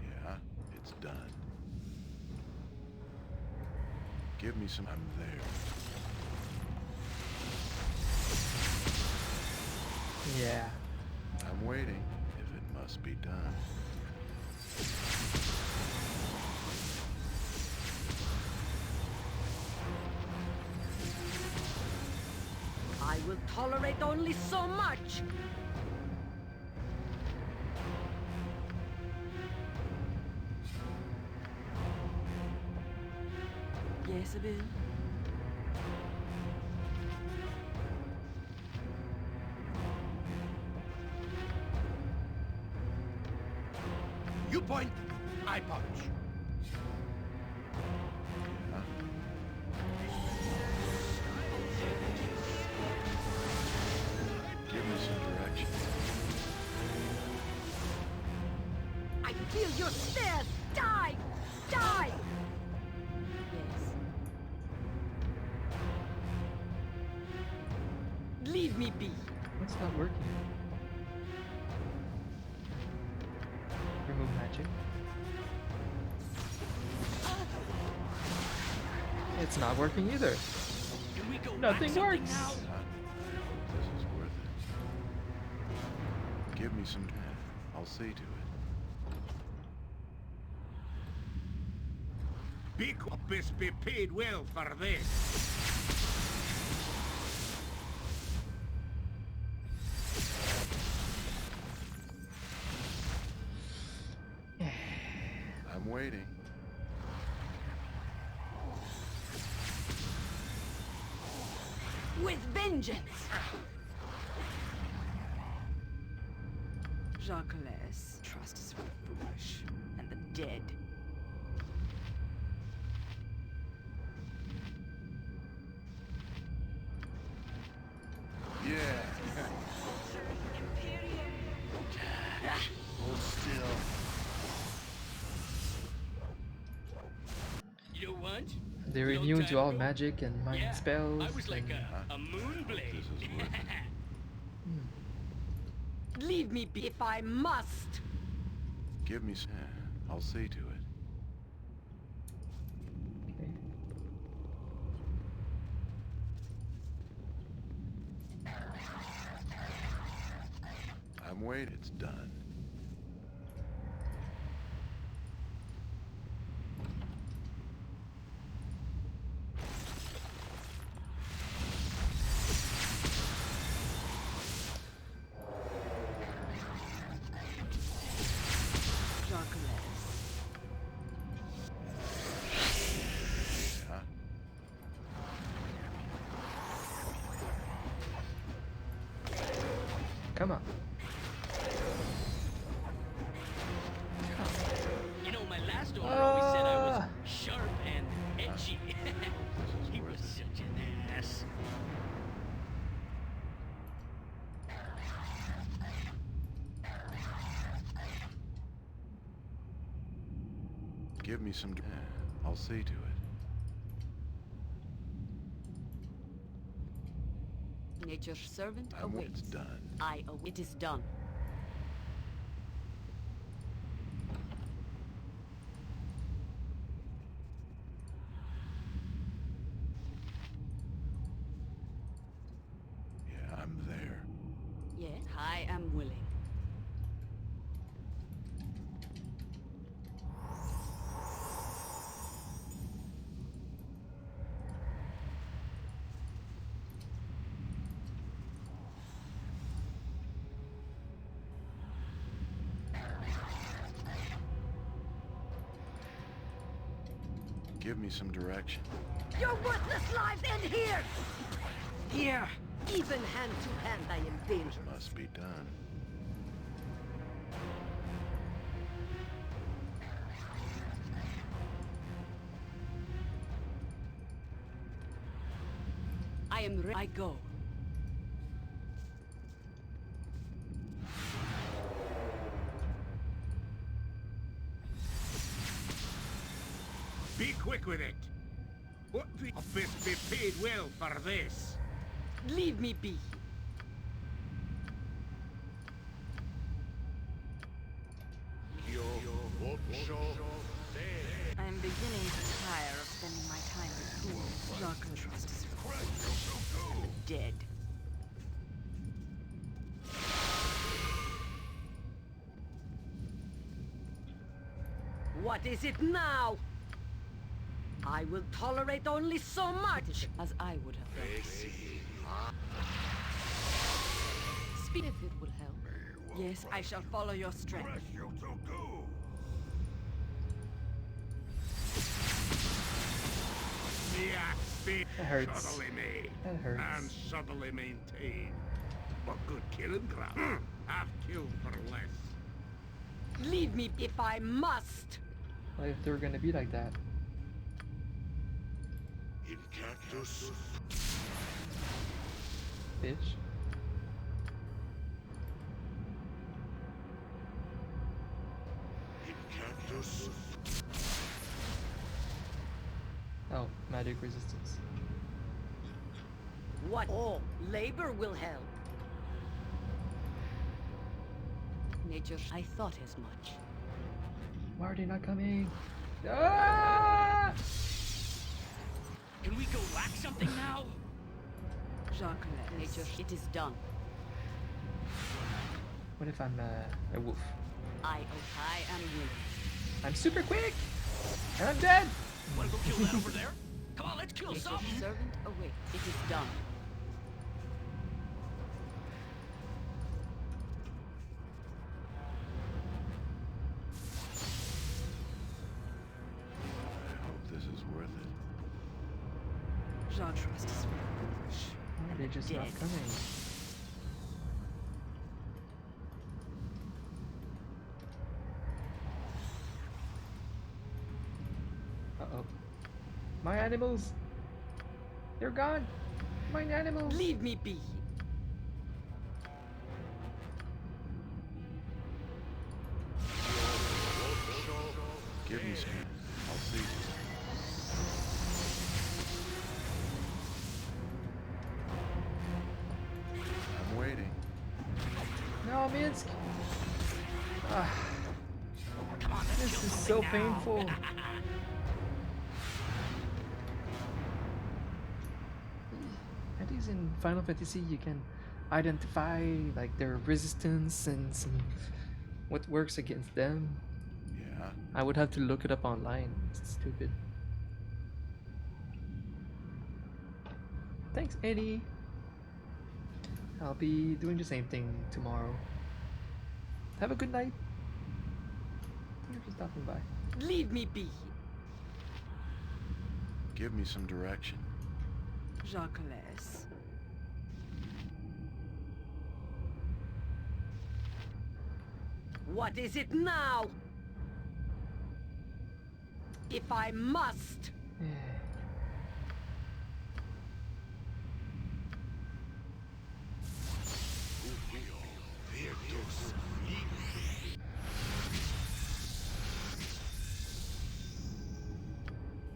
Yeah, it's done. Give me some. I'm there. Yeah. I'm waiting, if it must be done. I will tolerate only so much. Yes, Abel? You point, I punch. Yeah. Give me some direction. I feel your stairs! Die! Die! Yes. Leave me be. What's not working? Remove magic. It's not working either. Can we go Nothing back something works. now? This is worth it. Give me some. I'll see to it. Big Opus be paid well for this. I'm waiting. With vengeance! Jacques, Trust is for the foolish and the dead. Yeah. Hold still. You know what? They're Long immune time to all ago. magic and mind Yeah, spells. I was like and- a moonblade. This is worth it. leave me be if I must! Give me some. I'll see to it. Okay. I'm waiting. It's done. Jacques. Yeah. Come on. You know, my last owner always said I was Ah. sharp and edgy. This is He worth was it. such an ass. Give me some. I'll see to it. Nature's servant I'm awaits. It's done. It is done. Yeah, I'm there. Yes, Give me some direction. Your worthless lives end here! Here, even hand to hand I am dangerous. Must be done. I am ready. I go. Be quick with it. What the office be paid well for this? Leave me be. I'm beginning to tire of spending my time with fools. Jacques trust is dead. What is it now? I will tolerate only so much, as I would have done. Speak if it will help. Yes, I shall follow your strength. The axe be That hurts. subtly made That hurts. and subtly maintained. But good killing ground. I've killed for less. Leave me if I must. What if they're gonna be like that? In cactus. Bitch. In cactus. Oh, magic resistance. What? Oh, labor will help. Nature, I thought as much. Why are they not coming? Ah! Can we go whack something now? Jacques, nature, it is done. What if I'm a wolf? I am willing. I'm super quick! And I'm dead! Wanna go kill that over there? Come on, let's kill Nature's something! servant away. It is done. I hope this is worth it. Jacques trust is foolish. Why are they just not Dead. coming? Uh-oh. My animals! They're gone! My animals! Leave me be. Give me some. I'll see. I'm waiting. No, Minsk! Ah, Come on, let's this kill is something so now. painful. At least in Final Fantasy you can identify like their resistance and some what works against them. Yeah. I would have to look it up online. It's stupid. Thanks, Eddie. I'll be doing the same thing tomorrow. Have a good night. Thank you for stopping by. Leave me be. Give me some direction. Jacques. What is it now? If I must.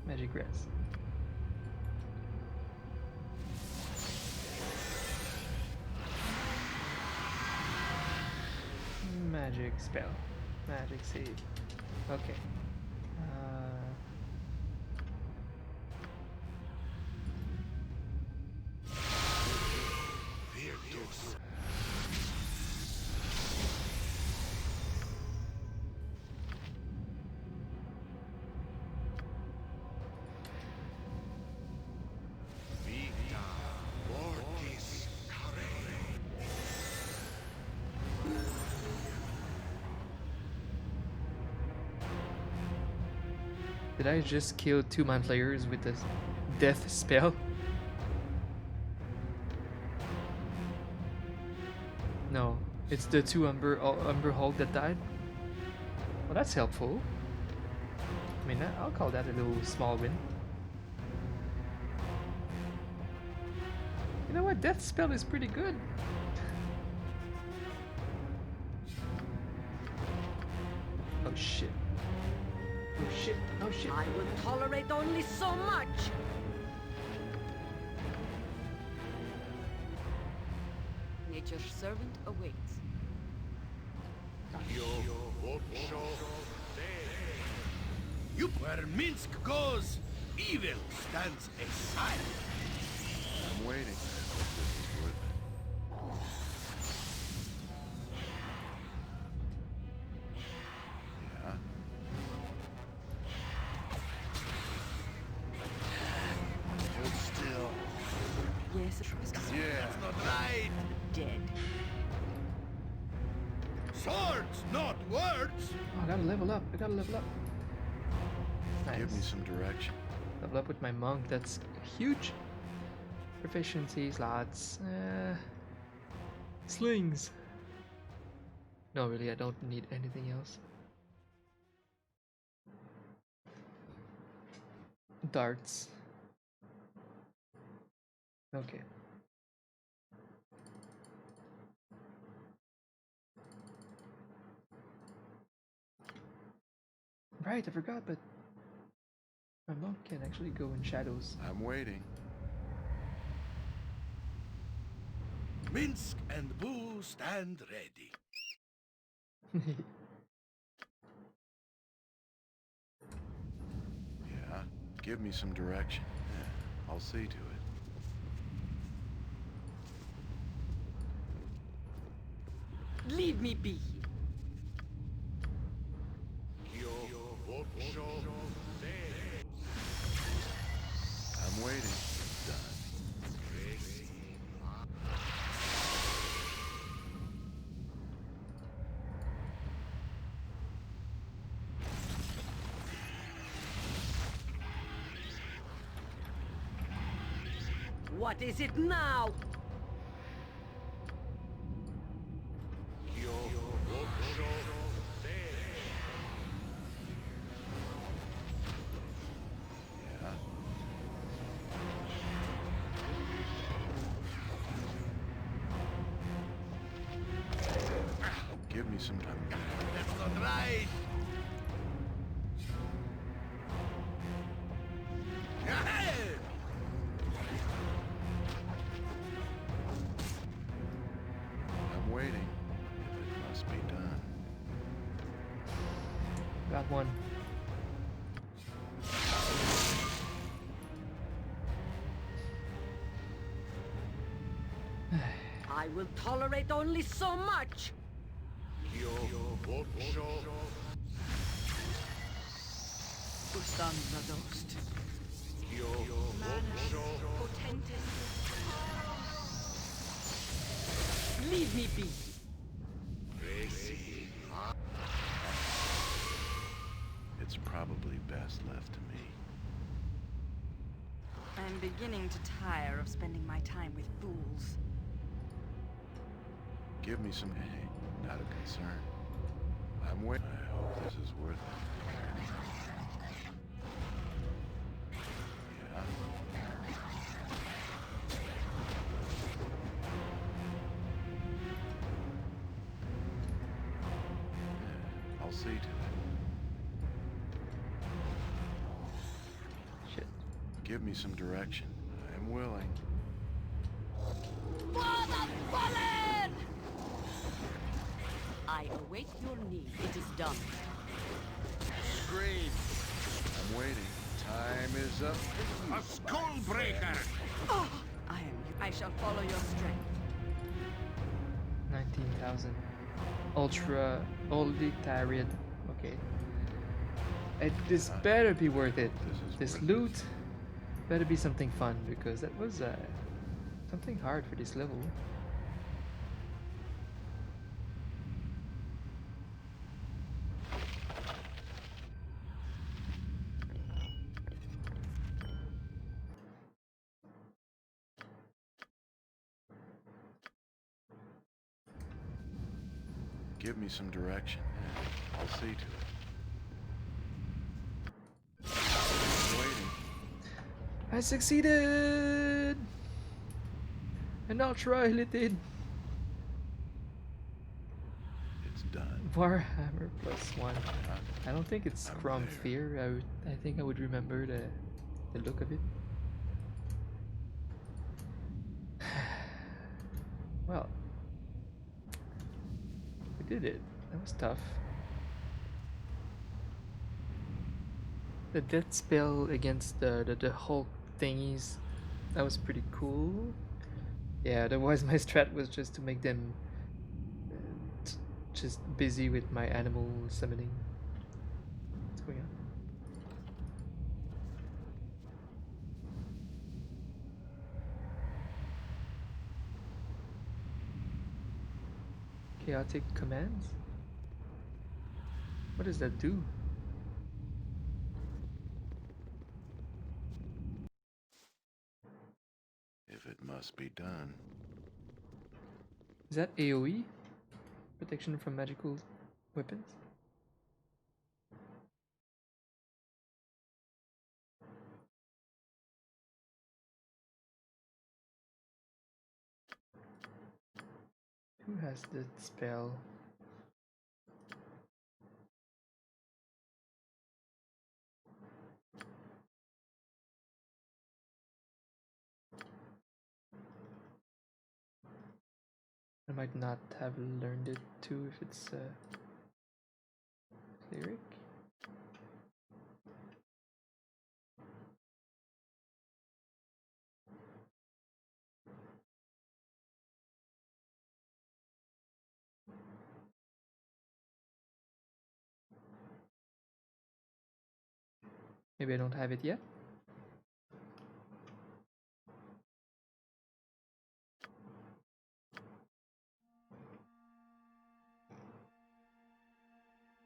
Magic grass. Magic spell. Magic save. Okay. Did I just kill 2 man players with a death spell? No, it's the 2 Umber Hulk that died. Well, that's helpful. I mean, I'll call that a little small win. You know what? Death spell is pretty good. Oh shit. Oh shit. Oh shit. I will tolerate only so much. Nature's servant awaits. Where Minsk goes, evil stands aside. I'm waiting. I hope this is worth it. Yeah. Hold still. Yes, Yeah. That's not right. dead. Swords, not words. Oh, I gotta level up. I gotta level up. Nice. Give me some direction. Level up with my monk. That's huge. Proficiency slots. Slings. No, really, I don't need anything else. Darts. Okay. Right, I forgot, but my monk can actually go in shadows. I'm waiting. Minsk and Boo stand ready. Yeah. Give me some direction. Yeah, I'll see to it. Leave me be. I'm waiting. Done. What is it now? Yeah. Give me some time. That's not right. I'm waiting. If it must be done. Got one. I will tolerate only so much. Ustan Radost. Leave me be. It's probably best left to me. I'm beginning to tire of spending my time with fools. Give me some. Hey, not a concern. I'm waiting. I hope this is worth it. Yeah. Yeah, I'll see to it. Shit. Give me some direction. I'm willing. For the fallen! I await your need. It is done. Scream. I'm waiting. Time is up. A skull breaker. Oh, I shall follow your strength. 19,000. Ultra Olditarian. Okay. This better be worth it. This worth loot better be something fun, because that was something hard for this level. Give me some direction. I'll see to it. Waiting. I succeeded! And I'll try it. It's done. Warhammer +1. I don't think it's Crom Fear. I think I would remember the look of it. Well, we did it. That was tough. The death spell against the Hulk thingies, that was pretty cool. Yeah, otherwise my strat was just to make them just busy with my animal summoning. What's going on? Chaotic commands? What does that do? If it must be done. Is that AoE? Protection from magical weapons? Who has that spell? I might not have learned it too if it's cleric. Maybe I don't have it yet.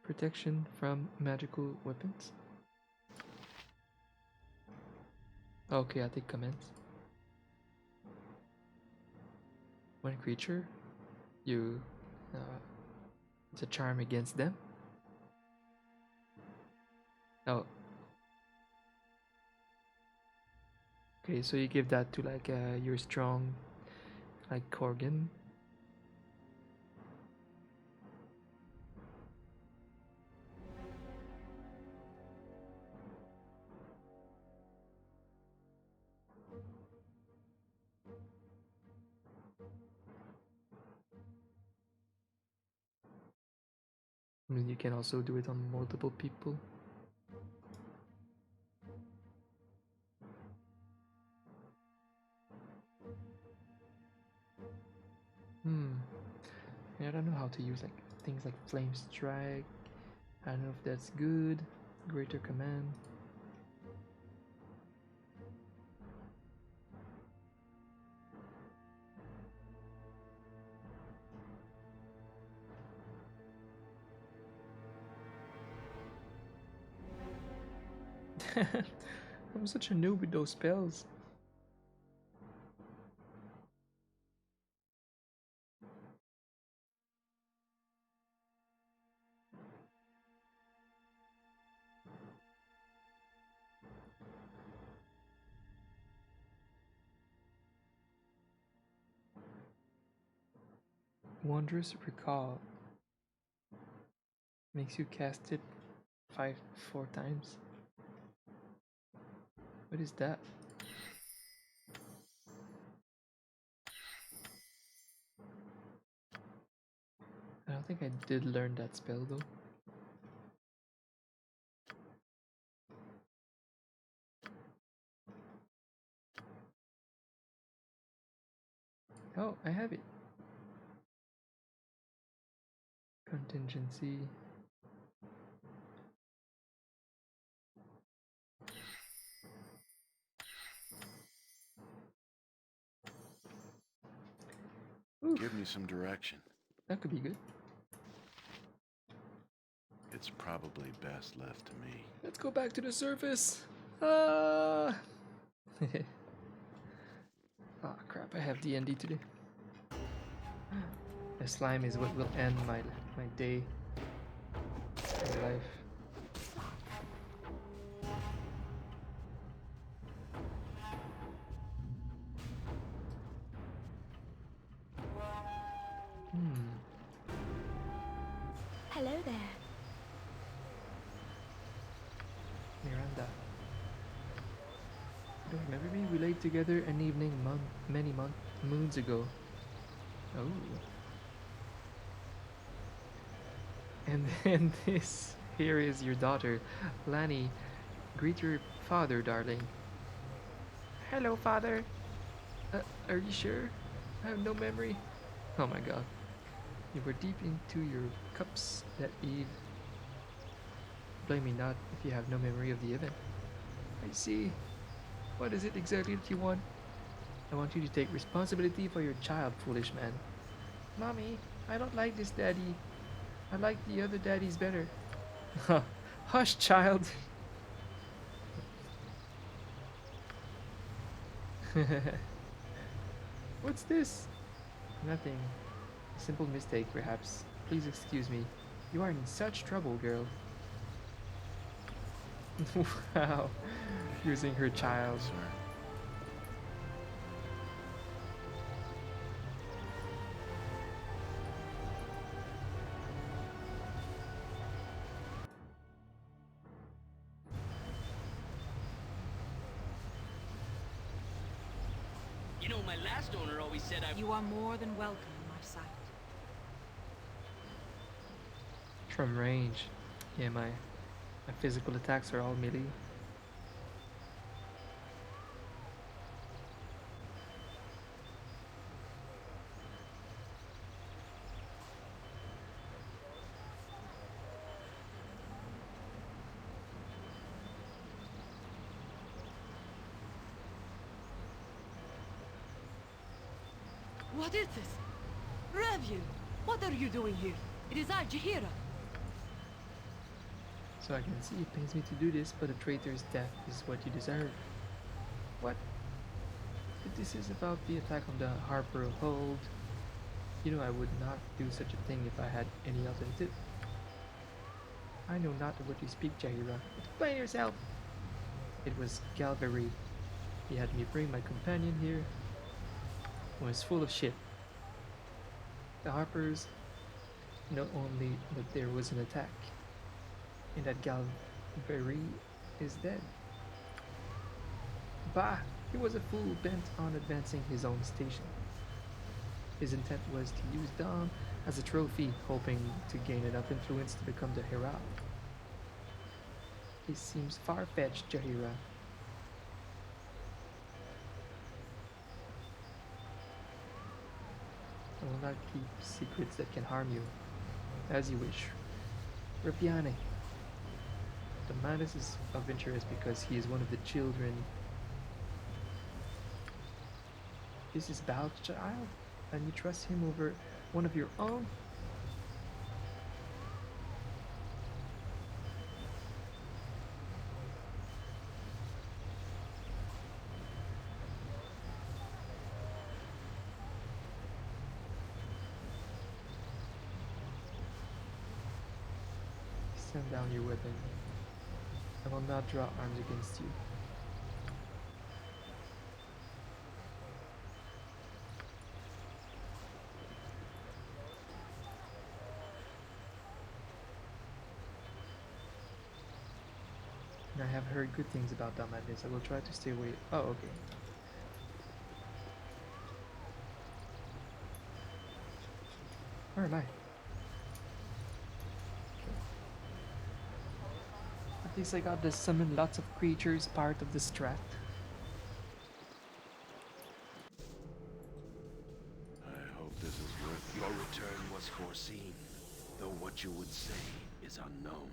Protection from magical weapons. Okay, I take commands. One creature, you it's a charm against them. Oh. Okay, so you give that to like your strong, like Korgan. I mean, you can also do it on multiple people. Yeah, I don't know how to use like things like Flame Strike. I don't know if that's good. Greater Command. I'm such a noob with those spells. Wondrous Recall. Makes you cast it 4 times. What is that? I don't think I did learn that spell though. Oh, I have it. Contingency. Oof. Give me some direction. That could be good. It's probably best left to me. Let's go back to the surface. Ah. Oh crap, I have D&D today. The slime is what will end my my day, my life. Hello there. Miranda. You don't remember me? We laid together an evening many moons ago. Oh. And then this here is your daughter, Lani. Greet your father, darling. Hello, father. Are you sure? I have no memory. Oh my god. You were deep into your cups that eve. Blame me not if you have no memory of the event. I see. What is it exactly that you want? I want you to take responsibility for your child, foolish man. Mommy, I don't like this daddy. I like the other daddies better. Hush, child. What's this? Nothing. A simple mistake, perhaps. Please excuse me. You are in such trouble, girl. Wow. Using her child. Sir. You know, my last owner always said I... You are more than welcome in my sight. From range. Yeah, my physical attacks are all melee. What is this? Revu! What are you doing here? It is I, Jahira. So I can see it pains me to do this, but a traitor's death is what you deserve. What? If this is about the attack on the Harper Hold, you know I would not do such a thing if I had any alternative. I know not of what you speak, Jahira. Explain yourself! It was Galvary. He had me bring my companion here. He was full of shit. The Harpers know only that there was an attack, and that Galvary is dead. Bah! He was a fool bent on advancing his own station. His intent was to use Dom as a trophy, hoping to gain enough influence to become the Herald. This seems far-fetched, Jahira. I will not keep secrets that can harm you. As you wish. Rapiane. The madness is of interest because he is one of the children. This is Baldur's child? And you trust him over one of your own? Send down your weapon. I will not draw arms against you. I have heard good things about Dumb Madness. I will try to stay away. Oh, okay. Where am I? At least I got to summon lots of creatures part of the strat. I hope this is worth it. Your return was foreseen, though what you would say is unknown.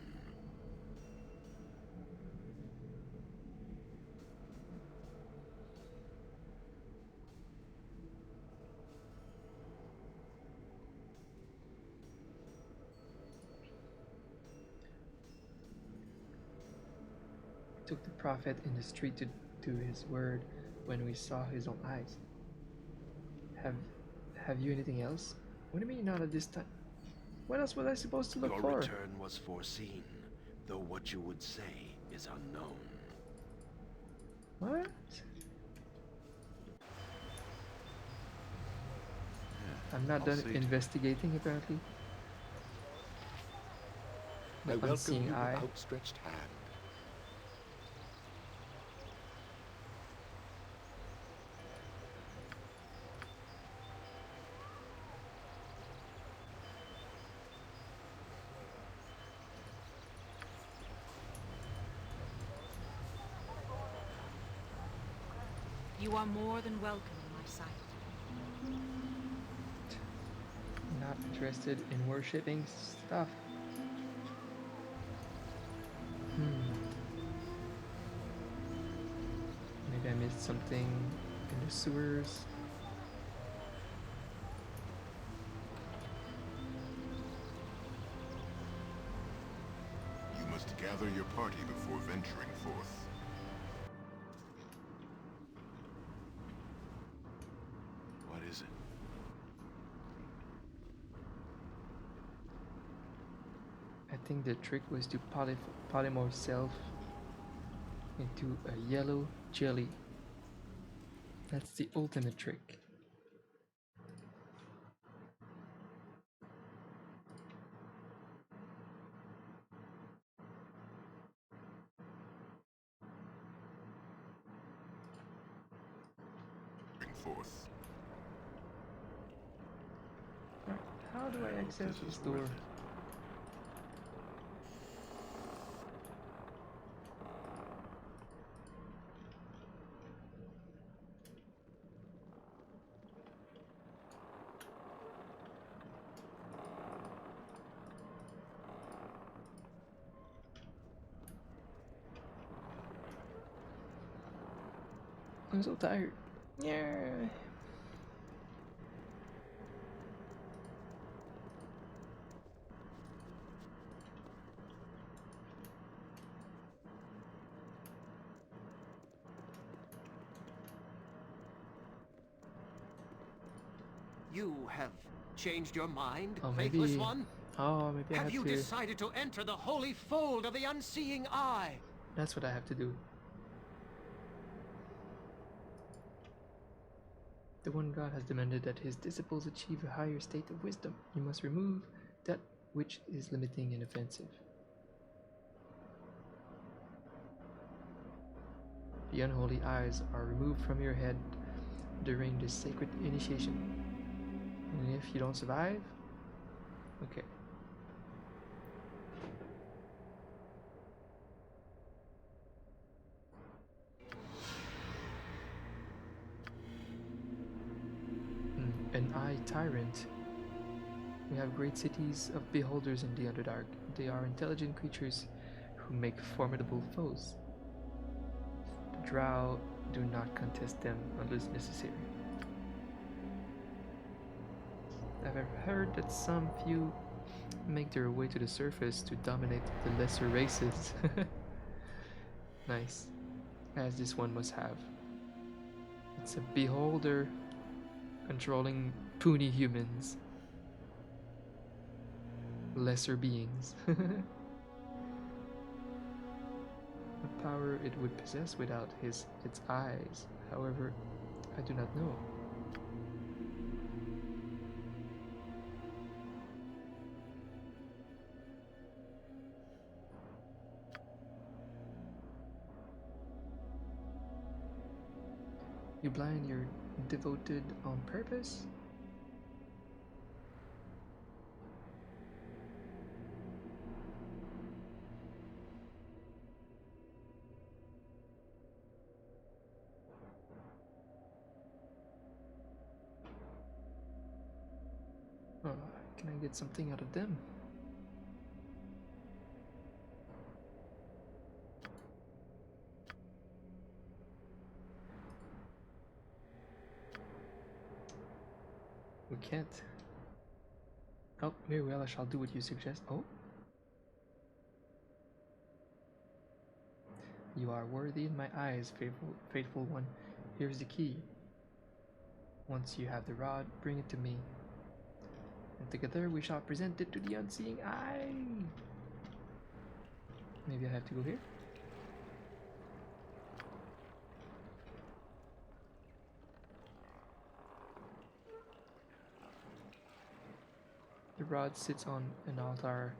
Took the prophet in the street to do his word when we saw his own eyes. Have you anything else? What do you mean not at this time? What else was I supposed to look Your for? return was foreseen, though what you would say is unknown. What? I'm not I'll done see to it. investigating, apparently. I The welcome unseeing you eye. with outstretched hand. You are more than welcome in my sight. Not interested in worshipping stuff. Maybe I missed something in the sewers. You must gather your party before venturing forth. What is it? I think the trick was to polymorph self into a yellow jelly. That's the ultimate trick. Bring forth. How do I access This this is door? worth it. I'm so tired. Yeah. You have changed your mind, Oh, faithless maybe. one? Oh, maybe I Have have you to. decided to enter the holy fold of the unseeing eye? That's what I have to do. The one God has demanded that his disciples achieve a higher state of wisdom. You must remove that which is limiting and offensive. The unholy eyes are removed from your head during this sacred initiation. And if you don't survive, okay. An eye tyrant. We have great cities of beholders in the Underdark. They are intelligent creatures who make formidable foes. The Drow do not contest them unless necessary. I've heard that some few make their way to the surface to dominate the lesser races. Nice, as this one must have. It's a beholder controlling puny humans. Lesser beings. The power it would possess without its eyes, however, I do not know. You blind your devoted on purpose? Oh, can I get something out of them? We can't. Oh, very well, I shall do what you suggest. Oh. You are worthy in my eyes, faithful one. Here's the key. Once you have the rod, bring it to me. And Together we shall present it to the unseeing eye. Maybe I have to go here? The rod sits on an altar.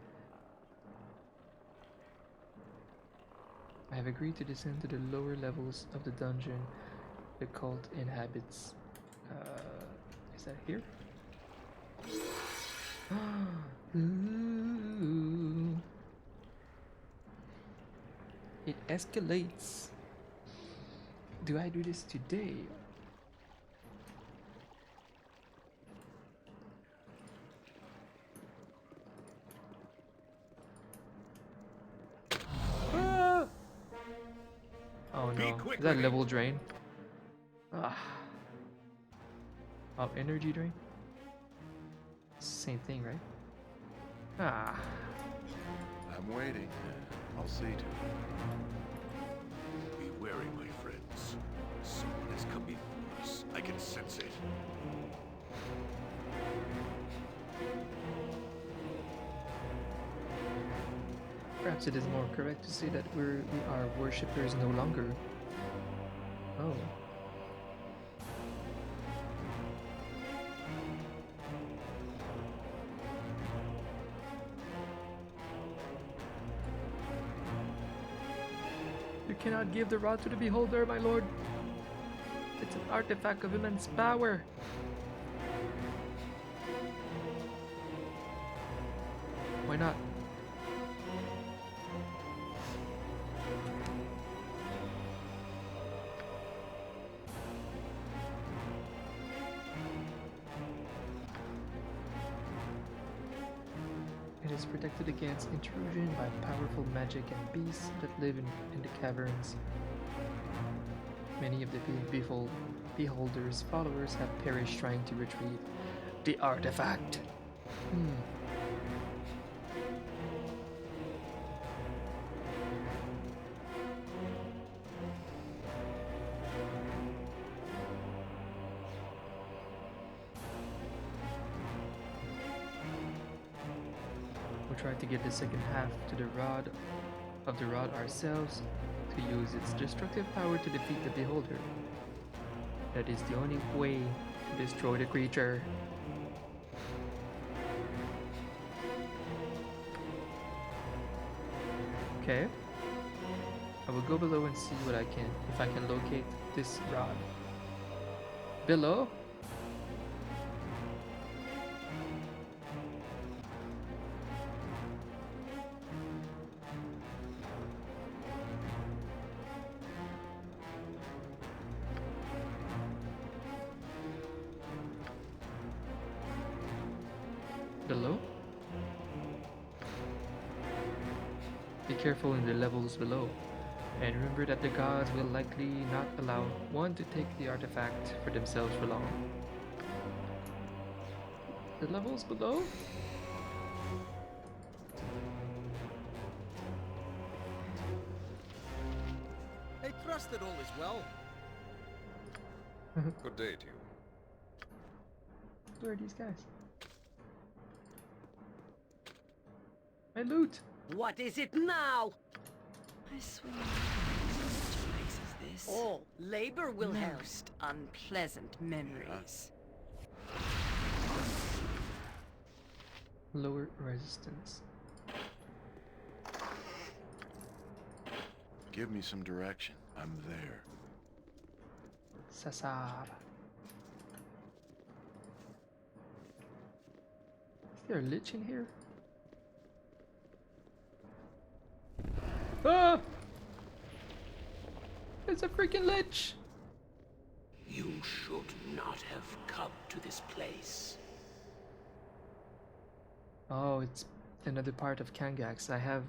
I have agreed to descend to the lower levels of the dungeon the cult inhabits. Is that here? Ooh. It escalates. Do I do this today? Ah! Oh no, is that level drain? Ah. Oh, energy drain? Same thing, right? Ah. I'm waiting. I'll see to it. Be wary, my friends. Someone has come before us. I can sense it. Perhaps it is more correct to say that we are worshippers no longer. Oh. You cannot give the rod to the beholder, my lord. It's an artifact of immense power. Why not? It is protected against intrusion by powerful magic and beasts that live in the caverns. Many of the beholder's followers have perished trying to retrieve the artifact. We'll try to get the second half to the rod ourselves to use its destructive power to defeat the beholder. That is the only way to destroy the creature. Okay. I will go below and see what if I can locate this rod. Below? Below? Be careful in the levels below, and remember that the gods will likely not allow one to take the artifact for themselves for long. The levels below? I trust that all is well. Good day to you. Where are these guys? My loot! What is it now? I swear, such a place as this. Oh, labor will help. Most unpleasant memories. Lower resistance. Give me some direction. I'm there. Sasar. Is there a lich in here? Ah! It's a freaking lich! You should not have come to this place. Oh, it's another part of Kangax. I have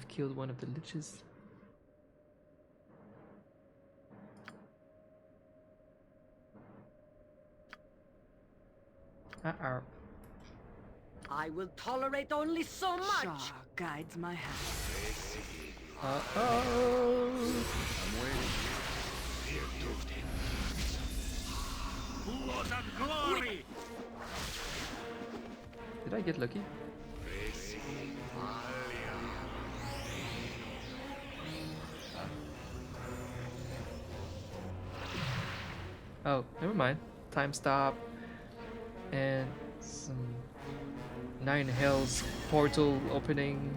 killed one of the liches. Uh-oh. I will tolerate only so much. Shah guides my hand. Uh-oh! I'm waiting. Blood and glory! Did I get lucky? Oh, never mind. Time stop and some Nine Hells portal opening.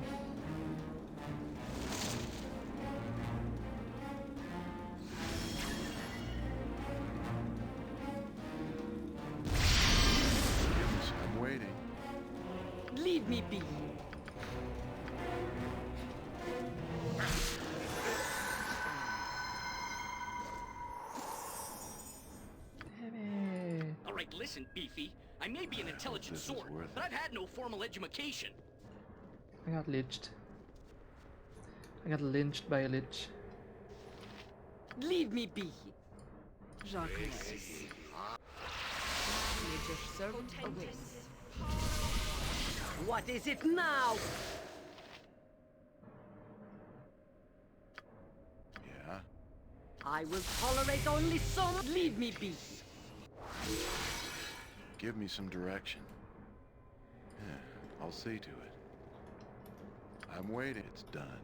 I'm waiting. Leave me be. Alright, listen, Beefy. I may be an intelligent This is sword, worth but I've had no formal education. I got lynched. I got lynched by a lich. Leave me be. Jacques. Major servant awaits. What is it now? Yeah. I will tolerate only so much. Leave me be. Give me some direction. Yeah, I'll see to it. I'm waiting. It's done.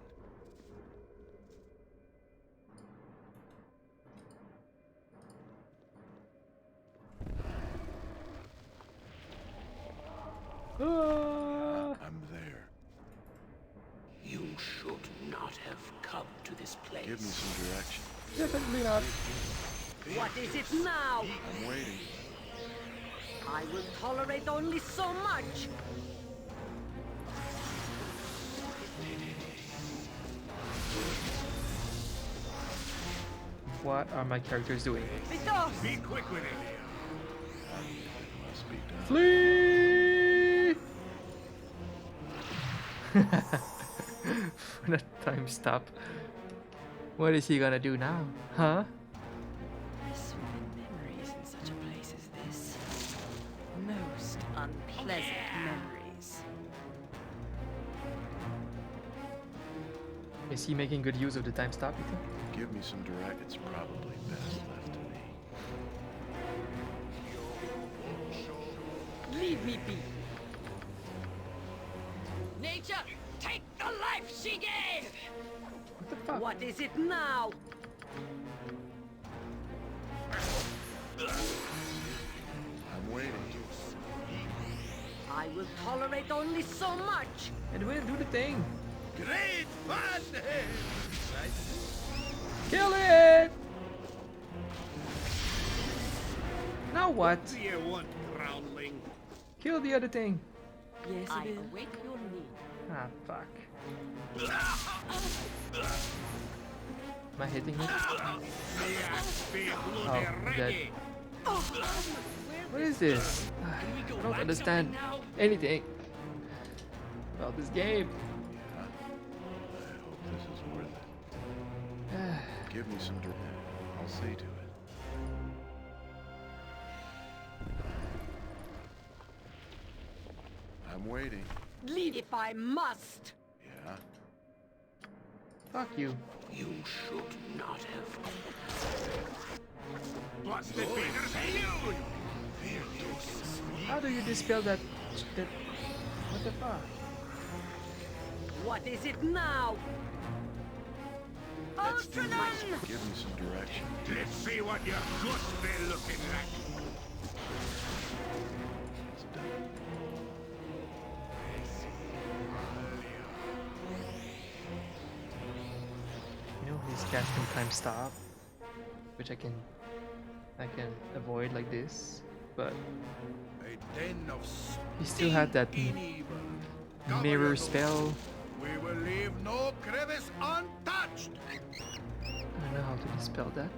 I'm there. You should not have come to this place. Give me some direction. Definitely not. What is it now? I'm waiting. I will tolerate only so much. What are my characters doing? Because Be quick with it. It must be done. Flee! For that time stop. What is he gonna do now? Huh? So many memories in such a place as this. Most unpleasant memories. Is he making good use of the time stop, you think? Give me some direct. It's probably best left to me. leave me be. Nature, take the life she gave! What the fuck? What is it now? I'm waiting. I will tolerate only so much. And we'll do the thing. Great fun! Kill it! Now what? Do you want, groundling? Kill the other thing. Yes, I it is. await your need. Ah, fuck. Am I hitting it? Oh, I'm dead. What is this? I don't understand anything about this game. Yeah. I hope this is worth it. Give me some direct. I'll see to it. I'm waiting. Leave if I must. Yeah. Fuck you. You should not have. Busted fingers, you! How do you dispel that? What the fuck? What is it now? Ultraman! Give me some direction. Let's see what your guts be looking like. It's done. You know he's casting time stop, which I can avoid like this, but A den of he still had that stinking evil. mirror spell. We will leave no crevice untouched. I don't know how to dispel that.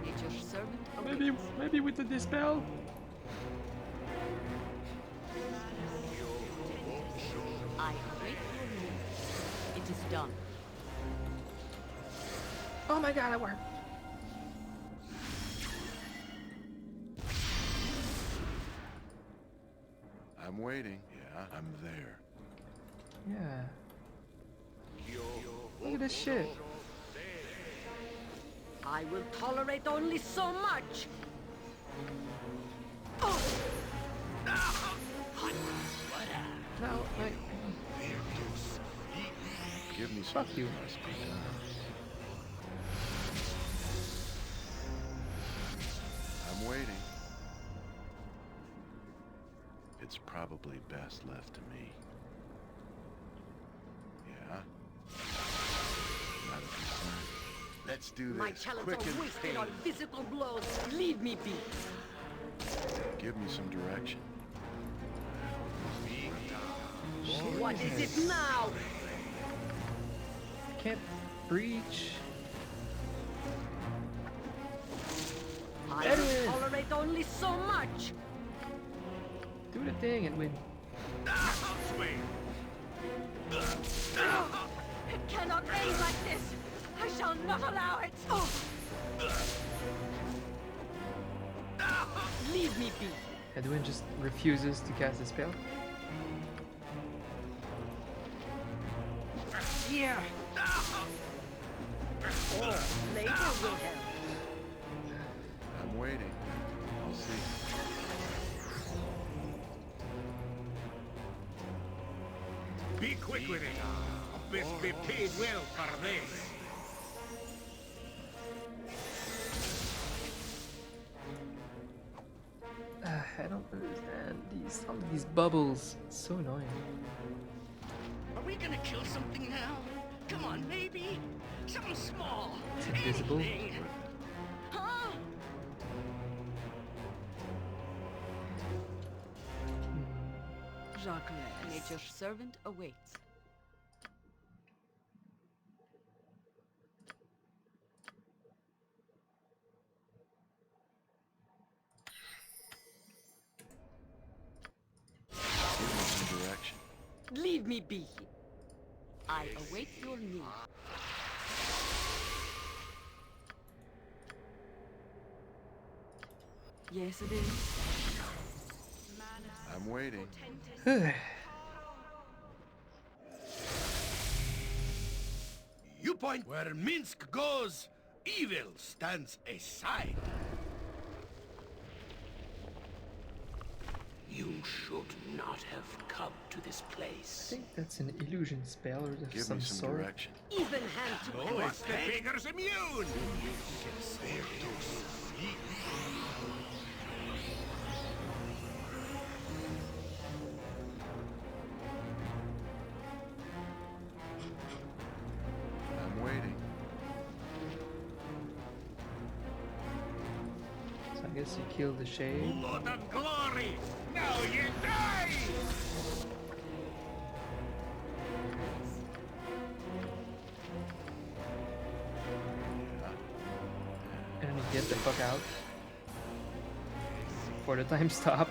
Nature's servant Maybe with the dispel. I await your need. It is done. Oh my god, it worked. I'm waiting. Yeah, I'm there. Yeah. Look at this shit. I will tolerate only so much. Oh! Fuck you. Must be done. I'm waiting. It's probably best left to me. Yeah? Not a concern. Let's do this. My talents Quick are and wasted on painless. physical blows. Leave me be. Give me some direction. What is it now? I can't breach. I Edwin! will tolerate only so much. Do the thing and win. It cannot end like this. I shall not allow it. Leave me be. Edwin just refuses to cast a spell. Here. Or later will help. I'm waiting. I'll see. Be quick with it. Best be paid well for this. I don't understand all of these bubbles. It's so annoying. Are we gonna kill something now? Come on, maybe? Something small. It's invisible. Anything. Huh? Jacques, nature's servant awaits. Give me some direction. Leave me be. I await your need. Yes, it is. I'm waiting. You point where Minsk goes, evil stands aside. You should not have come to this I place. think that's an illusion spell or of Give some me some sort. direction. Even hand to No, What's the beggar's immune? I'm waiting. So I guess you kill the shade. Blood and glory! Now you die! And then you get the fuck out. For the time stop.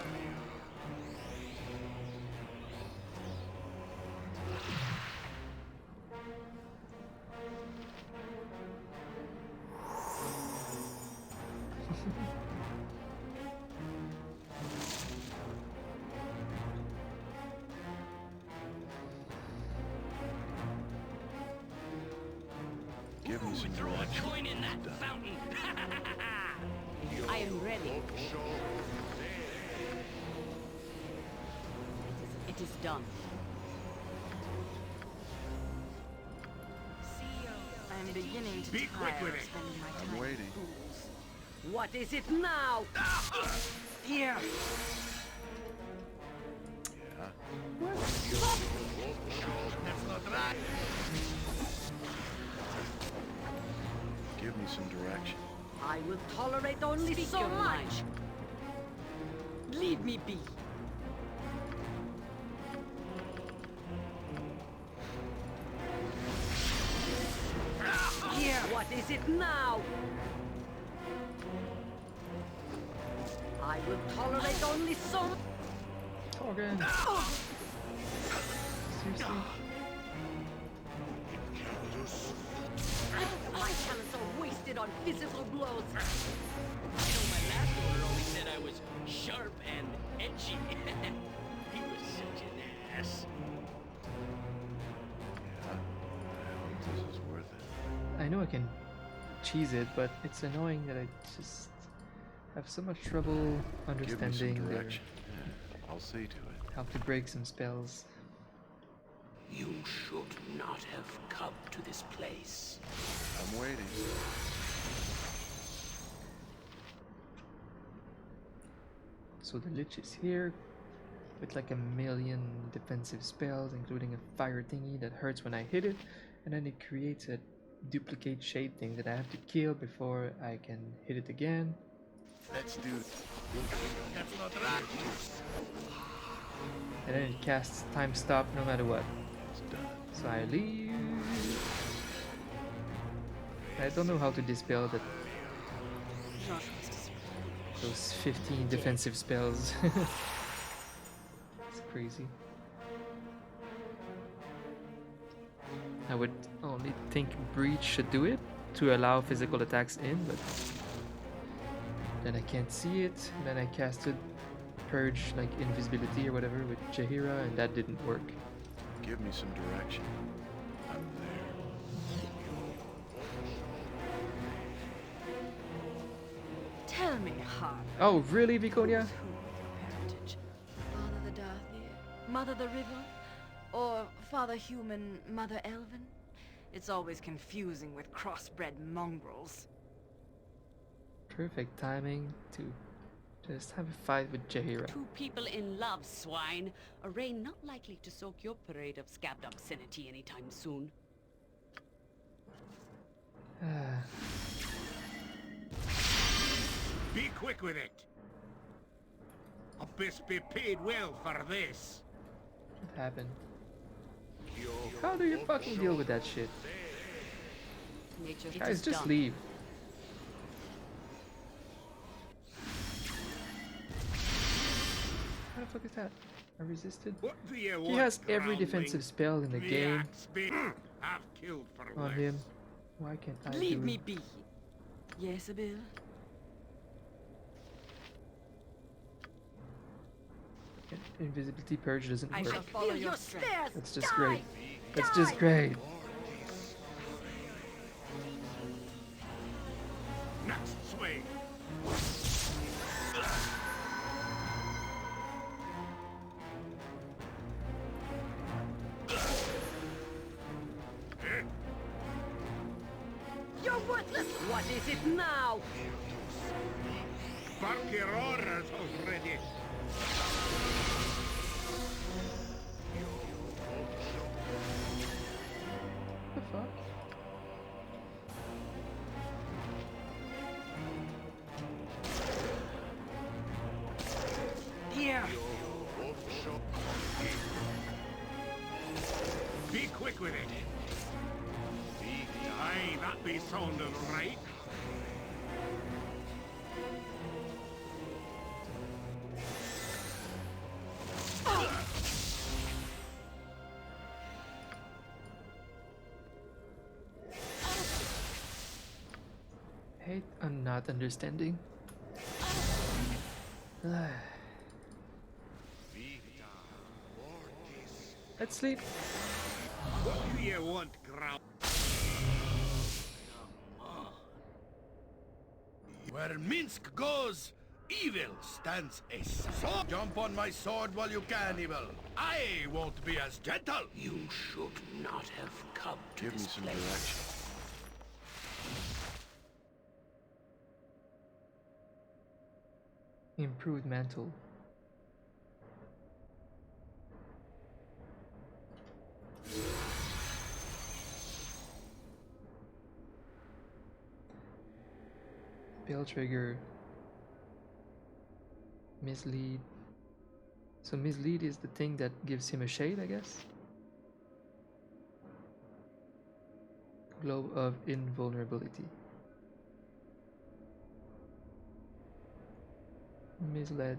Give me some Throw a direction. coin in that fountain. I am ready. It is done. I'm beginning to Be quick tire with of it. spending my I'm time waiting. What is it now? Here. Yeah. That's not right. Give me some direction. I will tolerate only so much. Leave me be. Here. What is it now? I will tolerate only so much. Torgen. Seriously? My talents are wasted on physical blows. You know, my last owner always said I was sharp and edgy. He was such an ass. Yeah. I hope this is worth it. I know I can cheese it, but it's annoying that I just have so much trouble Give me some understanding their, direction. Yeah, I'll see to it. how to break some spells. You should not have come to this place. I'm waiting. So the Lich is here with like 1,000,000 defensive spells, including a fire thingy that hurts when I hit it, and then it creates a duplicate shade thing that I have to kill before I can hit it again. Let's do it. That's not right. And then it casts time stop no matter what. It's done. So I leave. I don't know how to dispel that. Those 15 defensive spells. It's crazy. I would only think Breach should do it to allow physical attacks in, but then I can't see it. Then I casted Purge, like invisibility or whatever, with Jaheira, and that didn't work. Give me some direction. I'm there. Tell me, Harp. Oh, really, Viconia? Who's who with your parentage? Father the Darthier, Mother the River, or Father Human, Mother Elven? It's always confusing with crossbred mongrels. Perfect timing to just have a fight with Jaheira. Two people in love, swine. A rain not likely to soak your parade of scabbed obscenity anytime soon. Be quick with it. I'll best be paid well for this. What happened? How do you fucking deal with that shit? Nature Guys, is just dumb. leave. How the fuck is that? I resisted. What do you He want, has every groundling? defensive spell in the game I've killed for on less. him. Why can't I Leave do me it? be. Yes, Abil? Invisibility purge doesn't I work. shall follow your strength. That's just great. That's just great. Next swing. You're worthless! What is it now? Bark your orders already. The fuck? Here! Be quick with it. Aye, that be sounding right. Hate I'm not understanding. Let's sleep. What do you want, ground? Where Minsk goes, evil stands a so jump on my sword while you can, evil. I won't be as gentle. You should not have come to Give me this some place. direction. Improved mantle. Spell trigger. Mislead. So mislead is the thing that gives him a shade, I guess. Glow of invulnerability. Misled.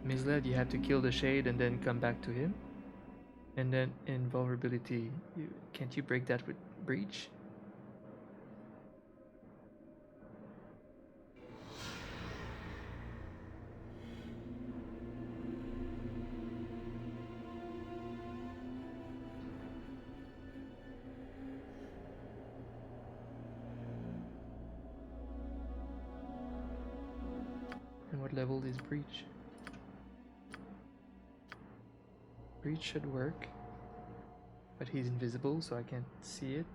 Misled, you have to kill the shade and then come back to him. And then invulnerability, can't you break that with breach? level is breach? Breach should work, but he's invisible, so I can't see it.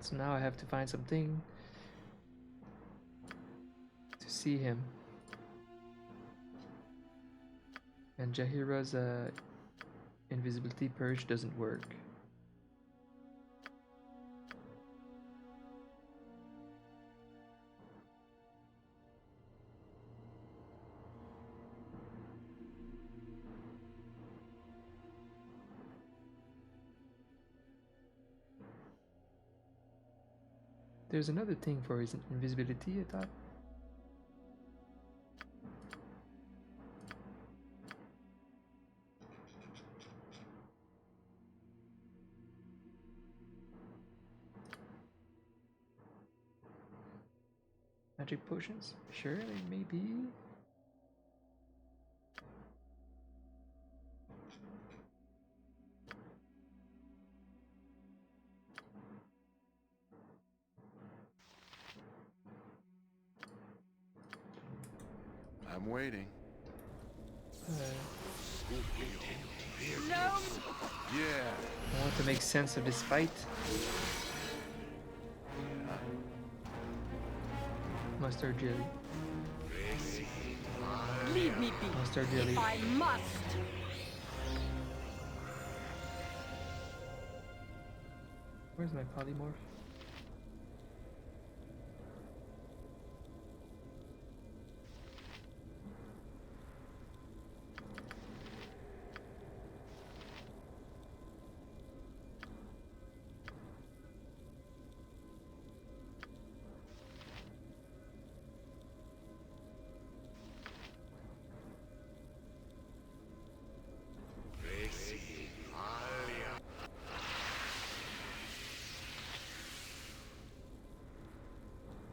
So now I have to find something to see him. And Jahira's invisibility purge doesn't work. There's another thing for his invisibility, I thought. Magic potions? Sure, they may be. I'm waiting. No! Yeah. I want to make sense of this fight. Mustard jelly. Leave me be. Mustard jelly. I must. Where's my polymorph?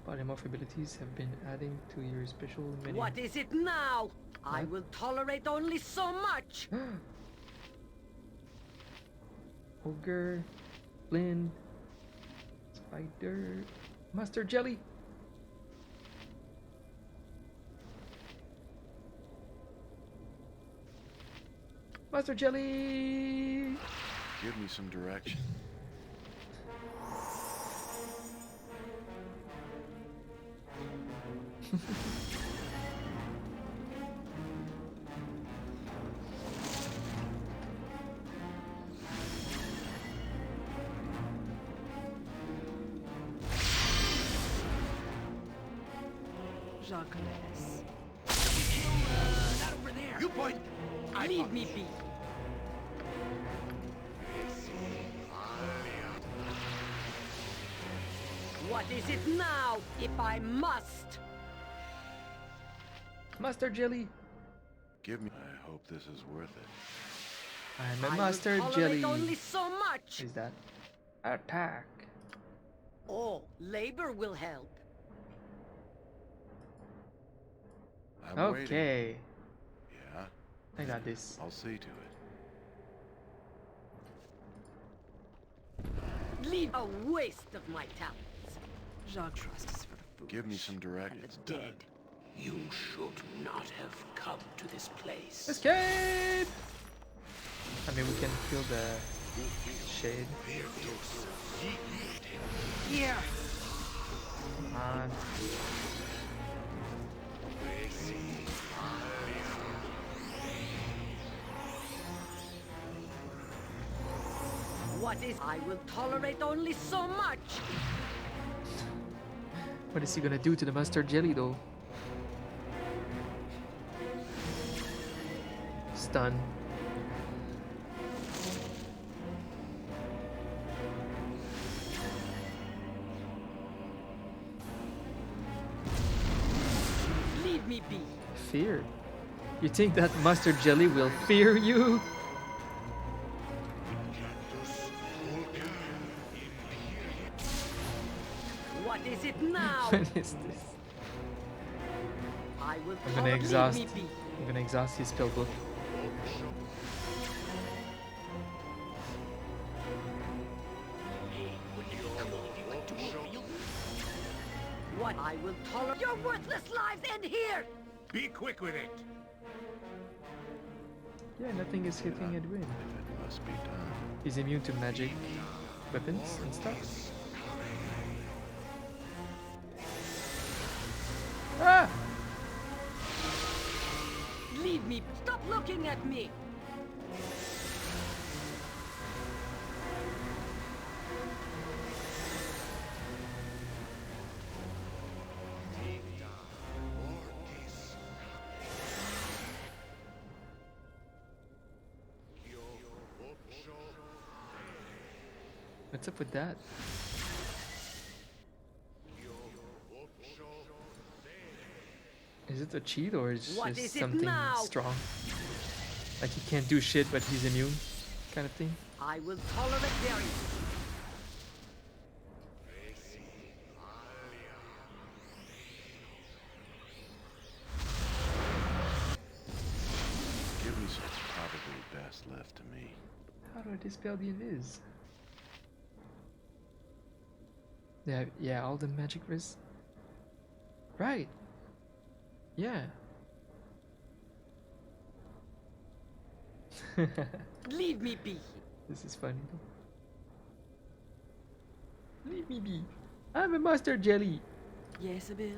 Polymorph abilities have been adding to your special menu. What is it now? I What? will tolerate only so much. Ogre, Flynn, Spider, Mustard jelly. Mustard jelly. Give me some direction. Jacques. Not over there. You point. Leave me be. What is it now, if I must? Mustard jelly. Give me. I hope this is worth it. I'm a I will mustard tolerate jelly. only so much. Is that attack? Oh, labor will help. I'm waiting. Okay, Yeah. I got this. I'll see to it. Leave a waste of my talents. Jacques trust is for the foolish Give me some and direction. the dead. You should not have come to this place. Escape! I mean, we can kill the shade. Here. Come on. What is... I will tolerate only so much. What is he gonna do to the mustard jelly, though? Stun. Leave me be. Fear? You think that mustard jelly will fear you? What is it now? What is this? I will I'm gonna leave exhaust. me be. I'm gonna exhaust his spell book. What? I will tolerate... Your worthless lives end here! Be quick with it. Yeah, nothing is hitting Edwin. If it must be done. He's immune to magic weapons and stuff. Ah! Leave me. Stop looking at me. What's up with that? Is it a cheat or is What just is it something now? strong? Like he can't do shit but he's immune kind of thing? I will tolerate variance. Give me what's probably best left to me. How do I dispel the invis? Yeah, all the magic res. Right. Yeah. Leave me be. This is funny though. Leave me be. I'm a mustard jelly. Yes, Bill.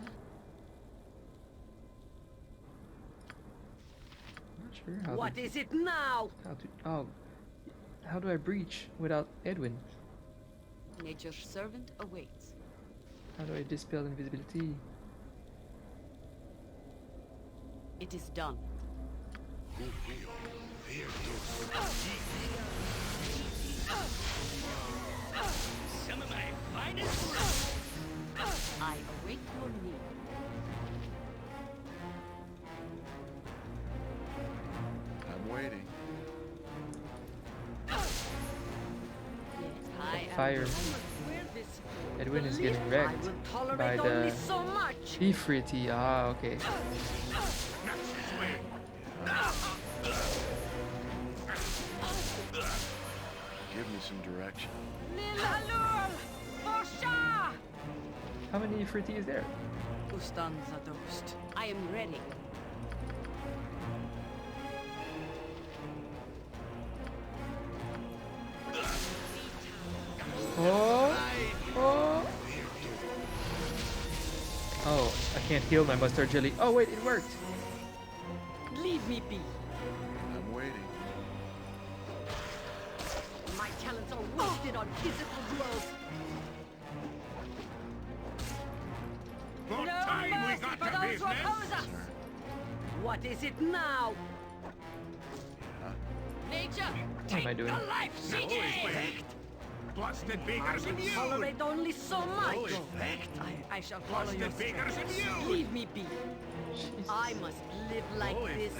Not sure how. What is it now? How do I breach without Edwin? Nature's servant awaits. How do I dispel invisibility? It is done. Some of my finest. I await your need. I'm waiting. Yes, I am. Fire. Wear this. Edwin is getting I wrecked will by tolerate the only so much. Ifriti. Ah, okay. Give me some direction. Lilalul! Forsha! How many Ifriti is there? Ustanza dost. I am ready. Oh! Oh, I can't heal my mustard jelly. Oh wait, it worked. Leave me be. I'm waiting. My talents are wasted on physical blows. What No time we mercy got for to those who business? oppose us. What is it now? Nature, What am I doing? the life she gave. Busted I Baker's will immune. tolerate only so much. I shall follow your Busted Baker's steps. immune. Leave me be. Jesus. I must live like this.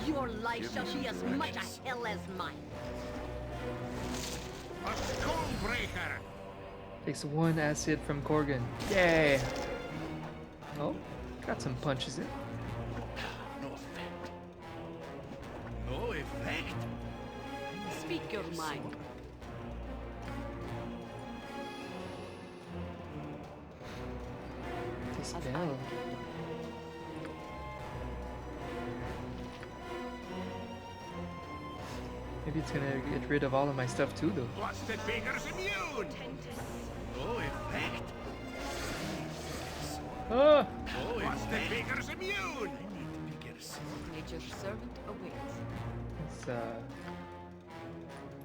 Your life shall be as much a hell as mine. A Stonebreaker. Takes one acid from Corgan. Yay! Oh, got some punches in. No effect. No effect. Speak your mind. Dispel. Maybe it's gonna get rid of all of my stuff too, though. Busted Baker's immune. No effect. Ah! No Busted effect. Baker's immune. Nature's servant awaits. It's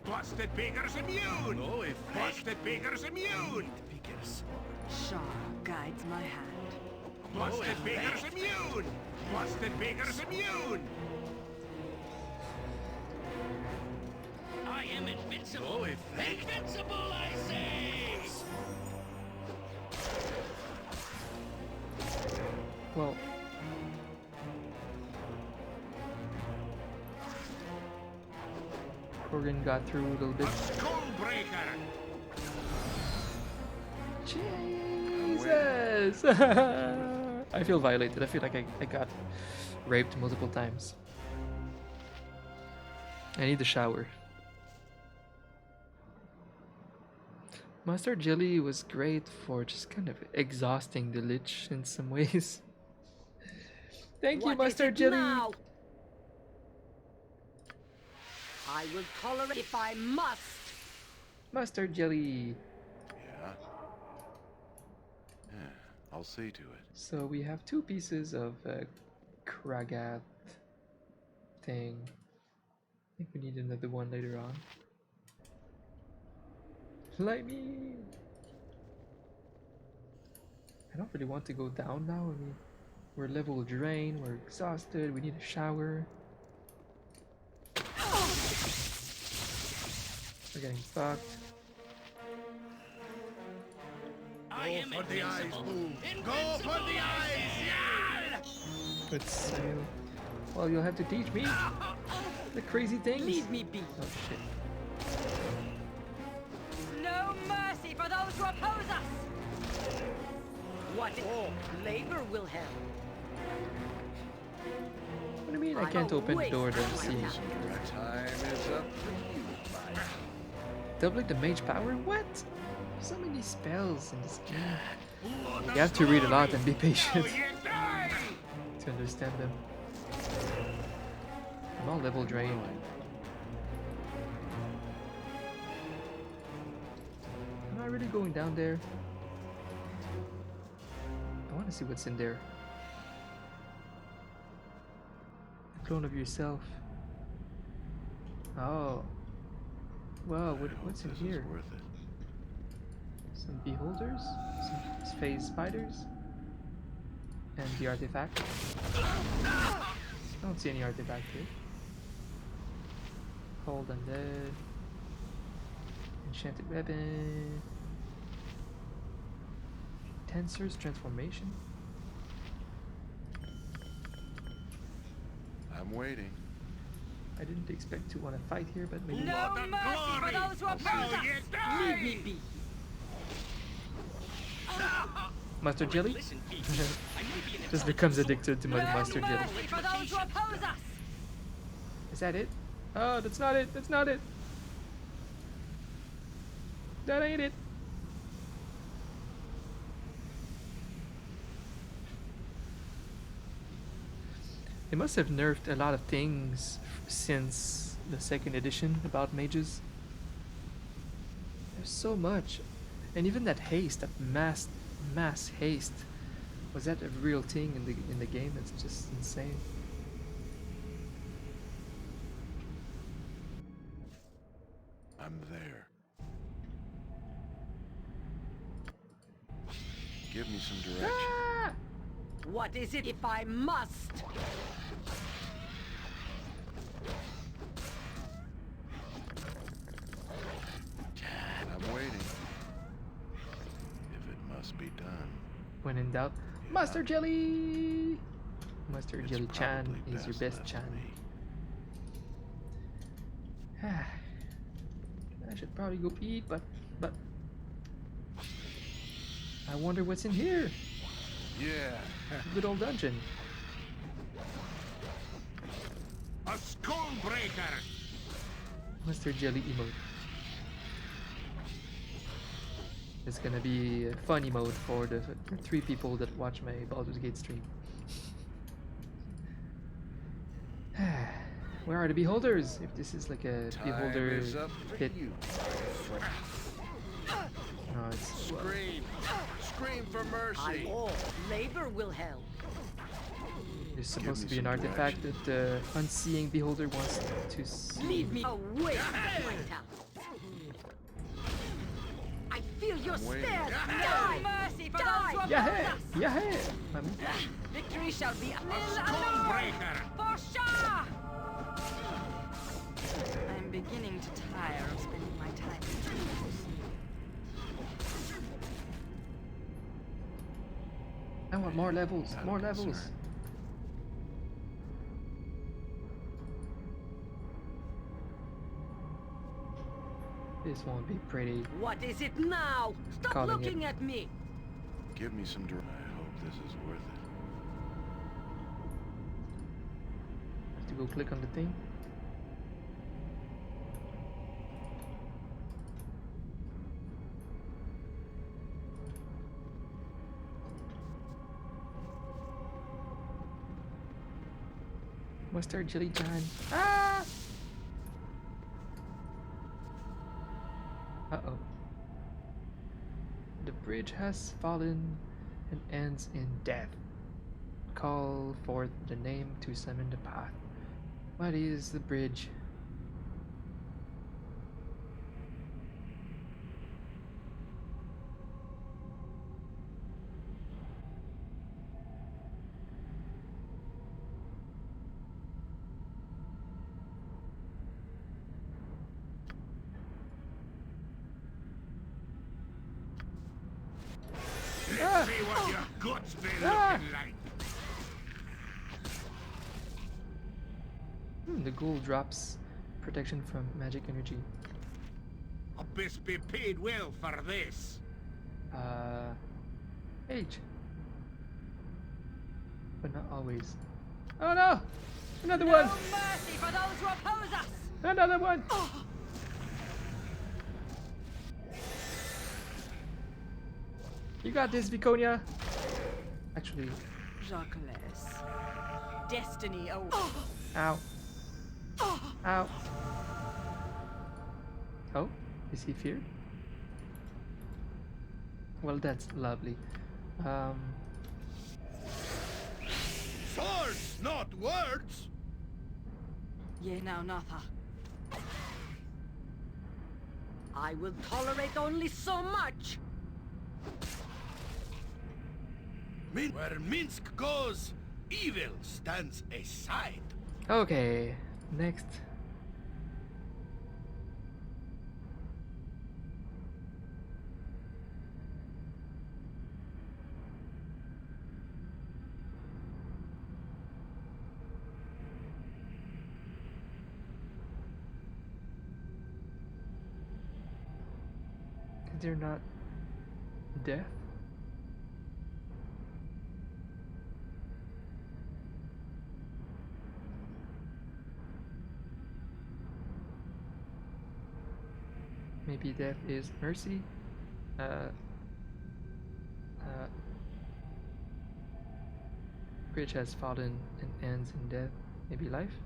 Busted Baker's immune. No effect. Busted Baker's immune. Shah guides my hand. Busted Baker's immune. Busted Baker's immune. I am invincible. No effect. Invincible, I say. well. Corgan got through a little bit. A Stonebreaker. Jesus! I feel violated. I feel like I got raped multiple times. I need a shower. Mustard jelly was great for just kind of exhausting the lich in some ways. Thank you, What is Mustard it Jelly. now? I will tolerate if I must. Mustard Jelly. Yeah? Yeah, I'll see to it. So we have 2 pieces of Kragat thing. I think we need another one later on. Lightning! I don't really want to go down now. I mean, we're level drained, we're exhausted, we need a shower. We're getting fucked. I am For the eyes, invincible. move. Go for the eyes! Yeah! But Samuel, well, you'll have to teach me the crazy things. Leave me be. Oh shit. No mercy for those who oppose us! What? Oh, labor will help. What do you mean I I'm can't open the awake door to from see? my Time is up for you, my Doubling the mage power? What? So many spells in this game. You have to read a lot and be patient to understand them. I'm all level drained. Am I really going down there? I want to see what's in there. A clone of yourself. Oh. Whoa, what's in This here? is worth it. Some beholders? Some phase spiders? And the artifact? I don't see any artifact here. Hold undead. Enchanted weapon. Tensor's transformation? I'm waiting. I didn't expect to want to fight here, but maybe. No mercy for those who oppose us! Leave me be. Mustard jelly? Listen, Pete. I may be an Just becomes addicted to No mustard jelly. mercy for those who oppose us! Is that it? Oh, that's not it. That's not it. That ain't it. They must have nerfed a lot of things since the 2nd edition about mages. There's so much. And even that haste, that mass haste, was that a real thing in the game? It's just insane. I'm there. Give me some direction. Ah! What is it if I must? I'm waiting. If it must be done. When in doubt, Yeah. mustard jelly. Mustard It's jelly Chan probably is your best left Chan. me. I should probably go eat, but I wonder what's in here. Yeah. Good old dungeon. A skull breaker! Mustard jelly emote. It's gonna be a fun emote for the 3 people that watch my Baldur's Gate stream. Where are the beholders? If this is like a Time beholder is up for hit. you. No, it's Scream! Scream for mercy! Oh, labor will help. there's supposed to me be an some artifact that the unseeing beholder wants to see. Leave me away from my talent. I feel your I'm waiting. stare. No mercy for those who oppose Yeah, us! yeah. Victory shall be ours. Skull breaker! For sure! I'm beginning to tire of spending my time in I want more levels. Not a More levels. concern. This won't be pretty. What is it now? Stop Calling it. looking at me. Give me some direction. I hope this is worth it. Have to go click on the thing. Mustard jelly time. Ah! Uh-oh. The bridge has fallen and ends in death. Call forth the name to summon the path. What is the bridge? Let's see what your guts be looking like. The ghoul drops protection from magic energy. I best be paid well for this. Age. But not always. Oh no! Another one! No mercy for those who oppose us! Another one! You got this, Viconia! Actually, Jacques. Destiny, oh. ow. Ow. Oh, is he feared? Well, that's lovely. Swords, not words! Ye now, Natha. I will tolerate only so much. Where Minsk goes, evil stands aside. Okay, next. Is there not death? Maybe death is mercy. Bridge has fallen and ends in death. Maybe life.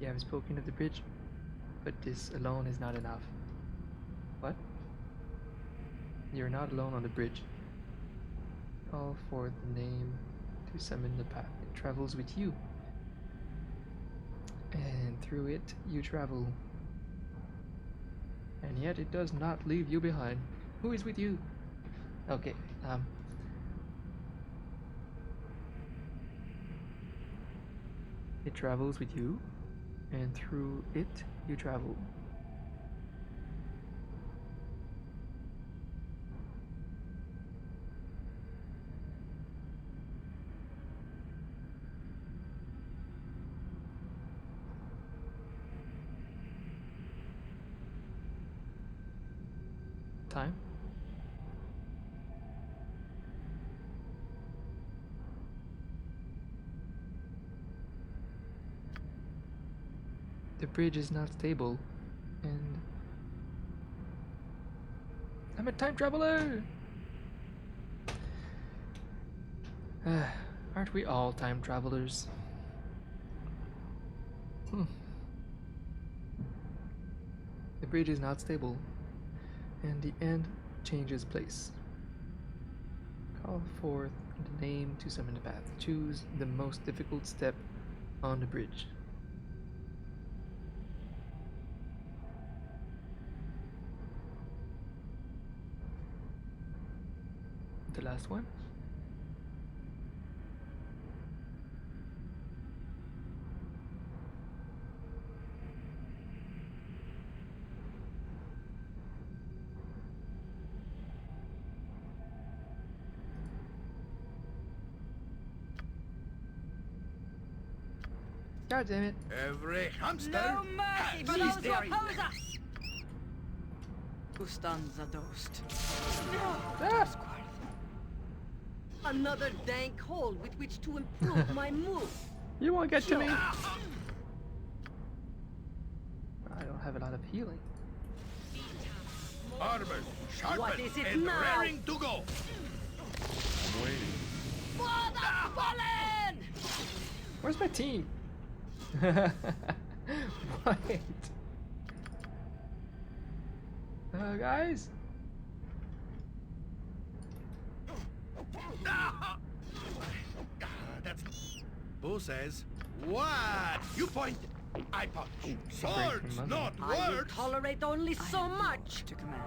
You have spoken of the bridge, but this alone is not enough. What? You're not alone on the bridge. Call for the name to summon the path. It travels with you. And through it you travel. And yet it does not leave you behind. Who is with you? Okay, it travels with you, and through it you travel. Time. The bridge is not stable, and I'm a time traveler! Aren't we all time travelers? The bridge is not stable, and the end changes place. Call forth the name to summon the path. Choose the most difficult step on the bridge. The last one. God damn it. Every hamster No mercy for has those his who day. oppose us! Ustanza dost. Ah! Another dank hole with which to improve my move. You won't get to me. I don't have a lot of healing. Armored, sharpened, What is it and now? raring to go. I'm waiting. For the bullet! Where's my team? Wait. Guys? That's... Boo says, what? You point, I punch. Swords, money. not I will words. tolerate only so much. To command.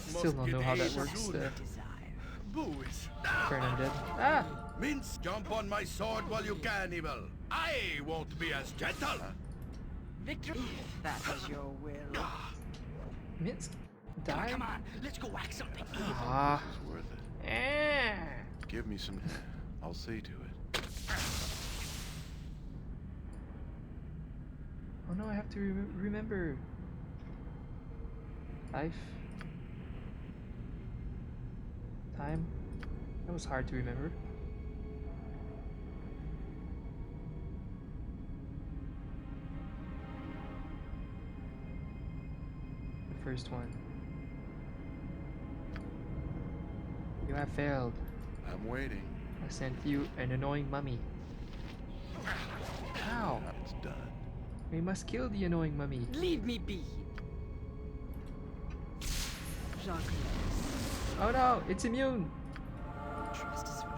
Still don't know how that works. Desire. Boo is... Turn undead. Ah! Mince, jump on my sword while you can, evil. I won't be as gentle. Victory, if that is your will. Minsk died? Come on, let's go whack something. Ah. It's worth it. Eh. Give me some... I'll see to it. Oh no, I have to remember. Life. Time. That was hard to remember. The first one. You have failed. I'm waiting. I sent you an annoying mummy. How? It's done. We must kill the annoying mummy. Leave me be. Jacques, Oh no, it's immune. trust is for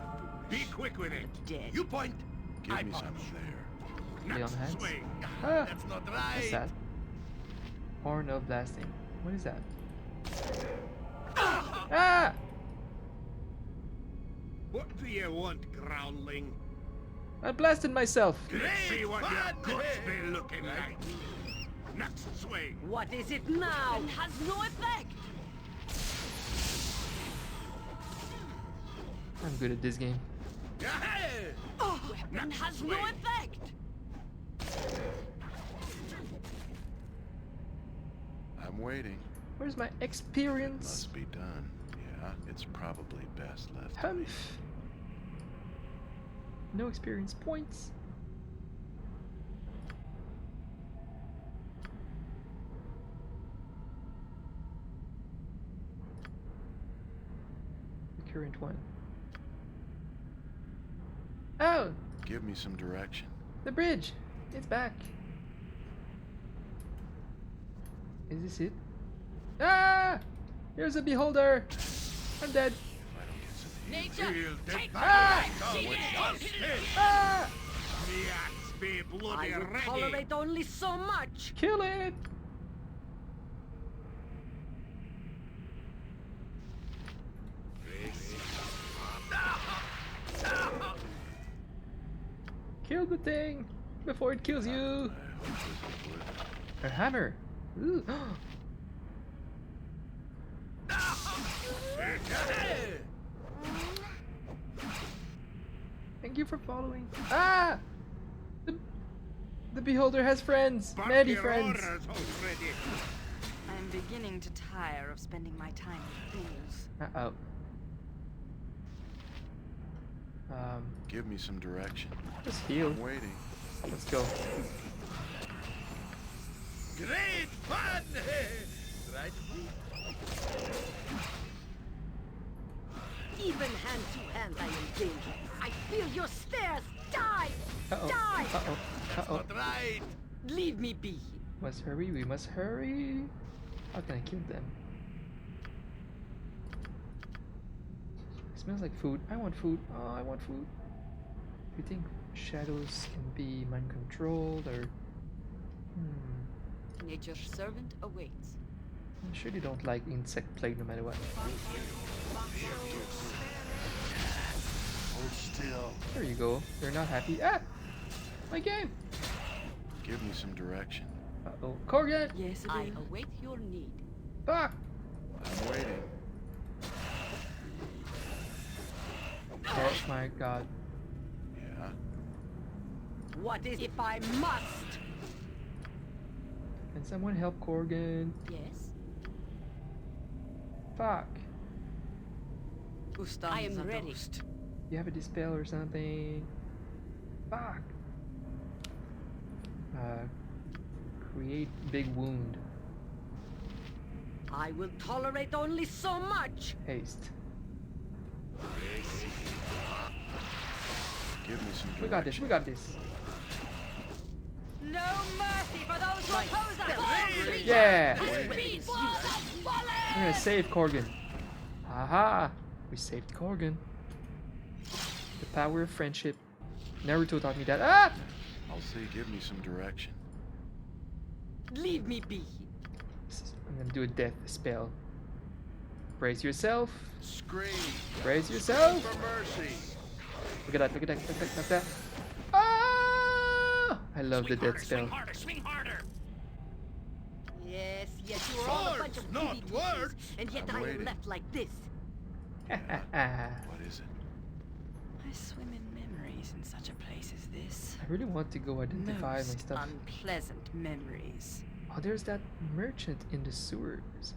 the Be quick with it. dead. You point, Give I me punch. some there. Lay on Next hands. swing. Ah, That's not what's right. that? Horn of blasting. What is that? Ah! Ah! What do you want, groundling? I blasted myself. Great See what your fun! guts be looking like. Next swing. What is it now? It has no effect. I'm good at this game. Hey! Oh, weapon Next has no swing. effect. I'm waiting. Where's my experience? Must be done. Yeah, it's probably best left to me. Humph. No experience points. The current one. Oh, Give me some direction. the bridge. It's back. Is this it? Ah! Here's a beholder. I'm dead. If I don't get some Nature, Feel the take back. back. With justice. Ah! The axe be bloody I will ready. tolerate only so much. Kill it. Kill the thing before it kills you. I hope this is worth it. A hammer. Ooh. Hey! Thank you for following. Ah! The beholder has friends. Bark Many your friends. orders already. I'm beginning to tire of spending my time with fools. Uh-oh. Give me some direction. Just heal. I'm waiting. Let's go. Great fun! Right? Even hand to hand, I am dangerous. I feel your stares. Die! Uh-oh. Die! Uh-oh. Uh-oh. Not right. Leave me be. Must hurry. We must hurry. How can I kill them? It smells like food. I want food. Oh, I want food. Do you think shadows can be mind controlled or... Nature's servant awaits. I'm sure they don't like insect plague no matter what. Hold still. There you go. You're not happy. Ah! My game! Give me some direction. Uh-oh. Corgan! Yes, it I is. await your need. Fuck! I'm waiting. Oh my god. Yeah. What is if I must? Can someone help Corgan? Yes. Fuck. I am ready. You have a dispel or something? Fuck. Create big wound. I will tolerate only so much. Haste. Give me some We got this. We got this. No mercy for those who oppose us! Yeah. Speed for the bullet! We're gonna save Corgan. Haha. We saved Corgan. The power of friendship. Naruto taught me that. Ah! I'll see. Give me some direction. Leave me be. I'm gonna do a death spell. Brace yourself. Scream. Brace yourself. For mercy. Look at that. Look at that. Look at that. Look at that. Ah! I love the death spell. Swing harder, swing harder! Yes, yes, you were all a bunch of Swords, not goody words. two-shoes, and yet I'm I am waiting. left like this. What is it? I swim in memories in such a place as this. I really want to go identify my Most stuff. unpleasant memories. Oh, there's that merchant in the sewers.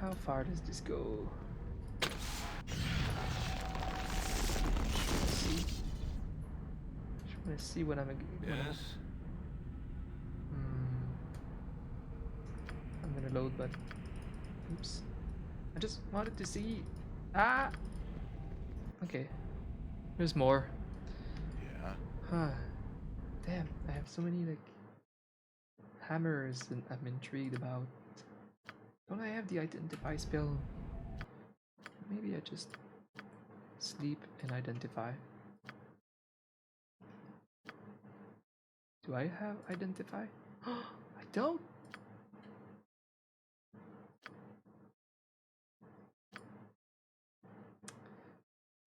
How far does this go? Just want to see what I'm. Yes? I'm gonna load, but oops. I just wanted to see. Ah. Okay. There's more. Yeah. Huh. Damn, I have so many like hammers and I'm intrigued about. Don't I have the identify spell? Maybe I just sleep and identify. Do I have identify? I don't.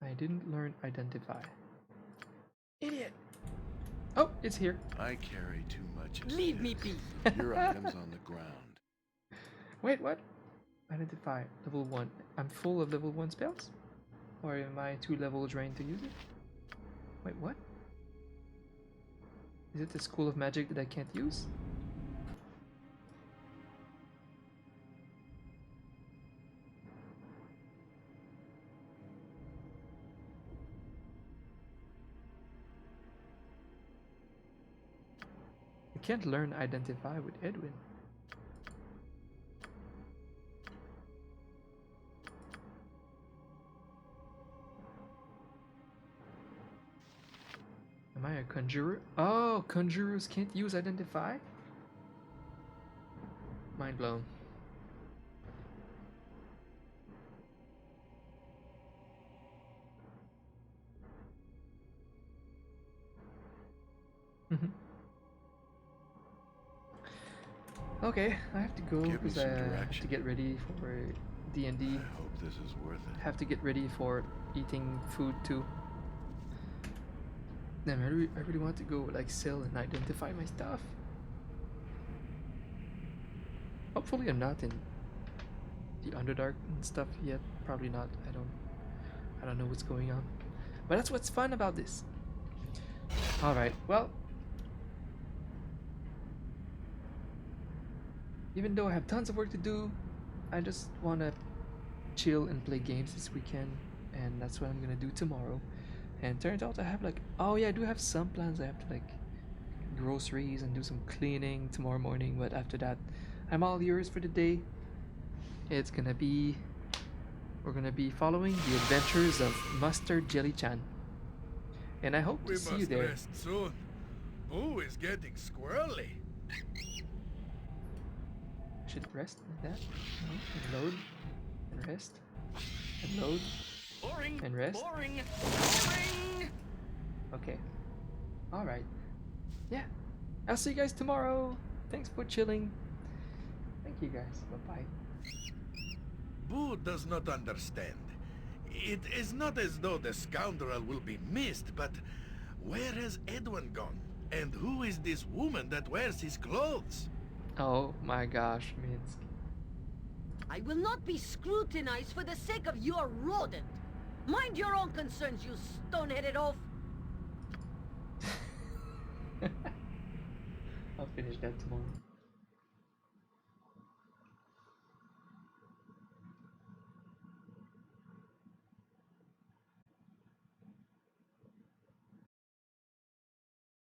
I didn't learn identify. Idiot. Oh, it's here. I carry too much as Leave it me is. be. Your item's on the ground. Wait, what? Identify. Level 1. I'm full of level 1 spells? Or am I too level drained to use it? Wait, what? Is it the school of magic that I can't use? I can't learn identify with Edwin. Am I a conjurer? Oh, conjurers can't use identify? Mind blown. Okay, I have to go Give me because some I have to direction. get ready for D&D. I hope this is worth it. Have to get ready for eating food too. Damn, I really want to go like sell and identify my stuff. Hopefully I'm not in the Underdark and stuff yet. Probably not. I don't know what's going on. But that's what's fun about this. Alright, well. Even though I have tons of work to do, I just wanna chill and play games this weekend, and that's what I'm gonna do tomorrow. And turns out I have like, oh yeah, I do have some plans. I have to like groceries and do some cleaning tomorrow morning, but after that I'm all yours for the day. It's gonna be, we're gonna be following the adventures of Mustard Jelly-chan, and I hope We to see you must there. rest soon. Boo is getting squirrely. I should rest like that. No, and load and rest and load Boring! and rest. Boring! Boring! Okay. Alright. Yeah. I'll see you guys tomorrow. Thanks for chilling. Thank you guys. Bye-bye. Boo does not understand. It is not as though the scoundrel will be missed, but where has Edwin gone? And who is this woman that wears his clothes? Oh my gosh, Minsk. I will not be scrutinized for the sake of your rodent. Mind your own concerns, you stone-headed oaf. I'll finish that tomorrow.